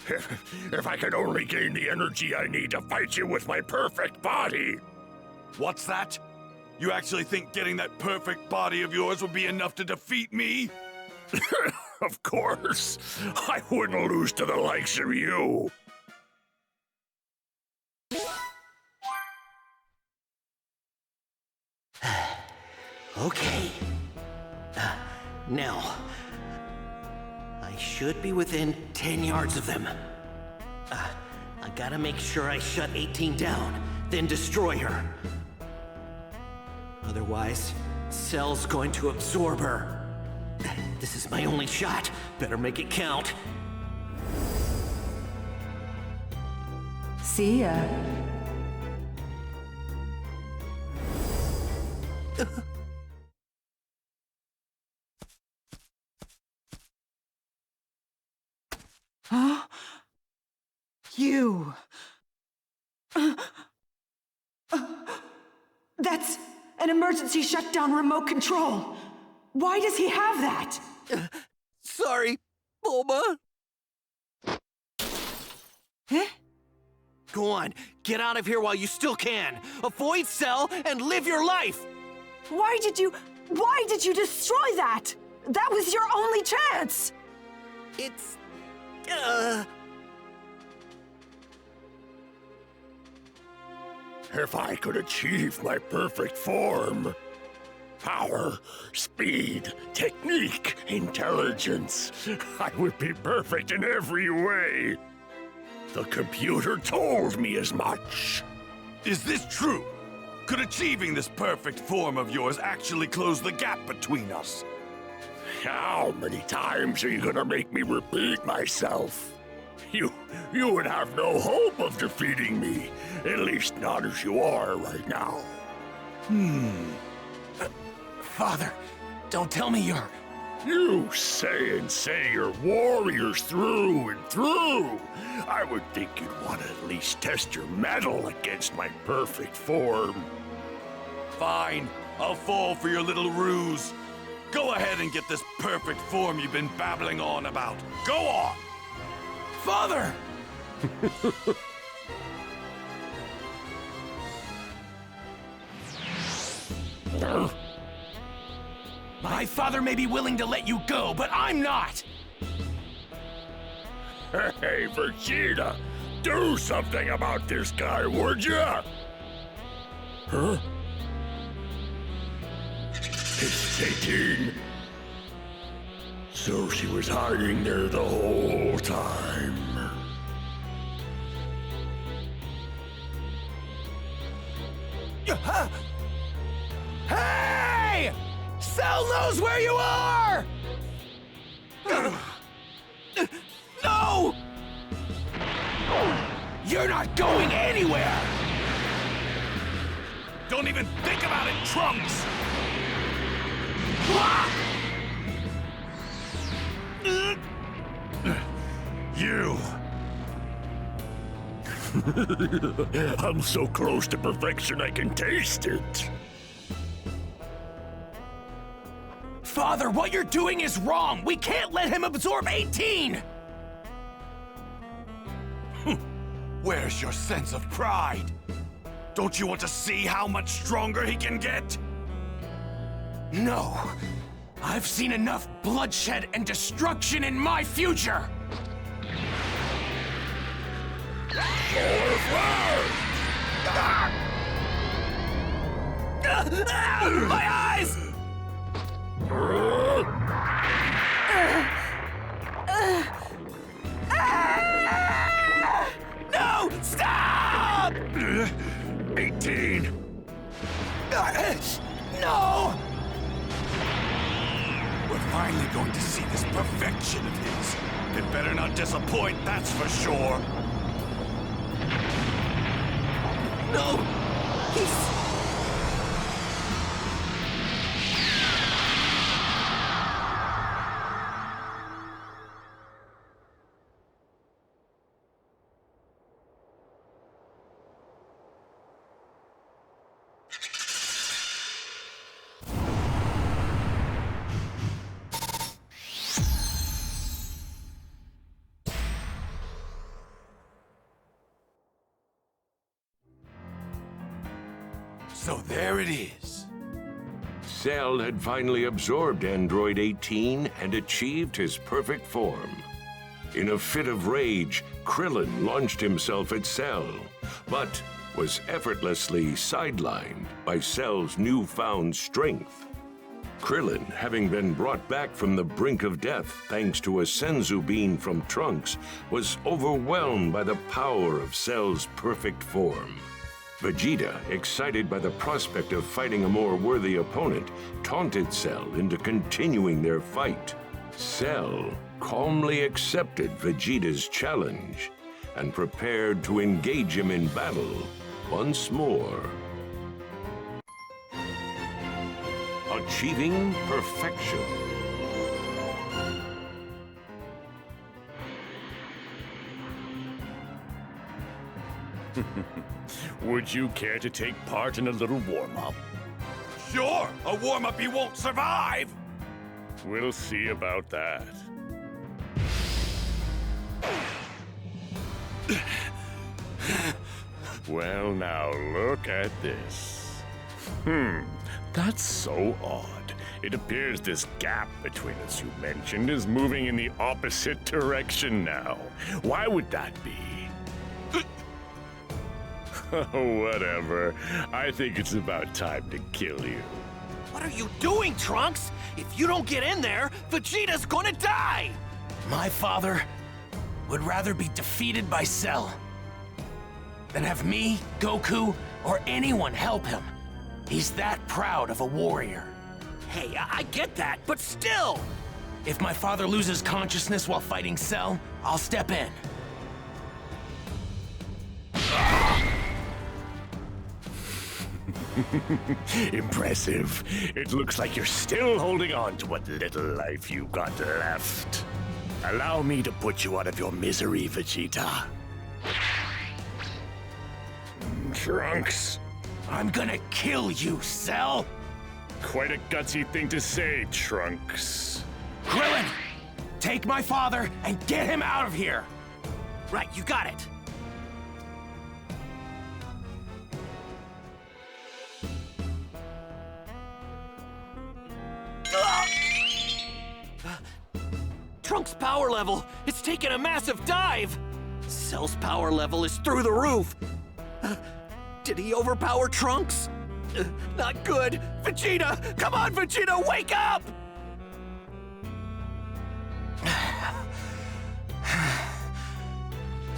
If I could only gain the energy I need to fight you with my perfect body! What's that? You actually think getting that perfect body of yours will be enough to defeat me? Of course! I wouldn't lose to the likes of you! Okay. Now, I should be within 10 yards of them. I gotta make sure I shut 18 down, then destroy her. Otherwise, Cell's going to absorb her. This is my only shot. Better make it count. See ya. Huh? You. That's an emergency shutdown remote control. Why does he have that? Sorry, Bulma. Huh? Go on, get out of here while you still can. Avoid Cell and live your life. Why did you destroy that? That was your only chance. It's... If I could achieve my perfect form, power, speed, technique, intelligence, I would be perfect in every way. The computer told me as much. Is this true? Could achieving this perfect form of yours actually close the gap between us? How many times are you gonna make me repeat myself? You would have no hope of defeating me, at least not as you are right now. Father, don't tell me you're... You say you're warriors through and through. I would think you'd want to at least test your mettle against my perfect form. Fine, I'll fall for your little ruse. Go ahead and get this perfect form you've been babbling on about. Go on! Father! My father may be willing to let you go, but I'm not! Hey, Vegeta! Do something about this guy, would ya? Huh? It's 18. So she was hiding there the whole time. Hey! Cell knows where you are! No! You're not going anywhere! Don't even think about it, Trunks! You! I'm so close to perfection I can taste it. Father, what you're doing is wrong! We can't let him absorb 18! Where's your sense of pride? Don't you want to see how much stronger he can get? No. I've seen enough bloodshed and destruction in my future! My eyes! No! Stop! 18. No! We're finally going to see this perfection of his. It better not disappoint, that's for sure. No! He's... So there it is. Cell had finally absorbed Android 18 and achieved his perfect form. In a fit of rage, Krillin launched himself at Cell, but was effortlessly sidelined by Cell's newfound strength. Krillin, having been brought back from the brink of death thanks to a Senzu bean from Trunks, was overwhelmed by the power of Cell's perfect form. Vegeta, excited by the prospect of fighting a more worthy opponent, taunted Cell into continuing their fight. Cell calmly accepted Vegeta's challenge and prepared to engage him in battle once more. Achieving perfection. Would you care to take part in a little warm-up? Sure, a warm-up you won't survive! We'll see about that. Well, now look at this. That's so odd. It appears this gap between us you mentioned is moving in the opposite direction now. Why would that be? Whatever. I think it's about time to kill you. What are you doing, Trunks? If you don't get in there, Vegeta's gonna die! My father would rather be defeated by Cell than have me, Goku, or anyone help him. He's that proud of a warrior. Hey, I get that, but still! If my father loses consciousness while fighting Cell, I'll step in. Impressive. It looks like you're still holding on to what little life you got left. Allow me to put you out of your misery, Vegeta. Trunks. I'm gonna kill you, Cell! Quite a gutsy thing to say, Trunks. Krillin! Take my father and get him out of here! Right, you got it. Trunks' power level! It's taken a massive dive! Cell's power level is through the roof! Did he overpower Trunks? Not good! Vegeta! Come on, Vegeta, wake up!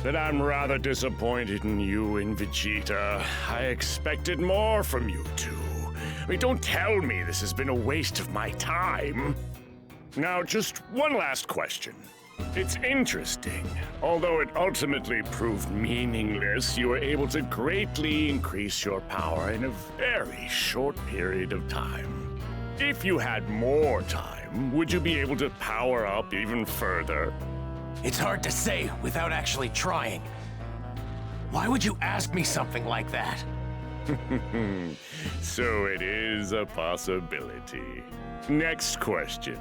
Then I'm rather disappointed in you and Vegeta. I expected more from you two. I mean, don't tell me this has been a waste of my time. Now, just one last question. It's interesting. Although it ultimately proved meaningless, you were able to greatly increase your power in a very short period of time. If you had more time, would you be able to power up even further? It's hard to say without actually trying. Why would you ask me something like that? So it is a possibility. Next question.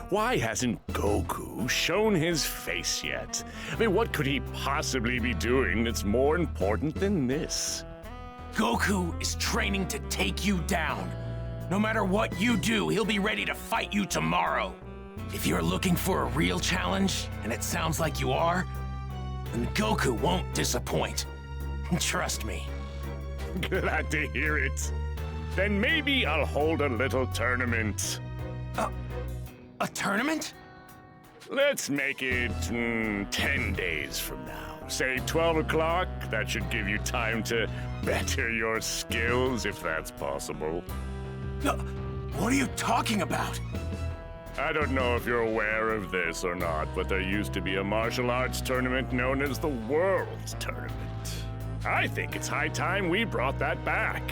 Why hasn't Goku shown his face yet? I mean, what could he possibly be doing that's more important than this? Goku is training to take you down. No matter what you do, he'll be ready to fight you tomorrow. If you're looking for a real challenge, and it sounds like you are, then Goku won't disappoint. Trust me. Glad to hear it. Then maybe I'll hold a little tournament. A tournament? Let's make it 10 days from now. Say 12 o'clock. That should give you time to better your skills, if that's possible. What are you talking about? I don't know if you're aware of this or not, but there used to be a martial arts tournament known as the World's Tournament. I think it's high time we brought that back.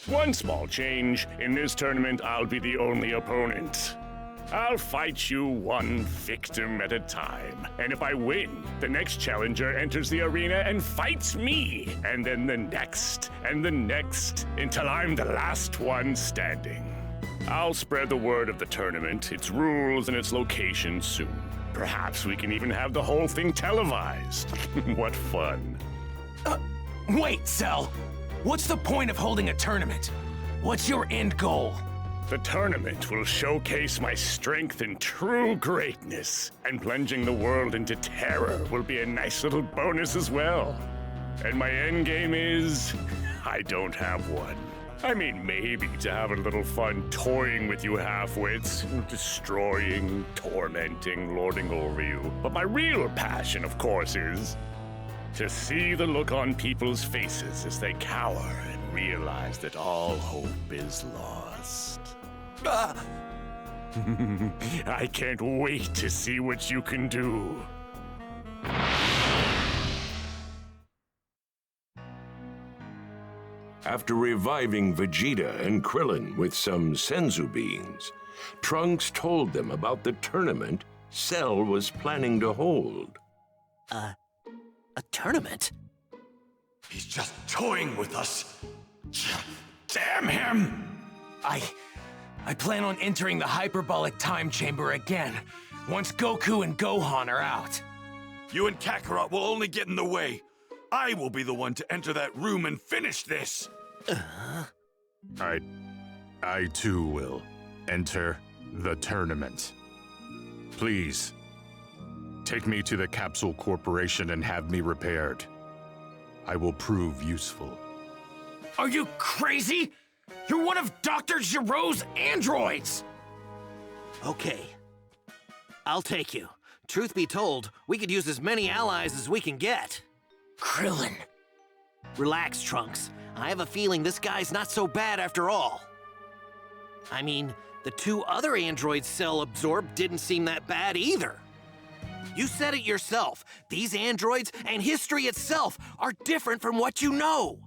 One small change. In this tournament, I'll be the only opponent. I'll fight you one victim at a time, and if I win, the next challenger enters the arena and fights me, and then the next, and the next, until I'm the last one standing. I'll spread the word of the tournament, its rules, and its location soon. Perhaps we can even have the whole thing televised. What fun. Wait, Cell! What's the point of holding a tournament? What's your end goal? The tournament will showcase my strength and true greatness, and plunging the world into terror will be a nice little bonus as well. And my end game is... I don't have one. I mean, maybe to have a little fun toying with you half-wits, destroying, tormenting, lording over you. But my real passion, of course, is to see the look on people's faces as they cower and realize that all hope is lost. I can't wait to see what you can do. After reviving Vegeta and Krillin with some senzu beans, Trunks told them about the tournament Cell was planning to hold. A tournament? He's just toying with us. Damn him! I plan on entering the hyperbolic time chamber again, once Goku and Gohan are out. You and Kakarot will only get in the way. I will be the one to enter that room and finish this. I too will enter the tournament. Please, take me to the Capsule Corporation and have me repaired. I will prove useful. Are you crazy? You're one of Dr. Giro's androids! Okay. I'll take you. Truth be told, we could use as many allies as we can get. Krillin. Relax, Trunks. I have a feeling this guy's not so bad after all. I mean, the 2 other androids Cell absorbed didn't seem that bad either. You said it yourself. These androids and history itself are different from what you know.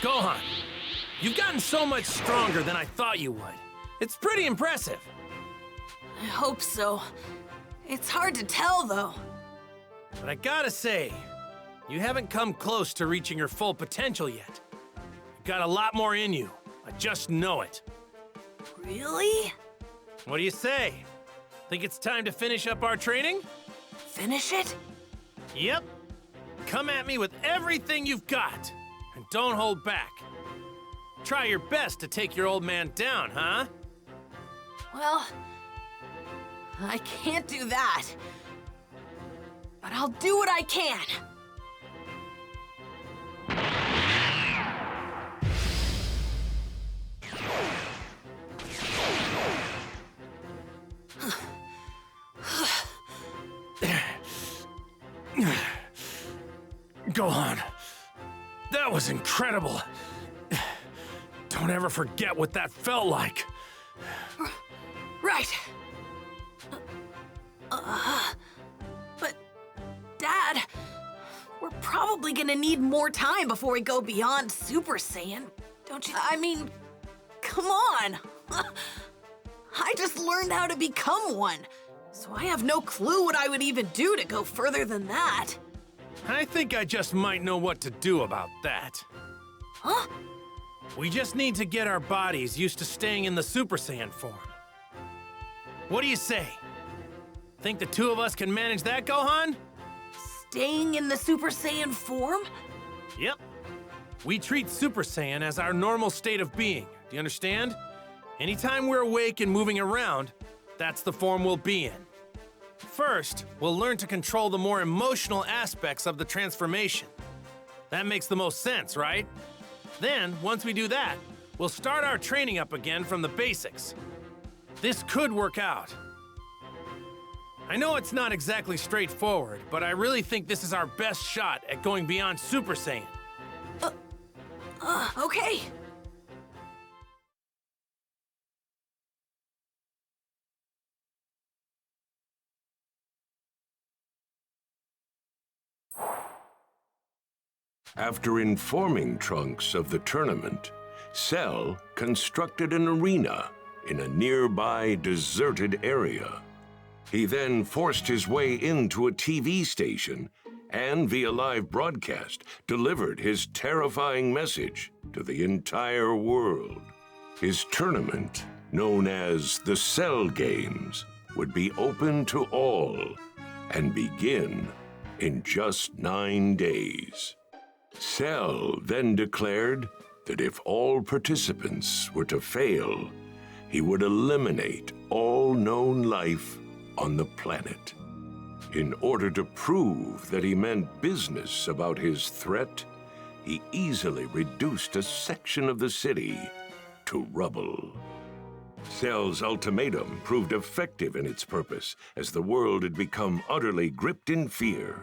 Gohan, you've gotten so much stronger than I thought you would. It's pretty impressive. I hope so. It's hard to tell, though. But I gotta say, you haven't come close to reaching your full potential yet. You've got a lot more in you. I just know it. Really? What do you say? Think it's time to finish up our training? Finish it? Yep. Come at me with everything you've got. And don't hold back. Try your best to take your old man down, huh? Well, I can't do that. But I'll do what I can. Gohan, that was incredible. Don't ever forget what that felt like. Right. But, Dad, we're probably gonna need more time before we go beyond Super Saiyan, don't you? I mean, come on. I just learned how to become one, so I have no clue what I would even do to go further than that. I think I just might know what to do about that. Huh? We just need to get our bodies used to staying in the Super Saiyan form. What do you say? Think the 2 of us can manage that, Gohan? Staying in the Super Saiyan form? Yep. We treat Super Saiyan as our normal state of being. Do you understand? Anytime we're awake and moving around, that's the form we'll be in. First, we'll learn to control the more emotional aspects of the transformation. That makes the most sense, right? Then, once we do that, we'll start our training up again from the basics. This could work out. I know it's not exactly straightforward, but I really think this is our best shot at going beyond Super Saiyan. Okay. After informing Trunks of the tournament, Cell constructed an arena in a nearby deserted area. He then forced his way into a TV station and, via live broadcast, delivered his terrifying message to the entire world. His tournament, known as the Cell Games, would be open to all and begin in just 9 days. Cell then declared that if all participants were to fail, he would eliminate all known life on the planet. In order to prove that he meant business about his threat, he easily reduced a section of the city to rubble. Cell's ultimatum proved effective in its purpose, as the world had become utterly gripped in fear.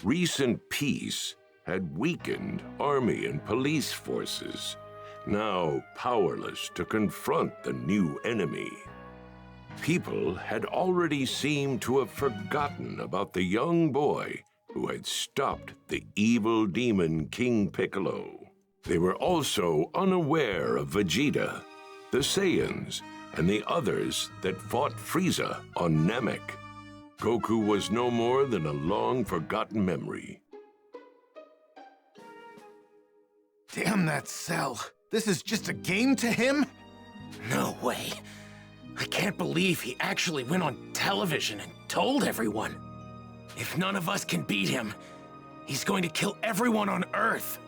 Recent peace had weakened army and police forces, now powerless to confront the new enemy. People had already seemed to have forgotten about the young boy who had stopped the evil demon King Piccolo. They were also unaware of Vegeta, the Saiyans, and the others that fought Frieza on Namek. Goku was no more than a long-forgotten memory. Damn that Cell. This is just a game to him? No way. I can't believe he actually went on television and told everyone. If none of us can beat him, he's going to kill everyone on Earth.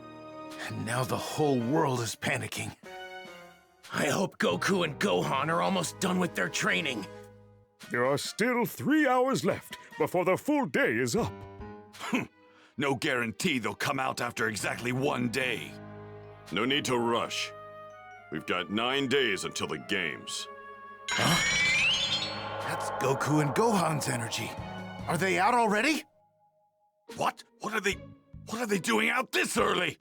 And now the whole world is panicking. I hope Goku and Gohan are almost done with their training. There are still 3 hours left before the full day is up. No guarantee they'll come out after exactly 1 day. No need to rush. We've got 9 days until the games. That's Goku and Gohan's energy. Are they out already? What? What are they doing out this early?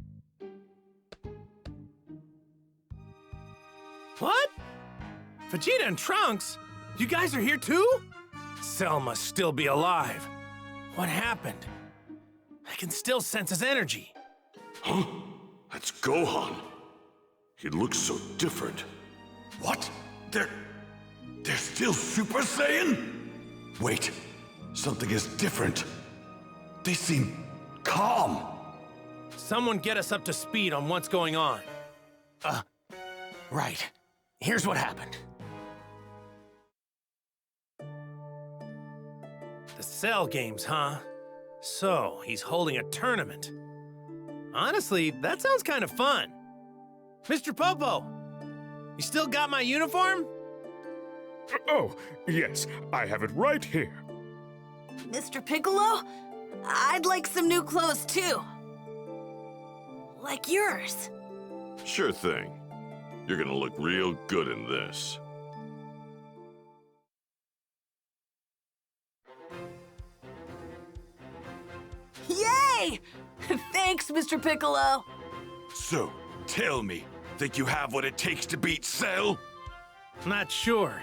What? Vegeta and Trunks? You guys are here too? Cell must still be alive. What happened? I can still sense his energy. Huh? That's Gohan. He looks so different. What? They're still Super Saiyan? Wait, something is different. They seem calm. Someone get us up to speed on what's going on. Right. Here's what happened. The Cell games, huh? So, he's holding a tournament. Honestly, that sounds kind of fun. Mr. Popo, you still got my uniform? Oh, yes, I have it right here. Mr. Piccolo, I'd like some new clothes too. Like yours. Sure thing. You're gonna look real good in this. Yay! Thanks, Mr. Piccolo. So, tell me, think you have what it takes to beat Cell? Not sure.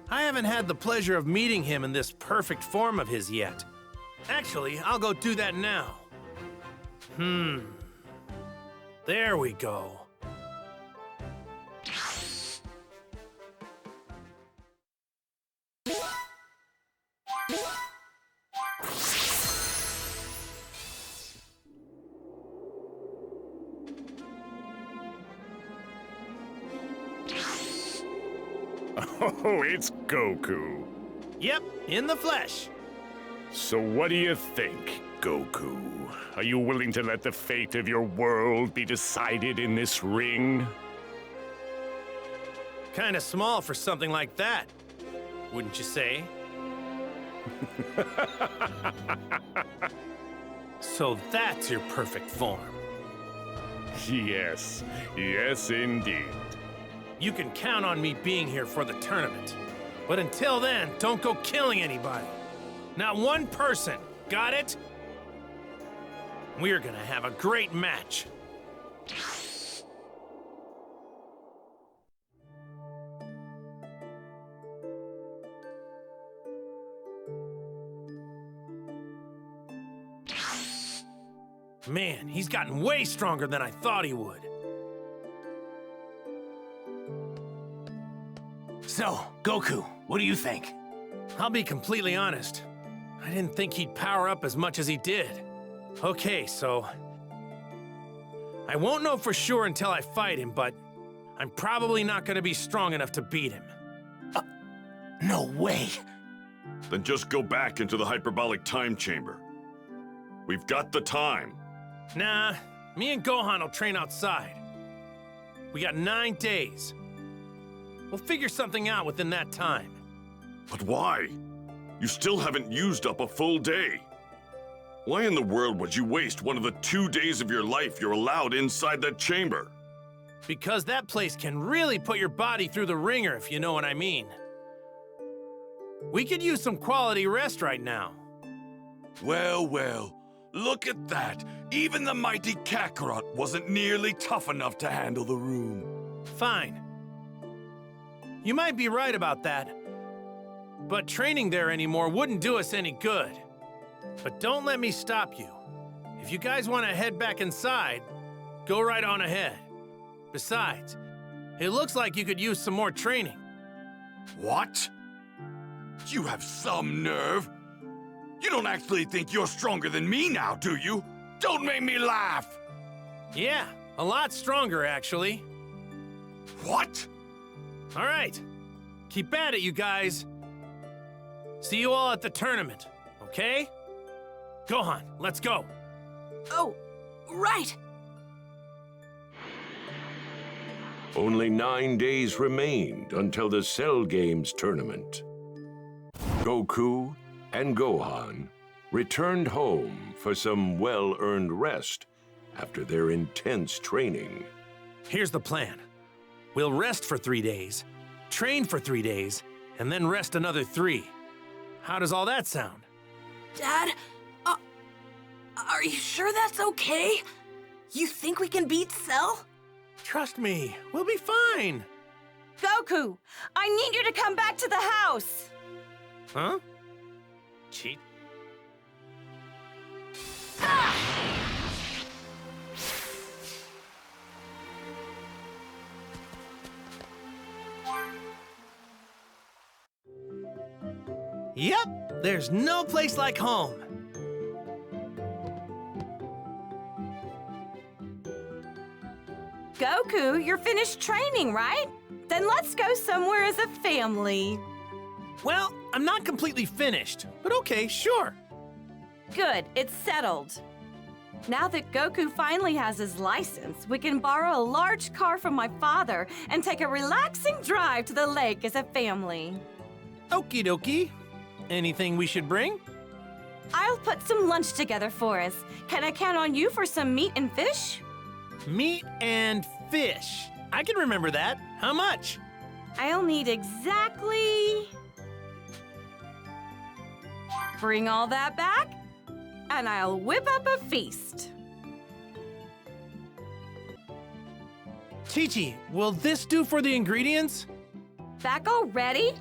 I haven't had the pleasure of meeting him in this perfect form of his yet. Actually, I'll go do that now. There we go. Oh, it's Goku. Yep, in the flesh. So what do you think, Goku? Are you willing to let the fate of your world be decided in this ring? Kinda small for something like that, wouldn't you say? So that's your perfect form. Yes, yes indeed. You can count on me being here for the tournament. But until then, don't go killing anybody. Not one person, got it? We're gonna have a great match. Man, he's gotten way stronger than I thought he would. So, Goku, what do you think? I'll be completely honest. I didn't think he'd power up as much as he did. Okay, so... I won't know for sure until I fight him, but I'm probably not gonna be strong enough to beat him. No way! Then just go back into the hyperbolic time chamber. We've got the time. Nah, me and Gohan will train outside. We got 9 days. We'll figure something out within that time. But why? You still haven't used up a full day. Why in the world would you waste one of the 2 days of your life you're allowed inside that chamber? Because that place can really put your body through the ringer, if you know what I mean. We could use some quality rest right now. Well, well, look at that. Even the mighty Kakarot wasn't nearly tough enough to handle the room. Fine. You might be right about that. But training there anymore wouldn't do us any good. But don't let me stop you. If you guys want to head back inside, go right on ahead. Besides, it looks like you could use some more training. What? You have some nerve. You don't actually think you're stronger than me now, do you? Don't make me laugh! Yeah, a lot stronger, actually. What? All right. Keep at it, you guys. See you all at the tournament, okay? Gohan, let's go. Oh, right. Only 9 days remained until the Cell Games tournament. Goku and Gohan returned home for some well-earned rest after their intense training. Here's the plan. We'll rest for 3 days, train for 3 days, and then rest another 3. How does all that sound? Dad, are you sure that's okay? You think we can beat Cell? Trust me, we'll be fine. Goku, I need you to come back to the house. Huh? Cheat. Yep, there's no place like home. Goku, you're finished training, right? Then let's go somewhere as a family. Well, I'm not completely finished, but okay, sure. Good, it's settled. Now that Goku finally has his license, we can borrow a large car from my father and take a relaxing drive to the lake as a family. Okie dokie. Anything we should bring? I'll put some lunch together for us. Can I count on you for some meat and fish? Meat and fish. I can remember that. How much? I'll need exactly... Bring all that back, and I'll whip up a feast. Chi-Chi, will this do for the ingredients? Back already?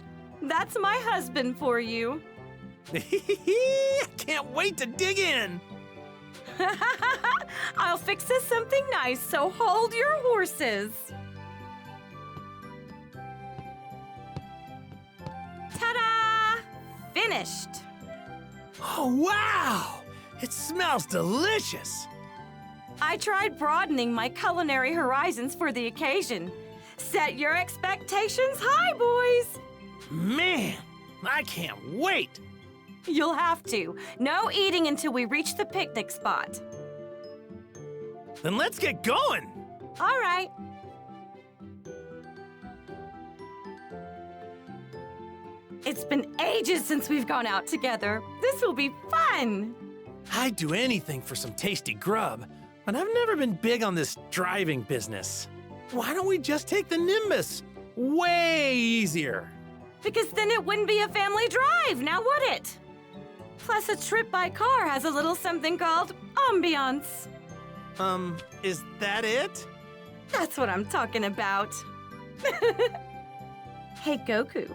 That's my husband for you. Can't wait to dig in. I'll fix us something nice, so hold your horses. Ta-da! Finished. Oh, wow! It smells delicious. I tried broadening my culinary horizons for the occasion. Set your expectations high, boys. Man, I can't wait. You'll have to. No eating until we reach the picnic spot. Then let's get going. All right. It's been ages since we've gone out together. This will be fun. I'd do anything for some tasty grub, but I've never been big on this driving business. Why don't we just take the Nimbus? Way easier. Because then it wouldn't be a family drive, now would it? Plus, a trip by car has a little something called ambiance. Is that it? That's what I'm talking about. Hey, Goku,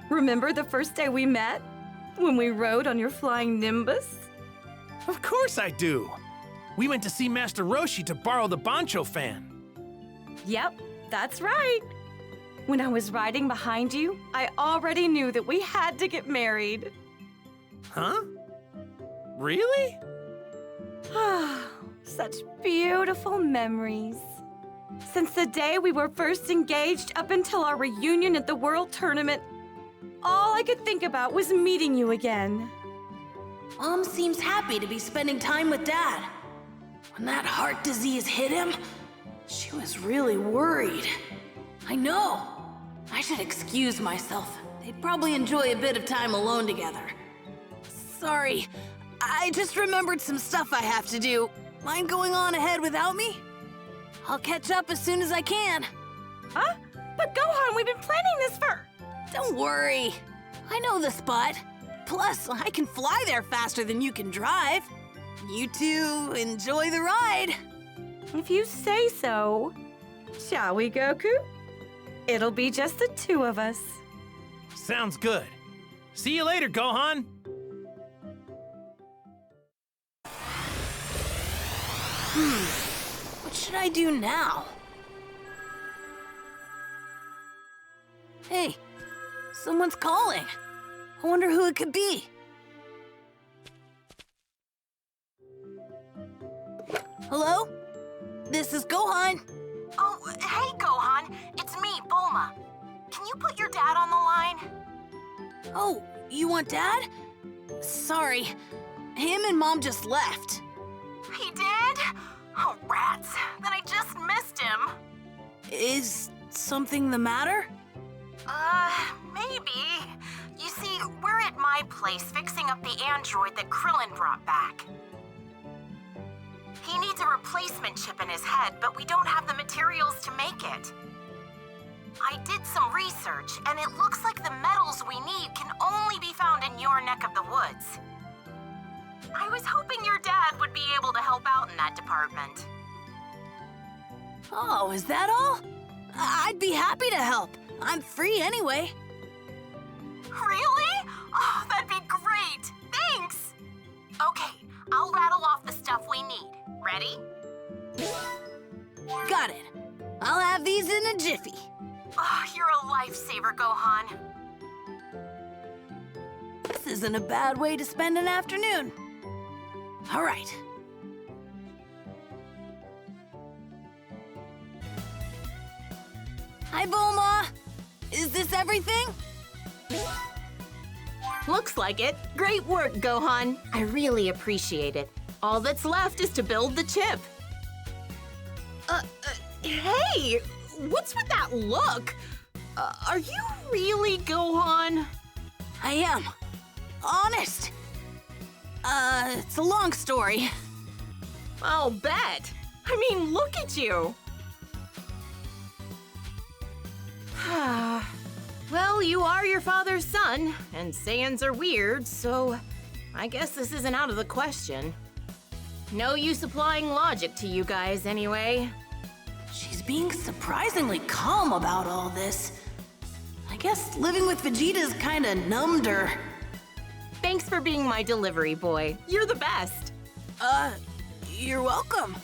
remember the first day we met? When we rode on your flying Nimbus? Of course I do. We went to see Master Roshi to borrow the Bancho fan. Yep, that's right. When I was riding behind you, I already knew that we had to get married. Huh? Really? Such beautiful memories. Since the day we were first engaged up until our reunion at the World Tournament, all I could think about was meeting you again. Mom seems happy to be spending time with Dad. When that heart disease hit him, she was really worried. I know. I should excuse myself. They'd probably enjoy a bit of time alone together. Sorry, I just remembered some stuff I have to do. Mind going on ahead without me? I'll catch up as soon as I can. Huh? But Gohan, we've been planning this for... Don't worry. I know the spot. Plus, I can fly there faster than you can drive. You two enjoy the ride. If you say so. Shall we, Goku? It'll be just the two of us. Sounds good. See you later, Gohan. What should I do now? Hey, someone's calling. I wonder who it could be. Hello? This is Gohan. Oh, hey, Gohan. It's me, Bulma. Can you put your dad on the line? Oh, you want Dad? Sorry, him and Mom just left. He did? Oh, rats. Then I just missed him. Is Something the matter? Maybe. You see, we're at my place fixing up the android that Krillin brought back. He needs a replacement chip in his head, but we don't have the materials to make it. I did some research, and it looks like the metals we need can only be found in your neck of the woods. I was hoping your dad would be able to help out in that department. Oh, is that all? I'd be happy to help. I'm free anyway. Really? Oh, that'd be great! Thanks! Okay, I'll rattle off the stuff we need. Ready? Got it. I'll have these in a jiffy. Oh, you're a lifesaver, Gohan. This isn't a bad way to spend an afternoon. All right. Hi, Bulma. Is this everything? Looks like it. Great work, Gohan. I really appreciate it. All that's left is to build the chip. Hey! What's with that look? Are you really Gohan? I am. Honest. It's a long story. I'll bet. I mean, look at you. Well, you are your father's son, and Saiyans are weird, so I guess this isn't out of the question. No use applying logic to you guys, anyway. She's being surprisingly calm about all this. I guess living with Vegeta's kinda numbed her. Thanks for being my delivery boy. You're the best. You're welcome.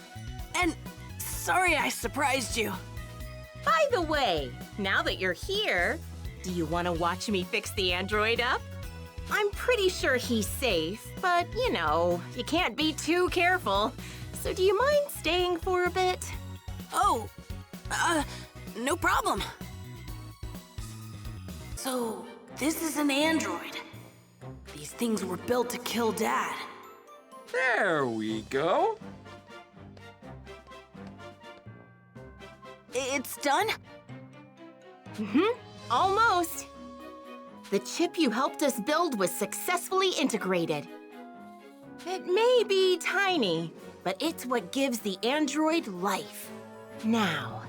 And sorry I surprised you. By the way, now that you're here, do you want to watch me fix the android up? I'm pretty sure he's safe, but you know, you can't be too careful. So do you mind staying for a bit? Oh, no problem. So, this is an android. These things were built to kill Dad. There we go. It's done? Almost. The chip you helped us build was successfully integrated. It may be tiny, but it's what gives the android life. Now,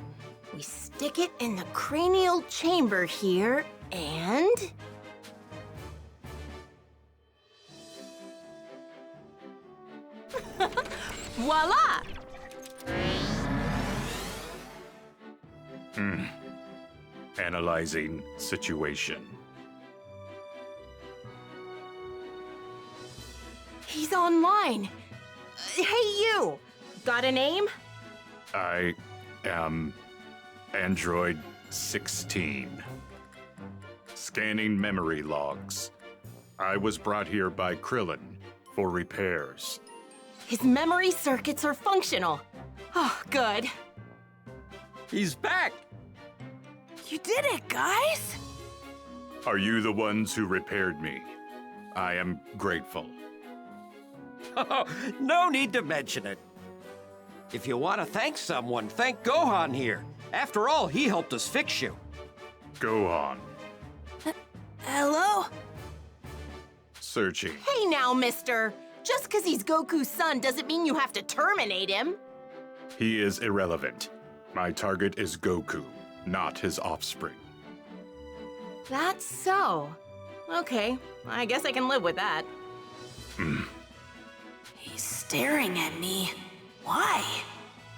we stick it in the cranial chamber here, and... voila! Analyzing situation. He's online. Hey, you! Got a name? I am Android 16. Scanning memory logs. I was brought here by Krillin for repairs. His memory circuits are functional. Oh, good. He's back! You did it, guys! Are you the ones who repaired me? I am grateful. Oh, no need to mention it. If you want to thank someone, thank Gohan here. After all, he helped us fix you. Gohan. Hello? Searching. Hey now, mister. Just because he's Goku's son doesn't mean you have to terminate him. He is irrelevant. My target is Goku, not his offspring. That's so. Okay, I guess I can live with that. He's staring at me. Why?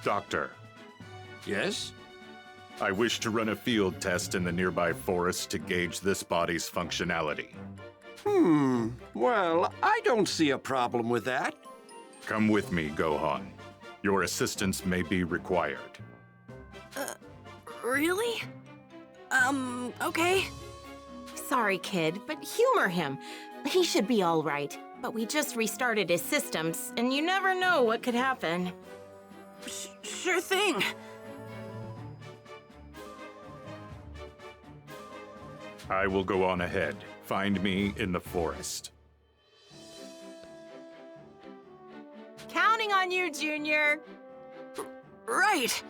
Doctor. Yes? I wish to run a field test in the nearby forest to gauge this body's functionality. Well, I don't see a problem with that. Come with me, Gohan. Your assistance may be required. Really? Okay. Sorry, kid, but humor him. He should be all right. But we just restarted his systems, and you never know what could happen. Sure thing. I will go on ahead. Find me in the forest. Counting on you, Junior. Right.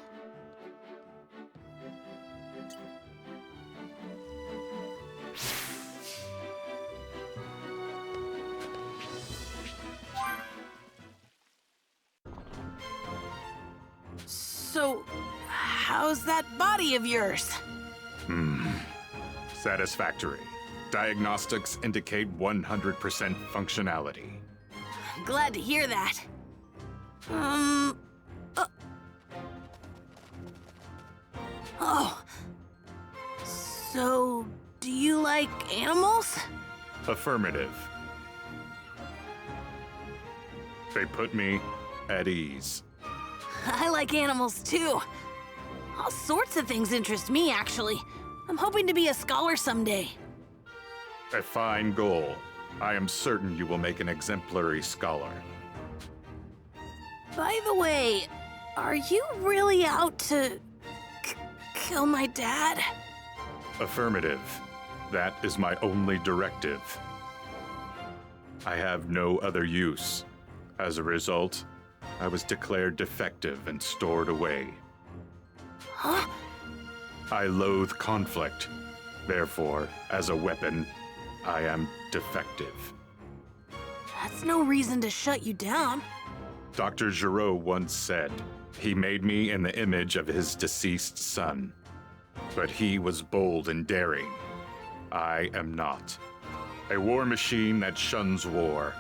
So, how's that body of yours? Satisfactory. Diagnostics indicate 100% functionality. Glad to hear that. Oh. So, do you like animals? Affirmative. They put me at ease. I like animals too. All sorts of things interest me, actually. I'm hoping to be a scholar someday. A fine goal. I am certain you will make an exemplary scholar. By the way, are you really out to kill my dad? Affirmative. That is my only directive. I have no other use. As a result, I was declared defective and stored away. Huh? I loathe conflict. Therefore, as a weapon, I am defective. That's no reason to shut you down. Dr. Giraud once said, he made me in the image of his deceased son. But he was bold and daring. I am not. A war machine that shuns war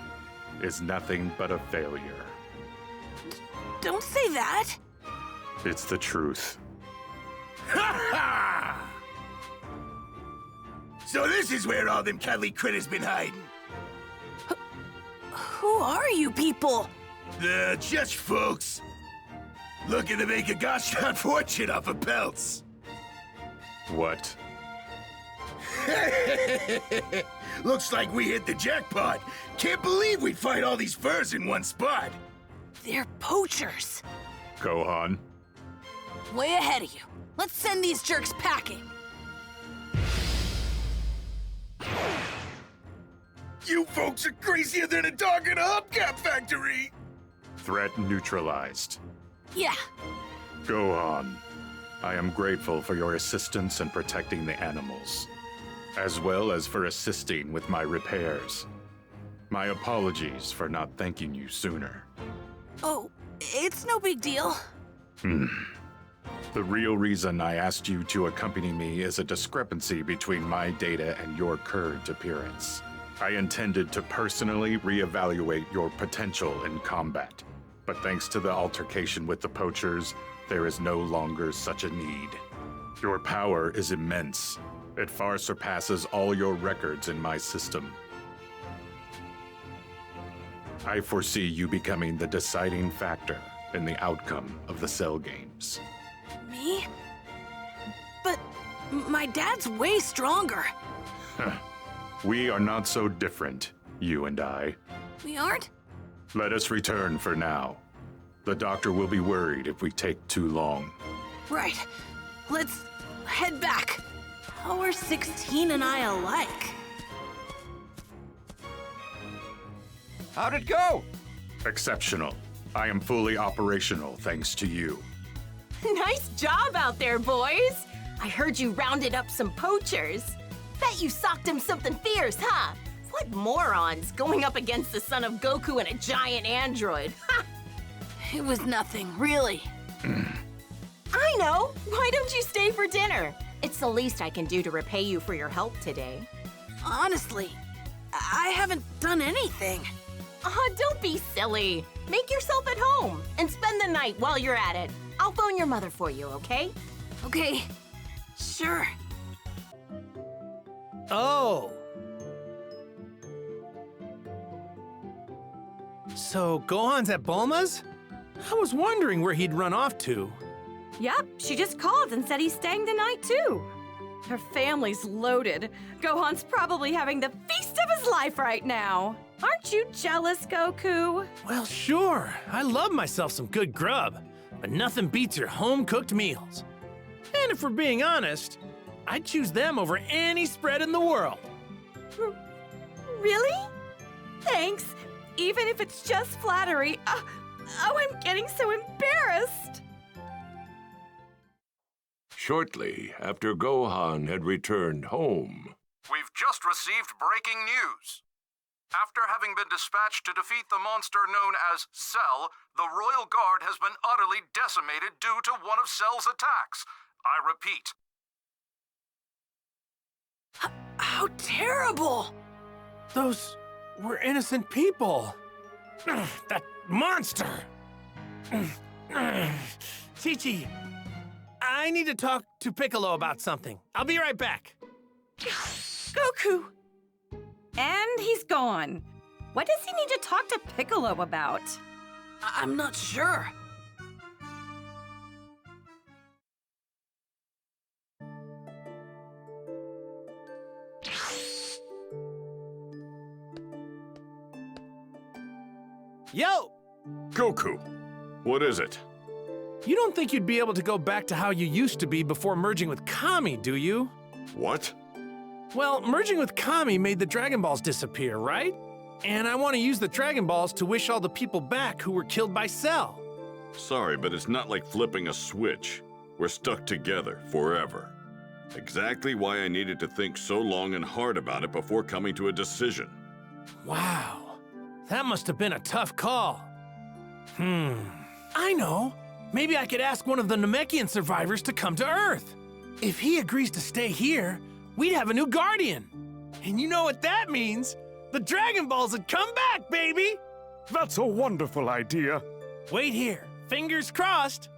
is nothing but a failure. Don't say that. It's the truth. Ha ha! So this is where all them cuddly critters been hiding. Who are you people? Just folks. Looking to make a gosh darn fortune off of pelts. What? Looks like we hit the jackpot. Can't believe we'd find all these furs in one spot. They're poachers. Gohan. Way ahead of you. Let's send these jerks packing. You folks are crazier than a dog in a hubcap factory. Threat neutralized. Yeah. Gohan. I am grateful for your assistance in protecting the animals, as well as for assisting with my repairs. My apologies for not thanking you sooner. Oh, it's no big deal. The real reason I asked you to accompany me is a discrepancy between my data and your current appearance. I intended to personally reevaluate your potential in combat, but thanks to the altercation with the poachers, there is no longer such a need. Your power is immense. It far surpasses all your records in my system. I foresee you becoming the deciding factor in the outcome of the Cell Games. Me? But my dad's way stronger. We are not so different, you and I. We aren't? Let us return for now. The doctor will be worried if we take too long. Right. Let's head back. How are 16 and I alike? How'd it go? Exceptional. I am fully operational thanks to you. Nice job out there, boys! I heard you rounded up some poachers. Bet you socked him something fierce, huh? What morons, going up against the son of Goku and a giant android. Ha! It was nothing, really. I know! Why don't you stay for dinner? It's the least I can do to repay you for your help today. Honestly, I haven't done anything. Don't be silly. Make yourself at home and spend the night while you're at it. I'll phone your mother for you, okay? Okay, sure. Oh. So Gohan's at Bulma's? I was wondering where he'd run off to. Yep, she just called and said he's staying the night too. Her family's loaded. Gohan's probably having the feast of his life right now. Aren't you jealous, Goku? Well, sure. I love myself some good grub, but nothing beats your home-cooked meals. And if we're being honest, I'd choose them over any spread in the world. Really? Thanks. Even if it's just flattery. Oh, I'm getting so embarrassed. Shortly after Gohan had returned home. We've just received breaking news. After having been dispatched to defeat the monster known as Cell, the Royal Guard has been utterly decimated due to one of Cell's attacks. I repeat. How terrible! Those were innocent people. That monster! Chi-Chi, I need to talk to Piccolo about something. I'll be right back. Goku! And he's gone. What does he need to talk to Piccolo about? I'm not sure. Yo! Goku, what is it? You don't think you'd be able to go back to how you used to be before merging with Kami, do you? What? Well, merging with Kami made the Dragon Balls disappear, right? And I want to use the Dragon Balls to wish all the people back who were killed by Cell. Sorry, but it's not like flipping a switch. We're stuck together forever. Exactly why I needed to think so long and hard about it before coming to a decision. Wow, that must have been a tough call. I know. Maybe I could ask one of the Namekian survivors to come to Earth. If he agrees to stay here, we'd have a new Guardian. And you know what that means? The Dragon Balls would come back, baby! That's a wonderful idea. Wait here. Fingers crossed.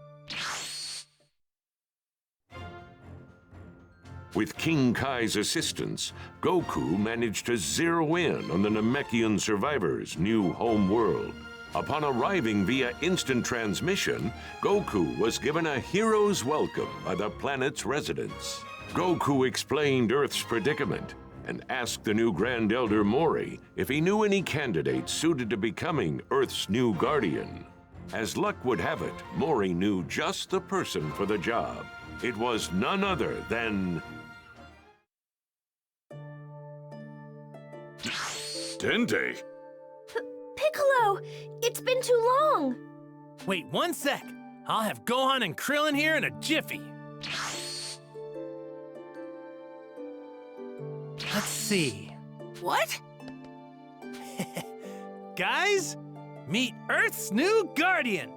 With King Kai's assistance, Goku managed to zero in on the Namekian survivors' new home world. Upon arriving via instant transmission, Goku was given a hero's welcome by the planet's residents. Goku explained Earth's predicament and asked the new Grand Elder Mori if he knew any candidates suited to becoming Earth's new guardian. As luck would have it, Mori knew just the person for the job. It was none other than... Dende? Piccolo, it's been too long. Wait 1 sec. I'll have Gohan and Krillin here in a jiffy. Let's see. What? Guys, meet Earth's new guardian.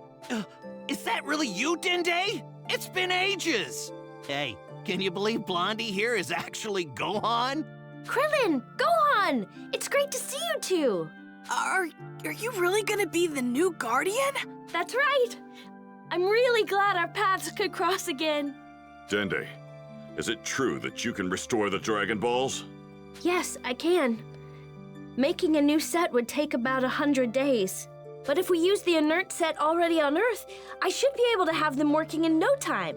Is that really you, Dende? It's been ages. Hey, can you believe Blondie here is actually Gohan? Krillin, Gohan, it's great to see you two. Are you really gonna be the new Guardian? That's right. I'm really glad our paths could cross again. Dende, is it true that you can restore the Dragon Balls? Yes, I can. Making a new set would take about 100 days. But if we use the inert set already on Earth, I should be able to have them working in no time.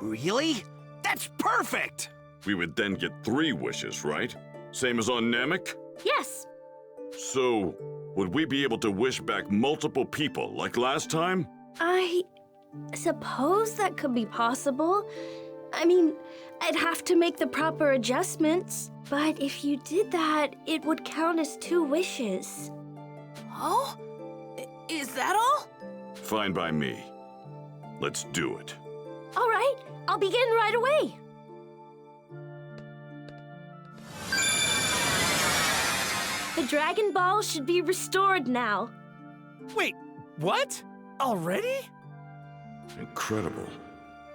Really? That's perfect! We would then get 3 wishes, right? Same as on Namek? Yes. So, would we be able to wish back multiple people like last time? I suppose that could be possible. I mean, I'd have to make the proper adjustments. But if you did that, it would count as 2 wishes. Oh? Is that all? Fine by me. Let's do it. All right, I'll begin right away. The Dragon Ball should be restored now. Wait, what? Already? Incredible.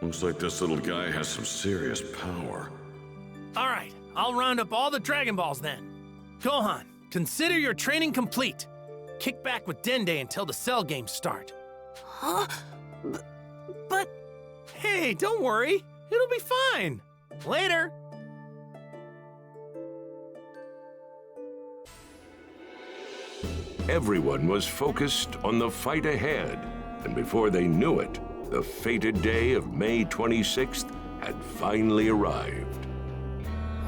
Looks like this little guy has some serious power. All right, I'll round up all the Dragon Balls then. Gohan, consider your training complete. Kick back with Dende until the Cell games start. Huh? But... Hey, don't worry. It'll be fine. Later. Everyone was focused on the fight ahead, and before they knew it, the fated day of May 26th had finally arrived.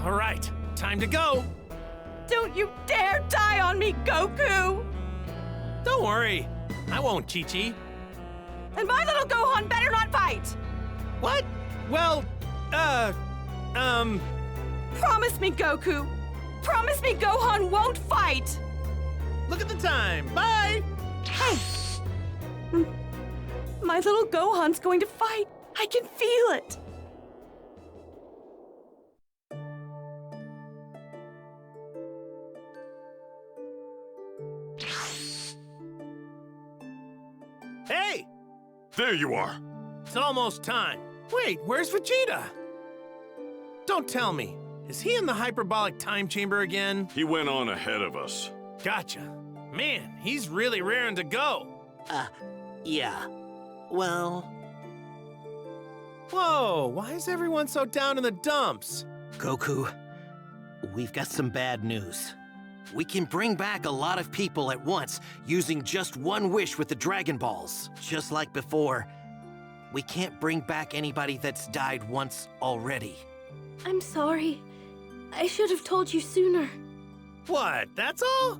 All right, time to go. Don't you dare die on me, Goku! Don't worry, I won't, Chi-Chi. And my little Gohan better not fight! What? Well, Promise me, Goku! Promise me Gohan won't fight! Look at the time. Bye! Hey! My little Gohan's going to fight. I can feel it. There you are. It's almost time. Wait, where's Vegeta? Don't tell me. Is he in the hyperbolic time chamber again? He went on ahead of us. Gotcha. Man, he's really raring to go. Yeah. Well... Whoa, why is everyone so down in the dumps? Goku, we've got some bad news. We can bring back a lot of people at once using just one wish with the Dragon Balls. Just like before, we can't bring back anybody that's died once already. I'm sorry. I should have told you sooner. What, that's all?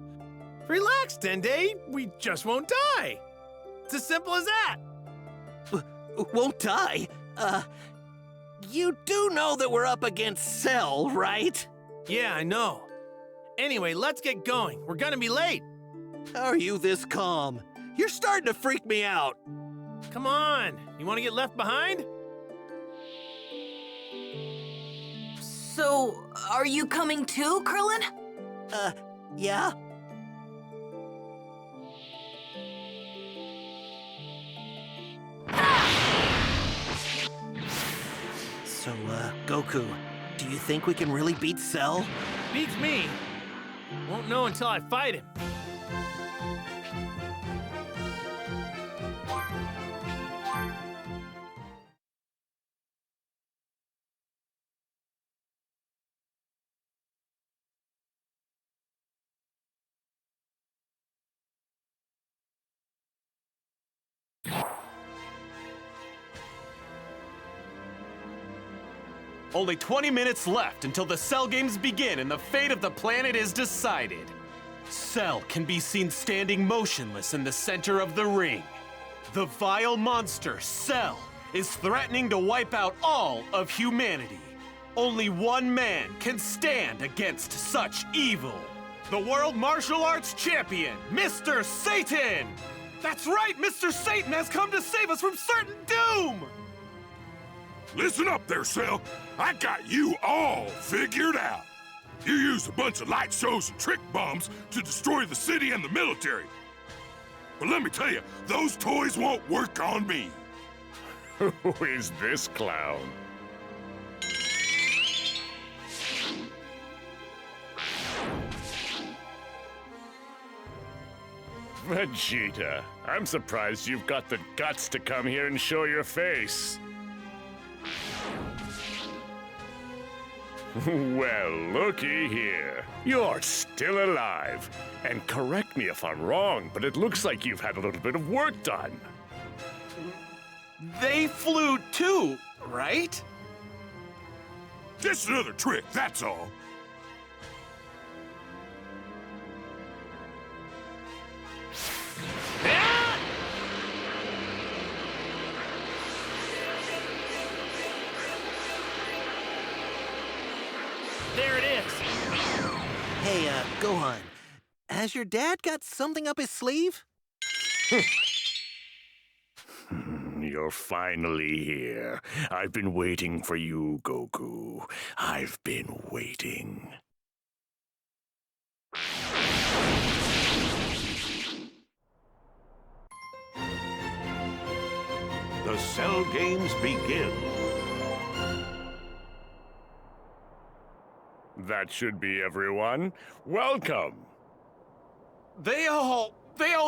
Relax, Dende. We just won't die. It's as simple as that. Won't die? You do know that we're up against Cell, right? Yeah, I know. Anyway, let's get going. We're gonna be late. How are you this calm? You're starting to freak me out. Come on. You want to get left behind? So, are you coming too, Krillin? Yeah? So, Goku, do you think we can really beat Cell? Beats me. Won't know until I fight him. Only 20 minutes left until the Cell games begin and the fate of the planet is decided. Cell can be seen standing motionless in the center of the ring. The vile monster, Cell, is threatening to wipe out all of humanity. Only one man can stand against such evil. The World Martial Arts Champion, Mr. Satan! That's right, Mr. Satan has come to save us from certain doom! Listen up there, Cell. I got you all figured out. You used a bunch of light shows and trick bombs to destroy the city and the military. But let me tell you, those toys won't work on me. Who is this clown? Vegeta, I'm surprised you've got the guts to come here and show your face. Well, looky here. You're still alive. And correct me if I'm wrong, but it looks like you've had a little bit of work done. They flew too, right? Just another trick, that's all. There it is. Hey, Gohan, has your dad got something up his sleeve? You're finally here. I've been waiting for you, Goku. I've been waiting. The Cell games begin. That should be everyone. Welcome. They all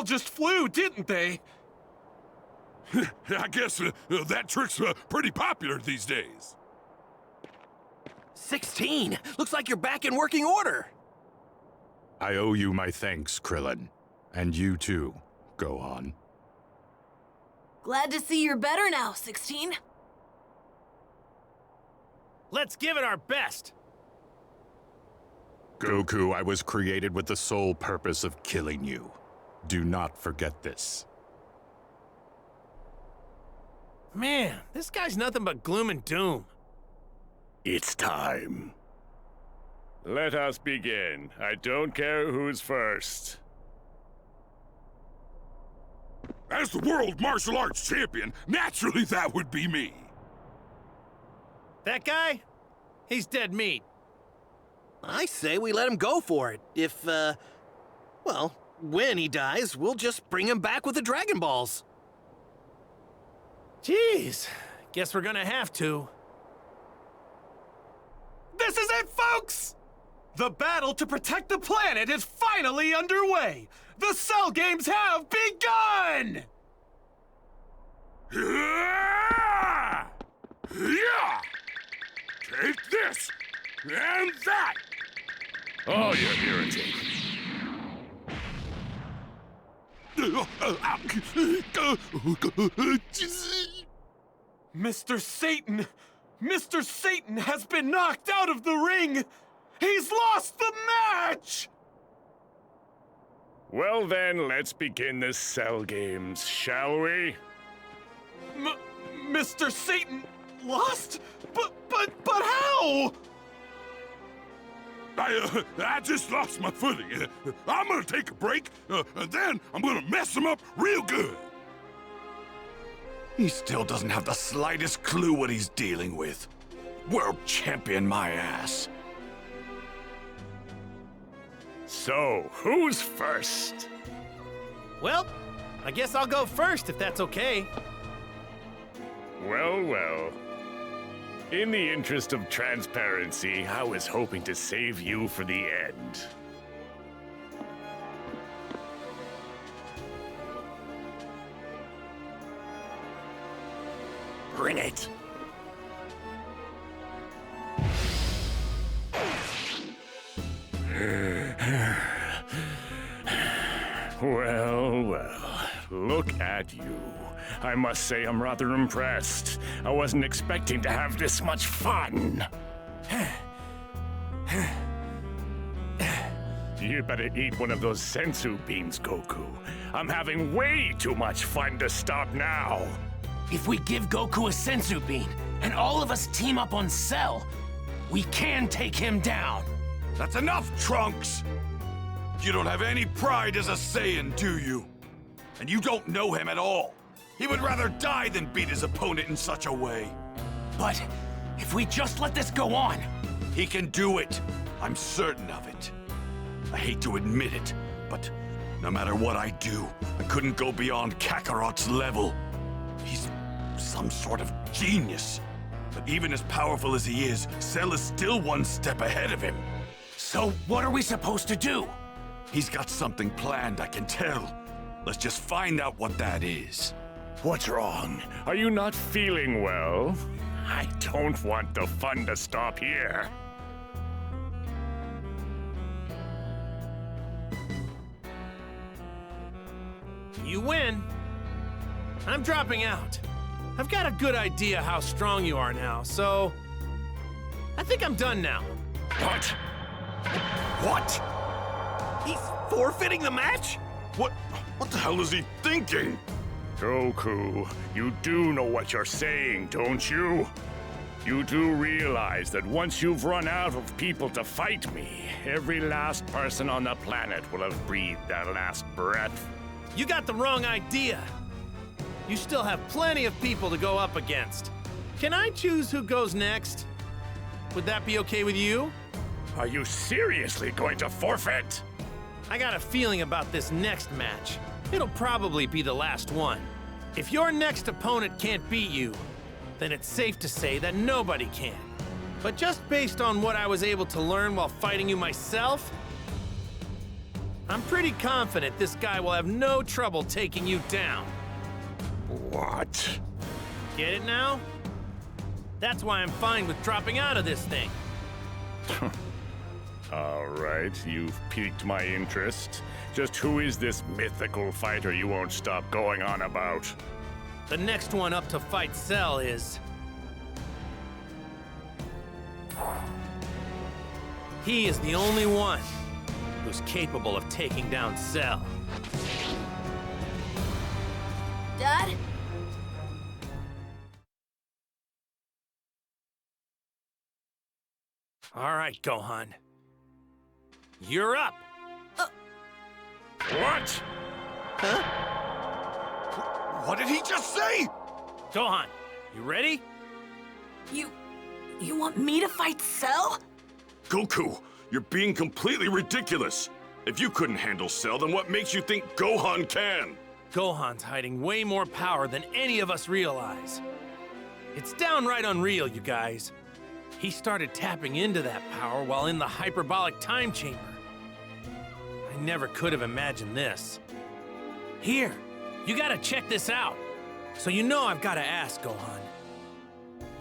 just flew, didn't they? I guess that trick's pretty popular these days. 16! Looks like you're back in working order! I owe you my thanks, Krillin. And you too, Gohan. Glad to see you're better now, 16. Let's give it our best. Goku, I was created with the sole purpose of killing you. Do not forget this. Man, this guy's nothing but gloom and doom. It's time. Let us begin. I don't care who's first. As the World Martial Arts Champion, naturally that would be me. That guy? He's dead meat. I say we let him go for it. If, well, when he dies, we'll just bring him back with the Dragon Balls. Jeez, guess we're gonna have to. This is it, folks! The battle to protect the planet is finally underway! The Cell Games have begun! Yeah! Yeah! Take this and that! Oh, you're irritating. Mr. Satan! Mr. Satan has been knocked out of the ring! He's lost the match! Well then, let's begin the Cell Games, shall we? Mr. Satan lost? But how? I just lost my footing. I'm gonna take a break, and then I'm gonna mess him up real good. He still doesn't have the slightest clue what he's dealing with. World champion my ass. So, who's first? Well, I guess I'll go first if that's okay. Well, well. In the interest of transparency, I was hoping to save you for the end. Bring it. Well, well, look at you. I must say I'm rather impressed. I wasn't expecting to have this much fun. You'd better eat one of those sensu beans, Goku. I'm having way too much fun to stop now. If we give Goku a sensu bean and all of us team up on Cell, we can take him down. That's enough, Trunks! You don't have any pride as a Saiyan, do you? And you don't know him at all. He would rather die than beat his opponent in such a way. But if we just let this go on... He can do it. I'm certain of it. I hate to admit it, but no matter what I do, I couldn't go beyond Kakarot's level. He's some sort of genius. But even as powerful as he is, Cell is still one step ahead of him. So what are we supposed to do? He's got something planned, I can tell. Let's just find out what that is. What's wrong? Are you not feeling well? I don't want the fun to stop here. You win. I'm dropping out. I've got a good idea how strong you are now, so... I think I'm done now. What? What? He's forfeiting the match? What the hell is he thinking? Goku, you do know what you're saying, don't you? You do realize that once you've run out of people to fight me, every last person on the planet will have breathed their last breath. You got the wrong idea. You still have plenty of people to go up against. Can I choose who goes next? Would that be okay with you? Are you seriously going to forfeit? I got a feeling about this next match. It'll probably be the last one. If your next opponent can't beat you, then it's safe to say that nobody can. But just based on what I was able to learn while fighting you myself, I'm pretty confident this guy will have no trouble taking you down. What? Get it now? That's why I'm fine with dropping out of this thing. All right, you've piqued my interest. Just who is this mythical fighter you won't stop going on about? The next one up to fight Cell is... He is the only one who's capable of taking down Cell. Dad? All right, Gohan. You're up. What? Huh? What did he just say? Gohan, you ready? You want me to fight Cell? Goku, you're being completely ridiculous. If you couldn't handle Cell, then what makes you think Gohan can? Gohan's hiding way more power than any of us realize. It's downright unreal, you guys. He started tapping into that power while in the hyperbolic time chamber. I never could have imagined this. Here, you gotta check this out. So you know I've gotta ask, Gohan.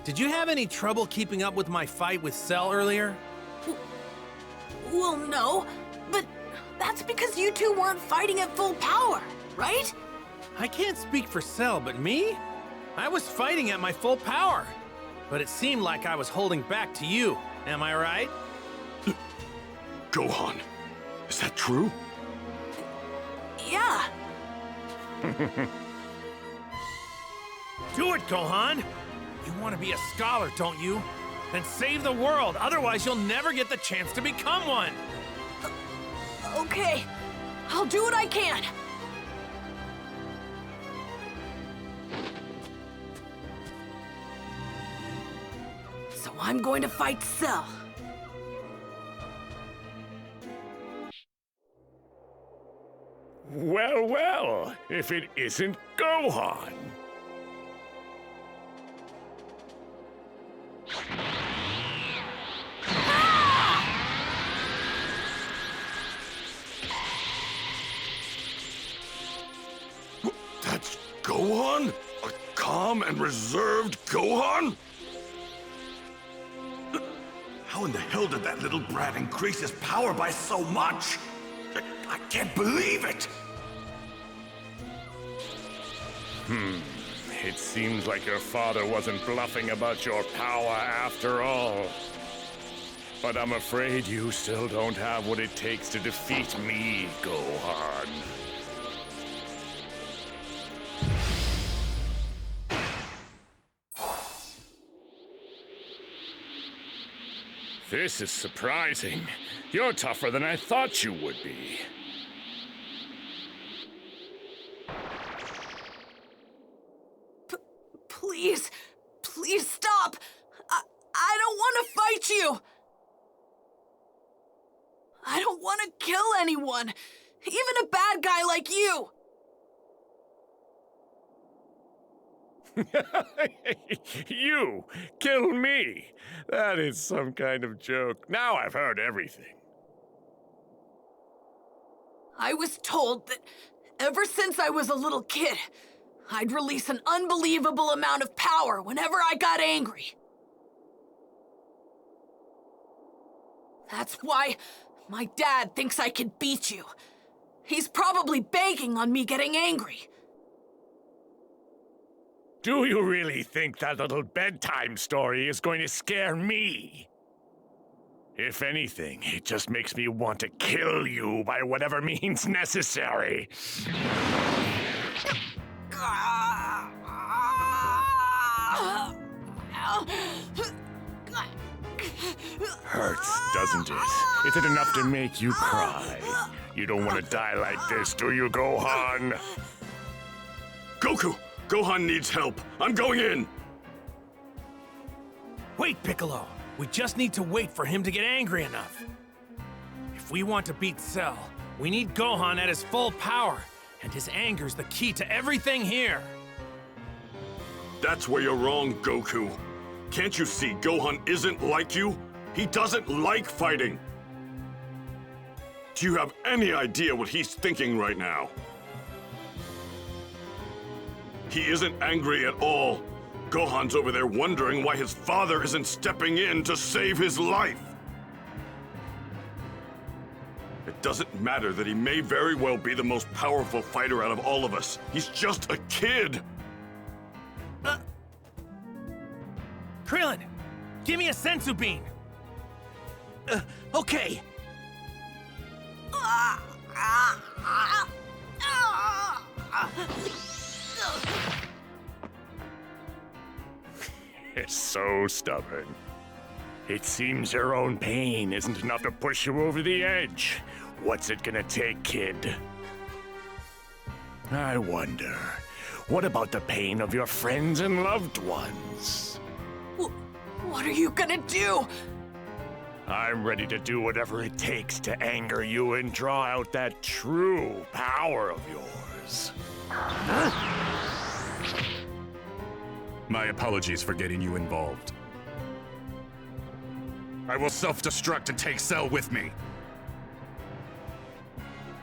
Did you have any trouble keeping up with my fight with Cell earlier? Well, no, but that's because you two weren't fighting at full power, right? I can't speak for Cell, but me? I was fighting at my full power. But it seemed like I was holding back to you. Am I right? Gohan, is that true? Yeah. Do it, Gohan! You want to be a scholar, don't you? Then save the world, otherwise you'll never get the chance to become one! Okay, I'll do what I can. So I'm going to fight Cell. Well, well, if it isn't Gohan. That's Gohan? A calm and reserved Gohan? How in the hell did that little brat increase his power by so much? I can't believe it! It seems like your father wasn't bluffing about your power after all. But I'm afraid you still don't have what it takes to defeat me, Gohan. This is surprising. You're tougher than I thought you would be. Please stop! I don't want to fight you! I don't want to kill anyone, even a bad guy like you! You kill me? That is some kind of joke. Now I've heard everything. I was told that ever since I was a little kid, I'd release an unbelievable amount of power whenever I got angry. That's why my dad thinks I can beat you. He's probably banking on me getting angry. Do you really think that little bedtime story is going to scare me? If anything, it just makes me want to kill you by whatever means necessary. Hurts, doesn't it? Is it enough to make you cry? You don't want to die like this, do you, Gohan? Goku! Gohan needs help. I'm going in! Wait, Piccolo. We just need to wait for him to get angry enough. If we want to beat Cell, we need Gohan at his full power, and his anger's the key to everything here. That's where you're wrong, Goku. Can't you see Gohan isn't like you? He doesn't like fighting. Do you have any idea what he's thinking right now? He isn't angry at all. Gohan's over there wondering why his father isn't stepping in to save his life. It doesn't matter that he may very well be the most powerful fighter out of all of us. He's just a kid. Krillin, give me a sensu bean. Okay. It's so stubborn. It seems your own pain isn't enough to push you over the edge. What's it gonna take, kid? I wonder, what about the pain of your friends and loved ones? What are you gonna do? I'm ready to do whatever it takes to anger you and draw out that true power of yours. My apologies for getting you involved. I will self-destruct and take Cell with me.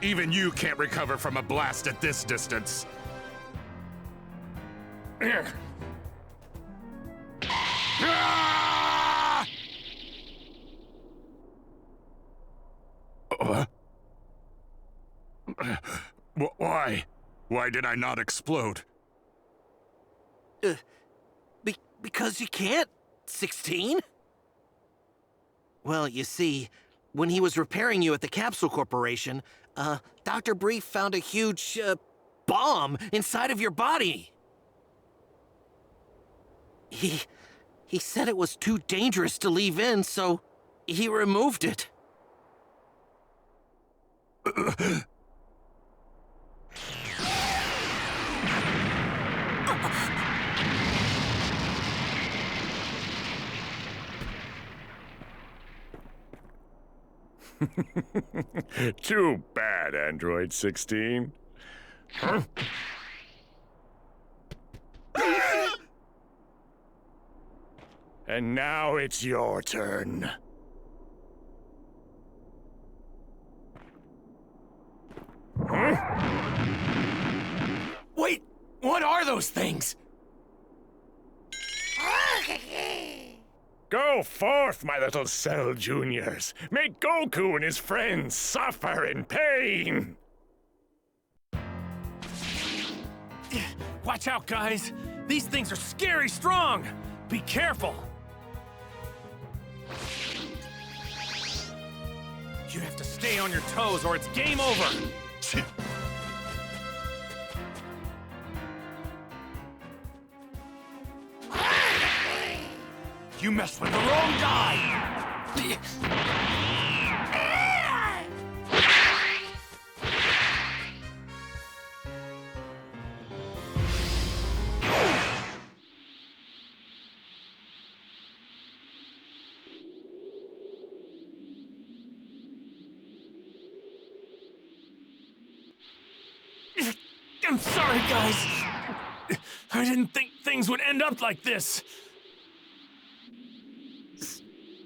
Even you can't recover from a blast at this distance. Ah! Why? Why did I not explode? Because you can't, 16? Well, you see, when he was repairing you at the Capsule Corporation, Dr. Brief found a huge, bomb inside of your body. He said it was too dangerous to leave in, so he removed it. Too bad, Android 16. Huh? And now it's your turn. Huh? Wait, what are those things? Go forth, my little Cell Juniors. Make Goku and his friends suffer in pain. Watch out, guys. These things are scary strong. Be careful. You have to stay on your toes or it's game over. You messed with the wrong guy! I'm sorry, guys. I didn't think things would end up like this.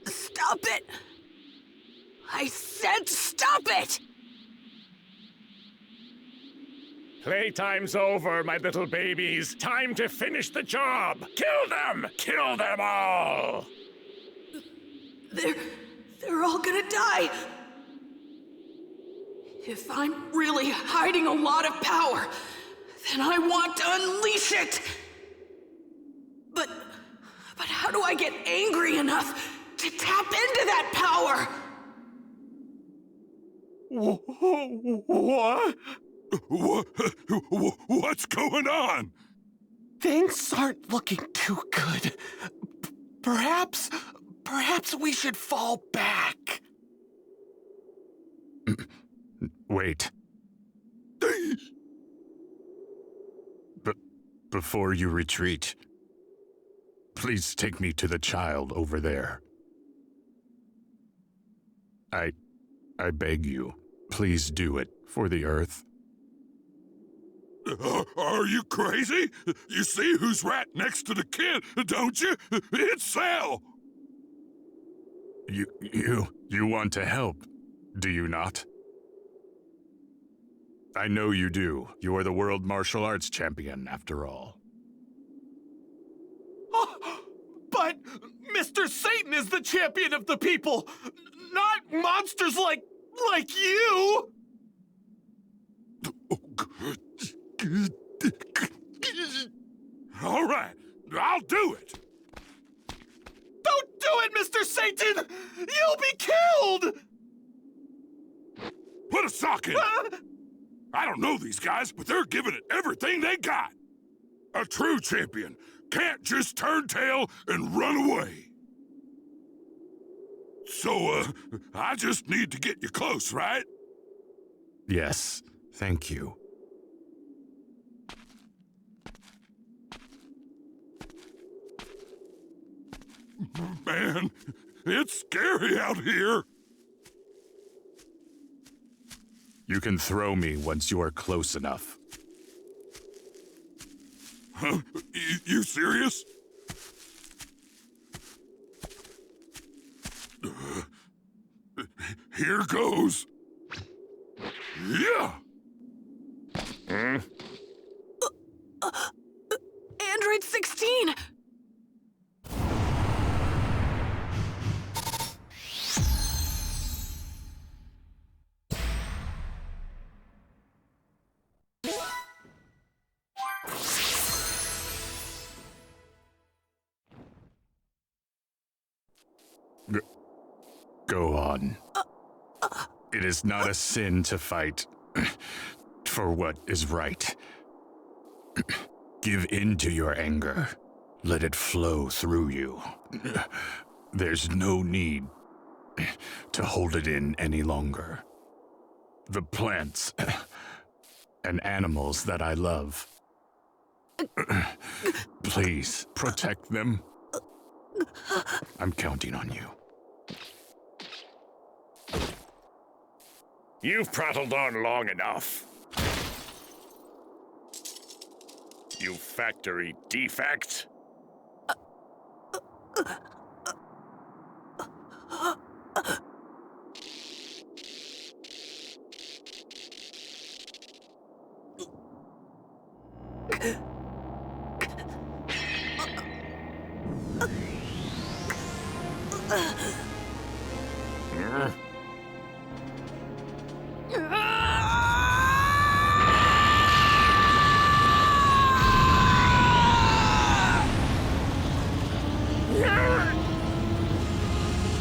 Stop it! I said stop it! Playtime's over, my little babies. Time to finish the job. Kill them! Kill them all! They're all gonna die. If I'm really hiding a lot of power, then I want to unleash it. But how do I get angry enough to tap into that power? What? What's going on? Things aren't looking too good. Perhaps we should fall back. Wait. Before you retreat, please take me to the child over there. I beg you, please do it for the Earth. Are you crazy? You see who's right next to the kid, don't you? It's Cell! You want to help, do you not? I know you do. You are the world martial arts champion, after all. But Mr. Satan is the champion of the people, not monsters like you! All right, I'll do it. Don't do it, Mr. Satan! You'll be killed! Put a sock in. I don't know these guys, but they're giving it everything they got. A true champion can't just turn tail and run away. So, I just need to get you close, right? Yes, thank you. Man, it's scary out here. You can throw me once you are close enough. Huh? You serious? Here goes. Yeah! Android 16! Go on. It is not a sin to fight for what is right. Give in to your anger. Let it flow through you. There's no need to hold it in any longer. The plants and animals that I love, please protect them. I'm counting on you. You've prattled on long enough. You factory defect.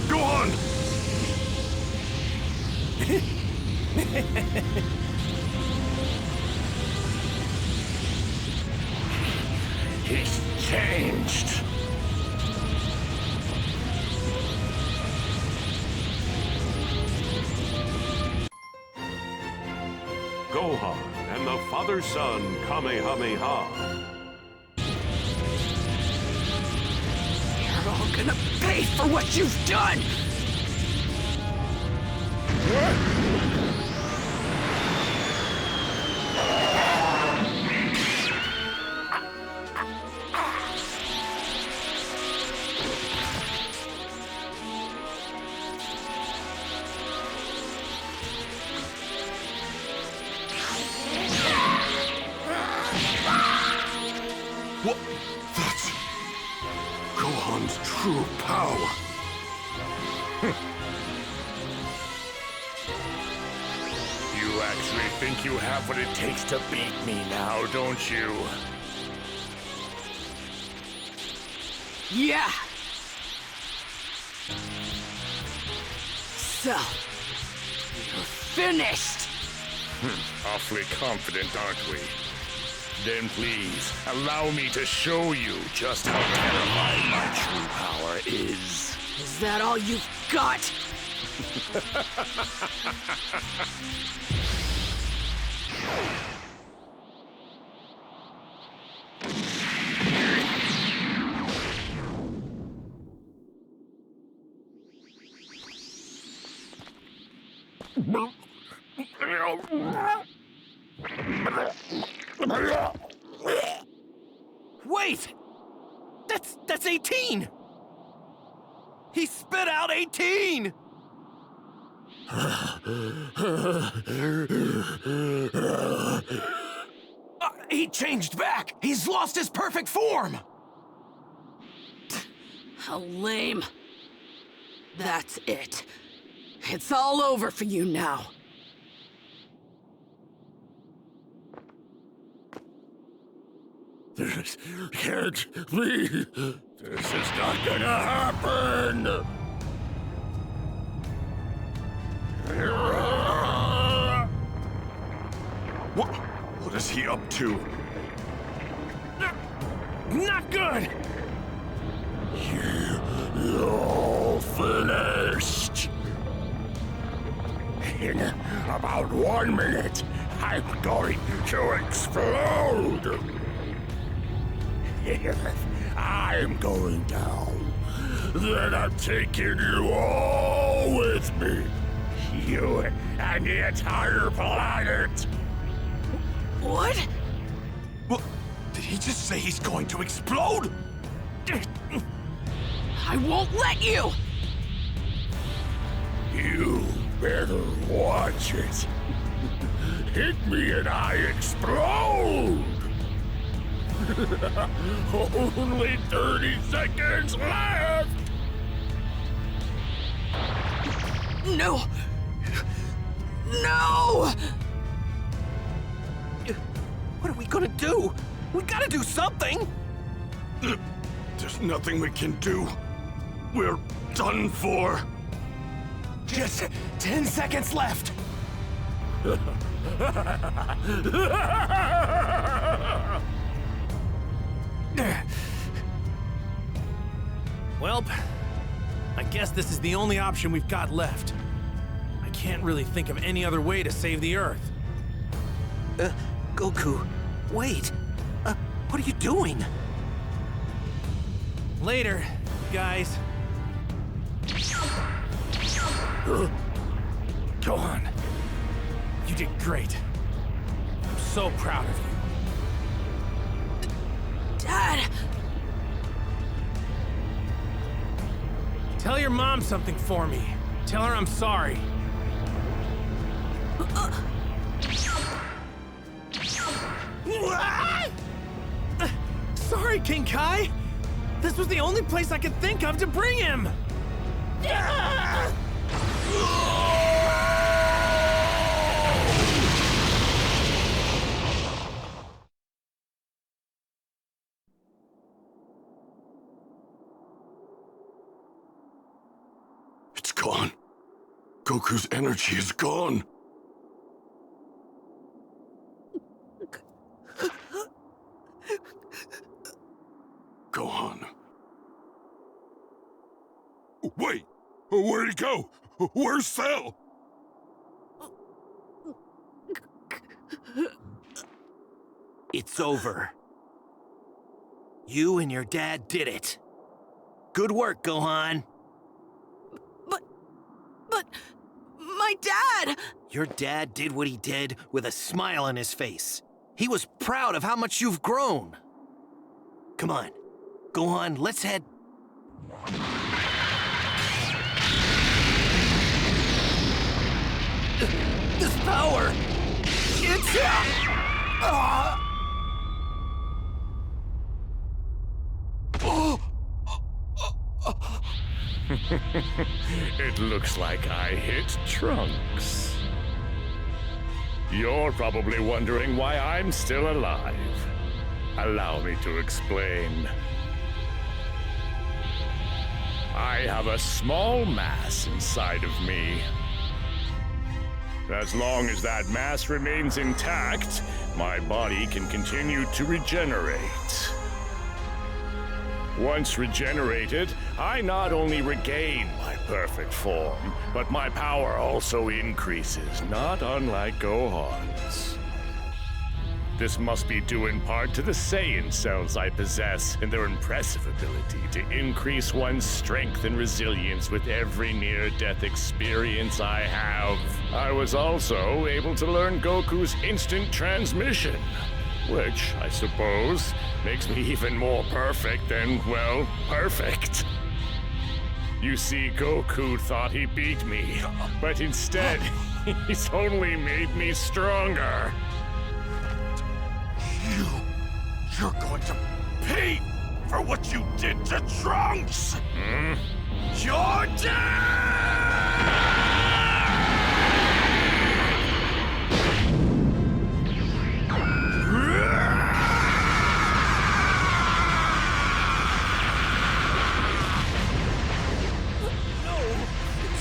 Go on! He's changed. Gohan and the father-son Kamehameha. You're all gonna pay for what you've done! What? That's Gohan's true power. You actually think you have what it takes to beat me now, don't you? Yeah! So, you're finished! Awfully confident, aren't we? Then please, allow me to show you just how terrifying my true power is. Is that all you've got? Wait! That's 18! He spit out 18! He changed back! He's lost his perfect form! How lame. That's it. It's all over for you now. This can't be. This is not gonna happen. What is he up to? Not good! You're finished. In about 1 minute, I'm going to explode. If I'm going down, then I'm taking you all with me. You and the entire planet. What? Did he just say he's going to explode? I won't let you! You better watch it. Hit me and I explode! Only 30 seconds left! No! No! What are we gonna do? We gotta do something! There's nothing we can do. We're done for. Just 10 seconds left. Welp, I guess this is the only option we've got left. I can't really think of any other way to save the Earth. Goku, wait. What are you doing? Later, guys. Go on. You did great. I'm so proud of you. Dad! Tell your mom something for me. Tell her I'm sorry. Sorry, King Kai. This was the only place I could think of to bring him. It's gone. Goku's energy is gone. Gohan. Wait! Where'd he go? Where's Cell? It's over. You and your dad did it. Good work, Gohan. But my dad! Your dad did what he did with a smile on his face. He was proud of how much you've grown. Come on, Gohan, let's head. This power! It's... It looks like I hit Trunks. You're probably wondering why I'm still alive. Allow me to explain. I have a small mass inside of me. As long as that mass remains intact, my body can continue to regenerate. Once regenerated, I not only regain my perfect form, but my power also increases, not unlike Gohan's. This must be due in part to the Saiyan cells I possess and their impressive ability to increase one's strength and resilience with every near-death experience I have. I was also able to learn Goku's instant transmission, which, I suppose, makes me even more perfect than, well, perfect. You see, Goku thought he beat me, but instead, he's only made me stronger. You're going to pay for what you did to Trunks! You're dead!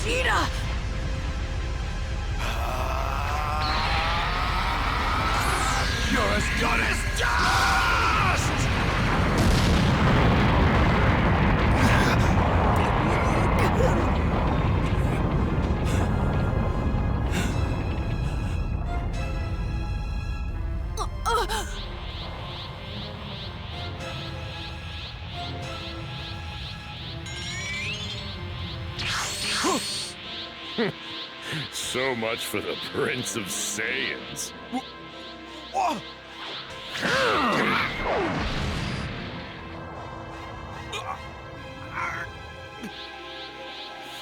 Vegeta! You're as good as dust! So much for the Prince of Saiyans.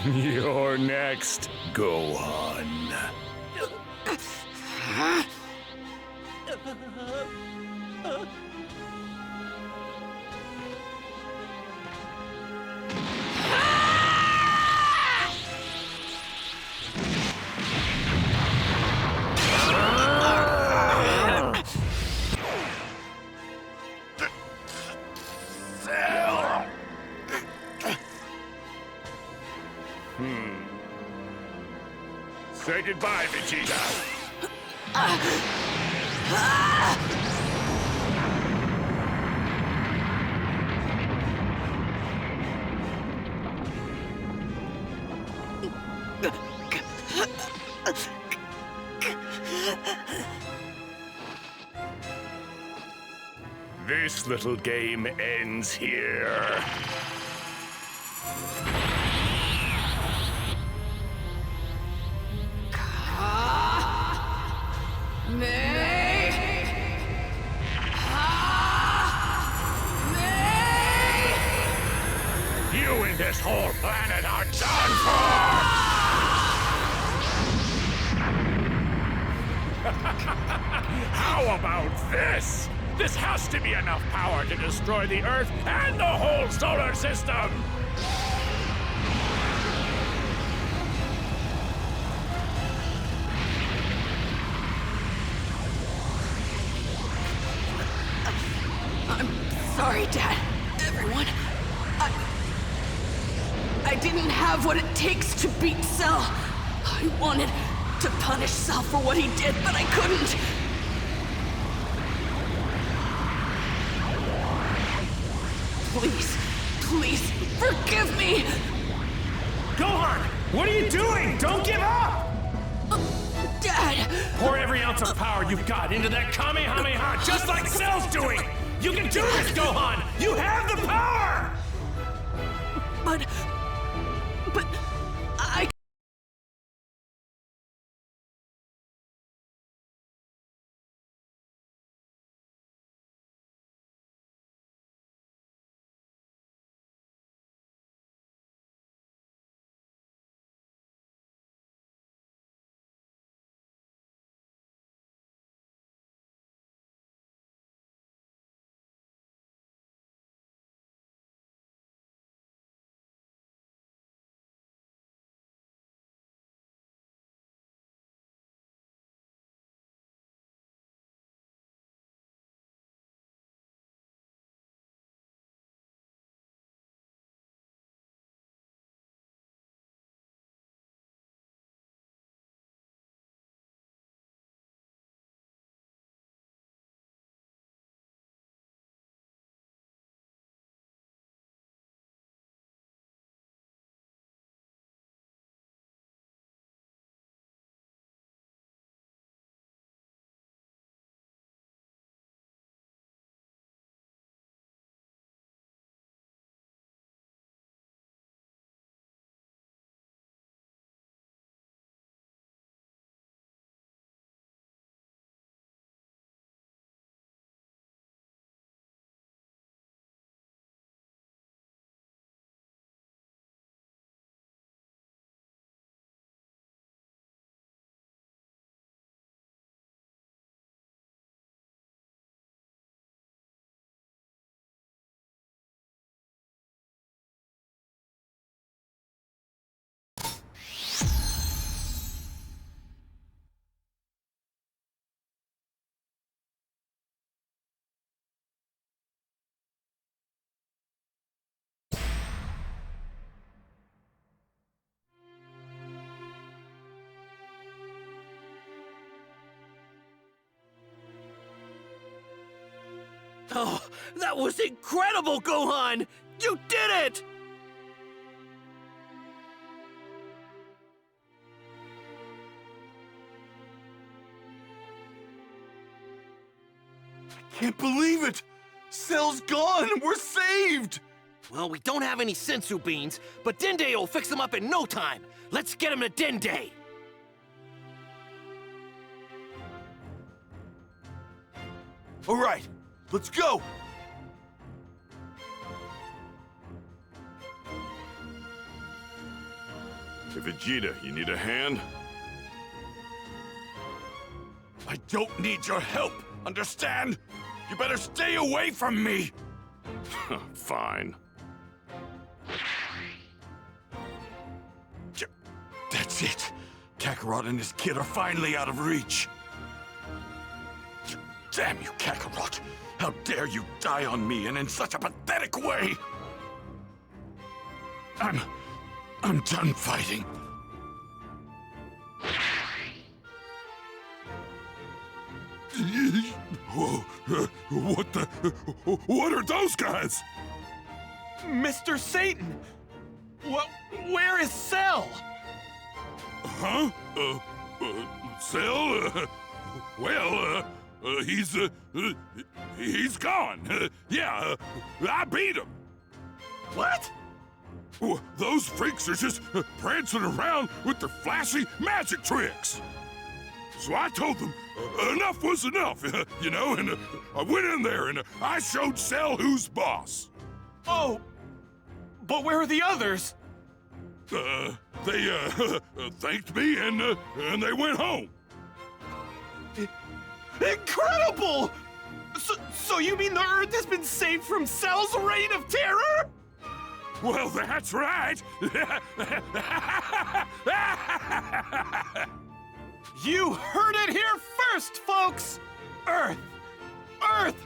You're next, Gohan. Say goodbye, Vegeta. This little game ends here. You and this whole planet are done for! How about this? This has to be enough power to destroy the Earth and the whole solar system! Sorry, Dad. Everyone. I didn't have what it takes to beat Cell. I wanted to punish Cell for what he did, but I couldn't. Please, please, forgive me! Gohan! What are you doing? Don't give up! Dad! Pour every ounce of power you've got into that Kamehameha, just like Cell's doing! You can do this, Gohan! You have the power! But I... Oh, that was incredible, Gohan! You did it! I can't believe it! Cell's gone! We're saved! Well, we don't have any sensu beans, but Dende will fix them up in no time. Let's get him to Dende! All right, let's go! Hey, Vegeta, you need a hand? I don't need your help, understand? You better stay away from me! Fine. That's it. Kakarot and his kid are finally out of reach. Damn you, Kakarot! How dare you die on me and in such a pathetic way! I'm done fighting. What are those guys? Mr. Satan! Where is Cell? Huh? Cell? He's gone. Yeah, I beat him. What? Those freaks are just prancing around with their flashy magic tricks. So I told them enough was enough, you know, and I went in there and I showed Cell who's boss. Oh, but where are the others? They thanked me and they went home. Incredible! So you mean the Earth has been saved from Cell's reign of terror? Well, that's right. You heard it here first, folks! Earth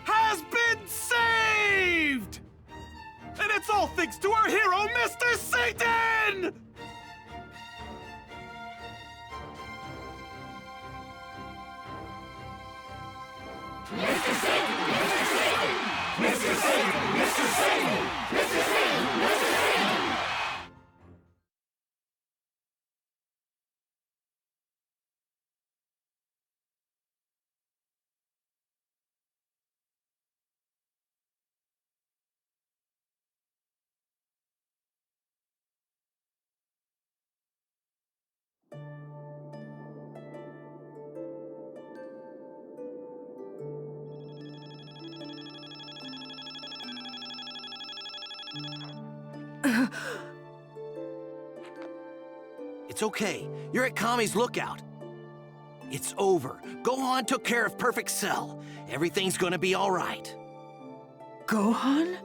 has been saved! And it's all thanks to our hero, Mr. Satan! Mr. Satan! Mr. Satan! Mr. Satan! Mr. Satan! Mr. Satan! Mr. Satan! It's okay. You're at Kami's lookout. It's over. Gohan took care of Perfect Cell. Everything's gonna be all right. Gohan?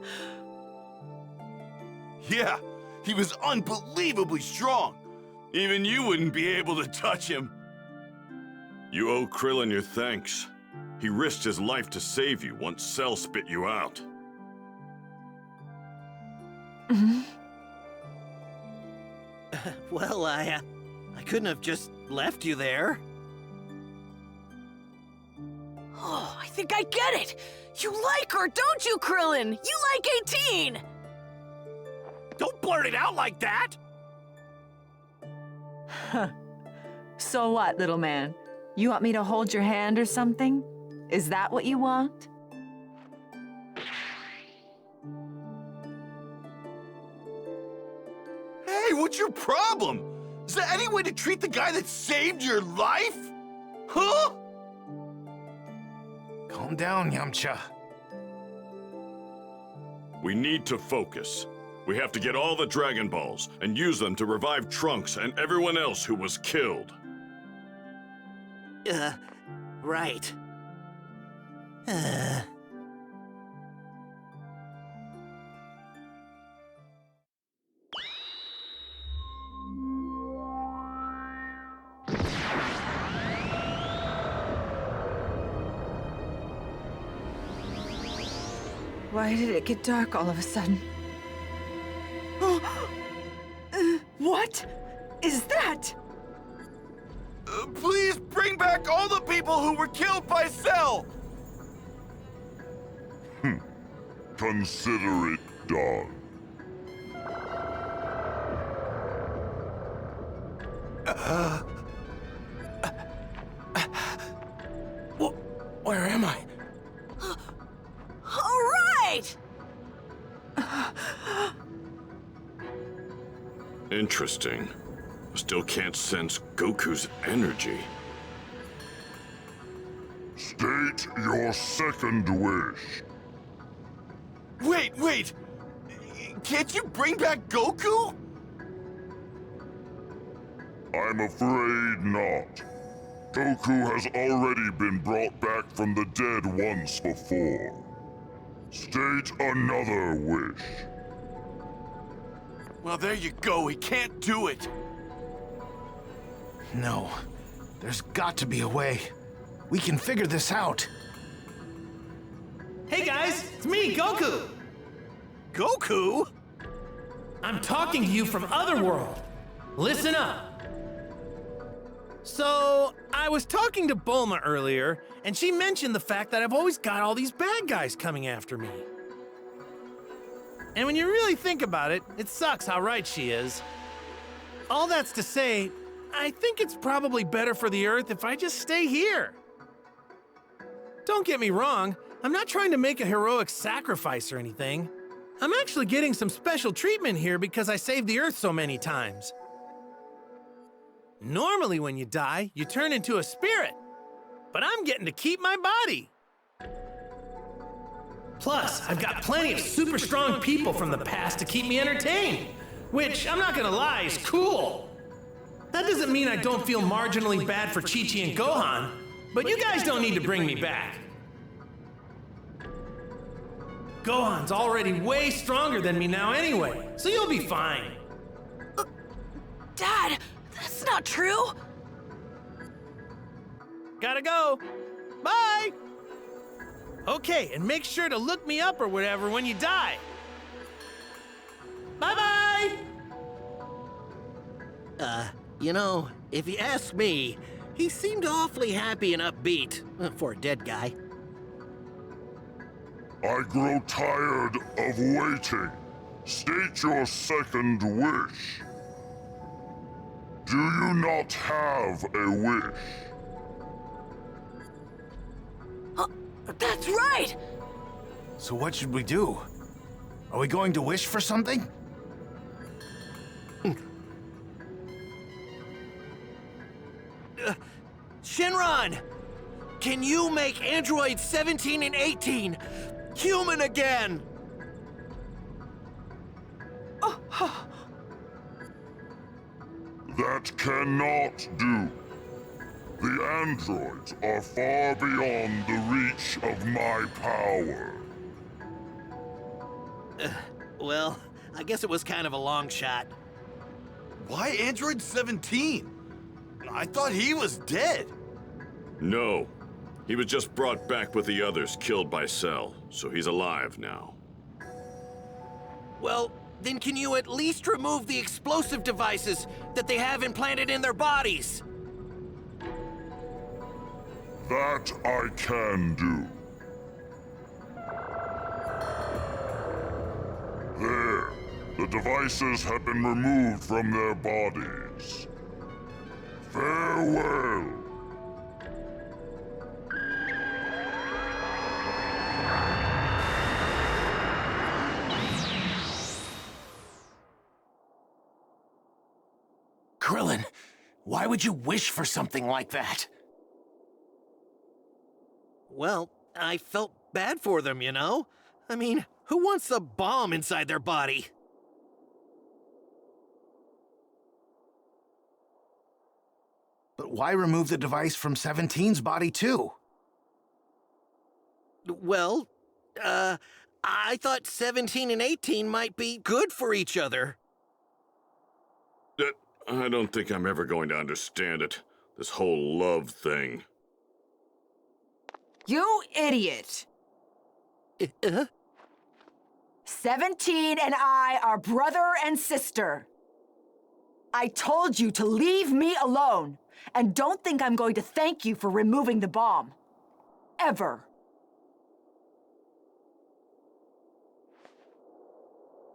Yeah, he was unbelievably strong. Even you wouldn't be able to touch him. You owe Krillin your thanks. He risked his life to save you once Cell spit you out. Well, I couldn't have just left you there. Oh, I think I get it! You like her, don't you, Krillin? You like 18! Don't blurt it out like that! So what, little man? You want me to hold your hand or something? Is that what you want? Hey, what's your problem? Is there any way to treat the guy that saved your life? Huh? Calm down, Yamcha. We need to focus. We have to get all the Dragon Balls and use them to revive Trunks and everyone else who was killed. Right. Why did it get dark all of a sudden? What is that? Please bring back all the people who were killed by Cell! Consider it done. Where am I? All right! Interesting. Still can't sense Goku's energy. State your second wish. Wait! Can't you bring back Goku? I'm afraid not. Goku has already been brought back from the dead once before. State another wish. Well, there you go. He can't do it. No. There's got to be a way. We can figure this out. Hey guys, it's me, Goku! Goku? I'm talking to you from Otherworld. Listen up. So, I was talking to Bulma earlier, and she mentioned the fact that I've always got all these bad guys coming after me. And when you really think about it, it sucks how right she is. All that's to say, I think it's probably better for the Earth if I just stay here. Don't get me wrong, I'm not trying to make a heroic sacrifice or anything. I'm actually getting some special treatment here because I saved the Earth so many times. Normally when you die, you turn into a spirit. But I'm getting to keep my body. Plus, I've got plenty of super strong people from the past to keep me entertained, which, I'm not gonna lie, is cool. That doesn't mean I don't feel marginally bad for Chi-Chi and Gohan, but you guys don't need to bring me back. Gohan's already way stronger than me now anyway, so you'll be fine. Dad, that's not true. Gotta go. Bye! Okay, and make sure to look me up or whatever when you die. Bye-bye! You know, if you ask me, he seemed awfully happy and upbeat for a dead guy. I grow tired of waiting. State your second wish. Do you not have a wish? That's right! So what should we do? Are we going to wish for something? Shinron! Can you make androids 17 and 18 human again? That cannot do. The androids are far beyond the reach of my power. Well, I guess it was kind of a long shot. Why Android 17? I thought he was dead. No. He was just brought back with the others killed by Cell, so he's alive now. Well, then can you at least remove the explosive devices that they have implanted in their bodies? That I can do. There. The devices have been removed from their bodies. Farewell. Krillin, why would you wish for something like that? Well, I felt bad for them, you know? I mean, who wants a bomb inside their body? But why remove the device from 17's body too? Well, I thought 17 and 18 might be good for each other. I don't think I'm ever going to understand it. This whole love thing. You idiot! 17 and I are brother and sister. I told you to leave me alone, and don't think I'm going to thank you for removing the bomb. Ever.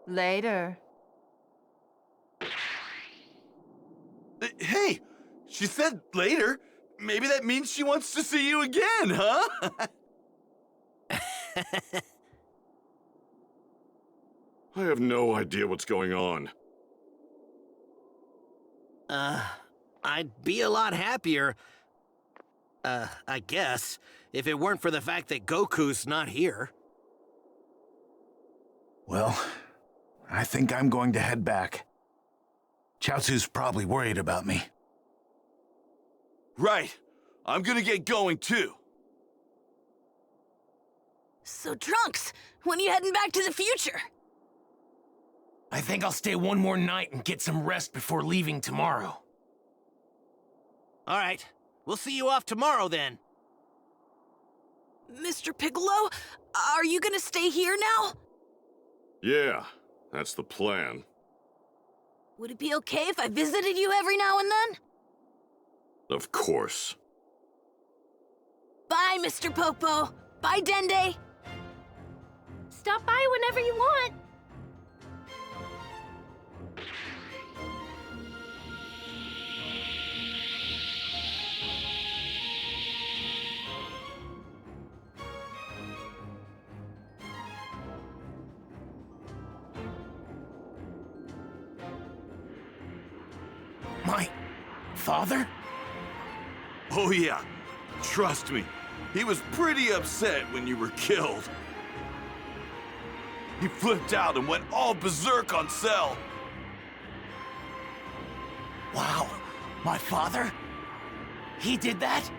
Later. Hey, she said later. Maybe that means she wants to see you again, huh? I have no idea what's going on. I'd be a lot happier. I guess, if it weren't for the fact that Goku's not here. Well, I think I'm going to head back. Chaozu's probably worried about me. Right. I'm gonna get going too. So, Trunks, when are you heading back to the future? I think I'll stay one more night and get some rest before leaving tomorrow. All right, we'll see you off tomorrow then. Mr. Piccolo, are you gonna stay here now? Yeah, that's the plan. Would it be okay if I visited you every now and then? Of course. Bye, Mr. Popo. Bye, Dende. Stop by whenever you want. My father? Oh yeah, trust me. He was pretty upset when you were killed. He flipped out and went all berserk on Cell. Wow, my father? He did that?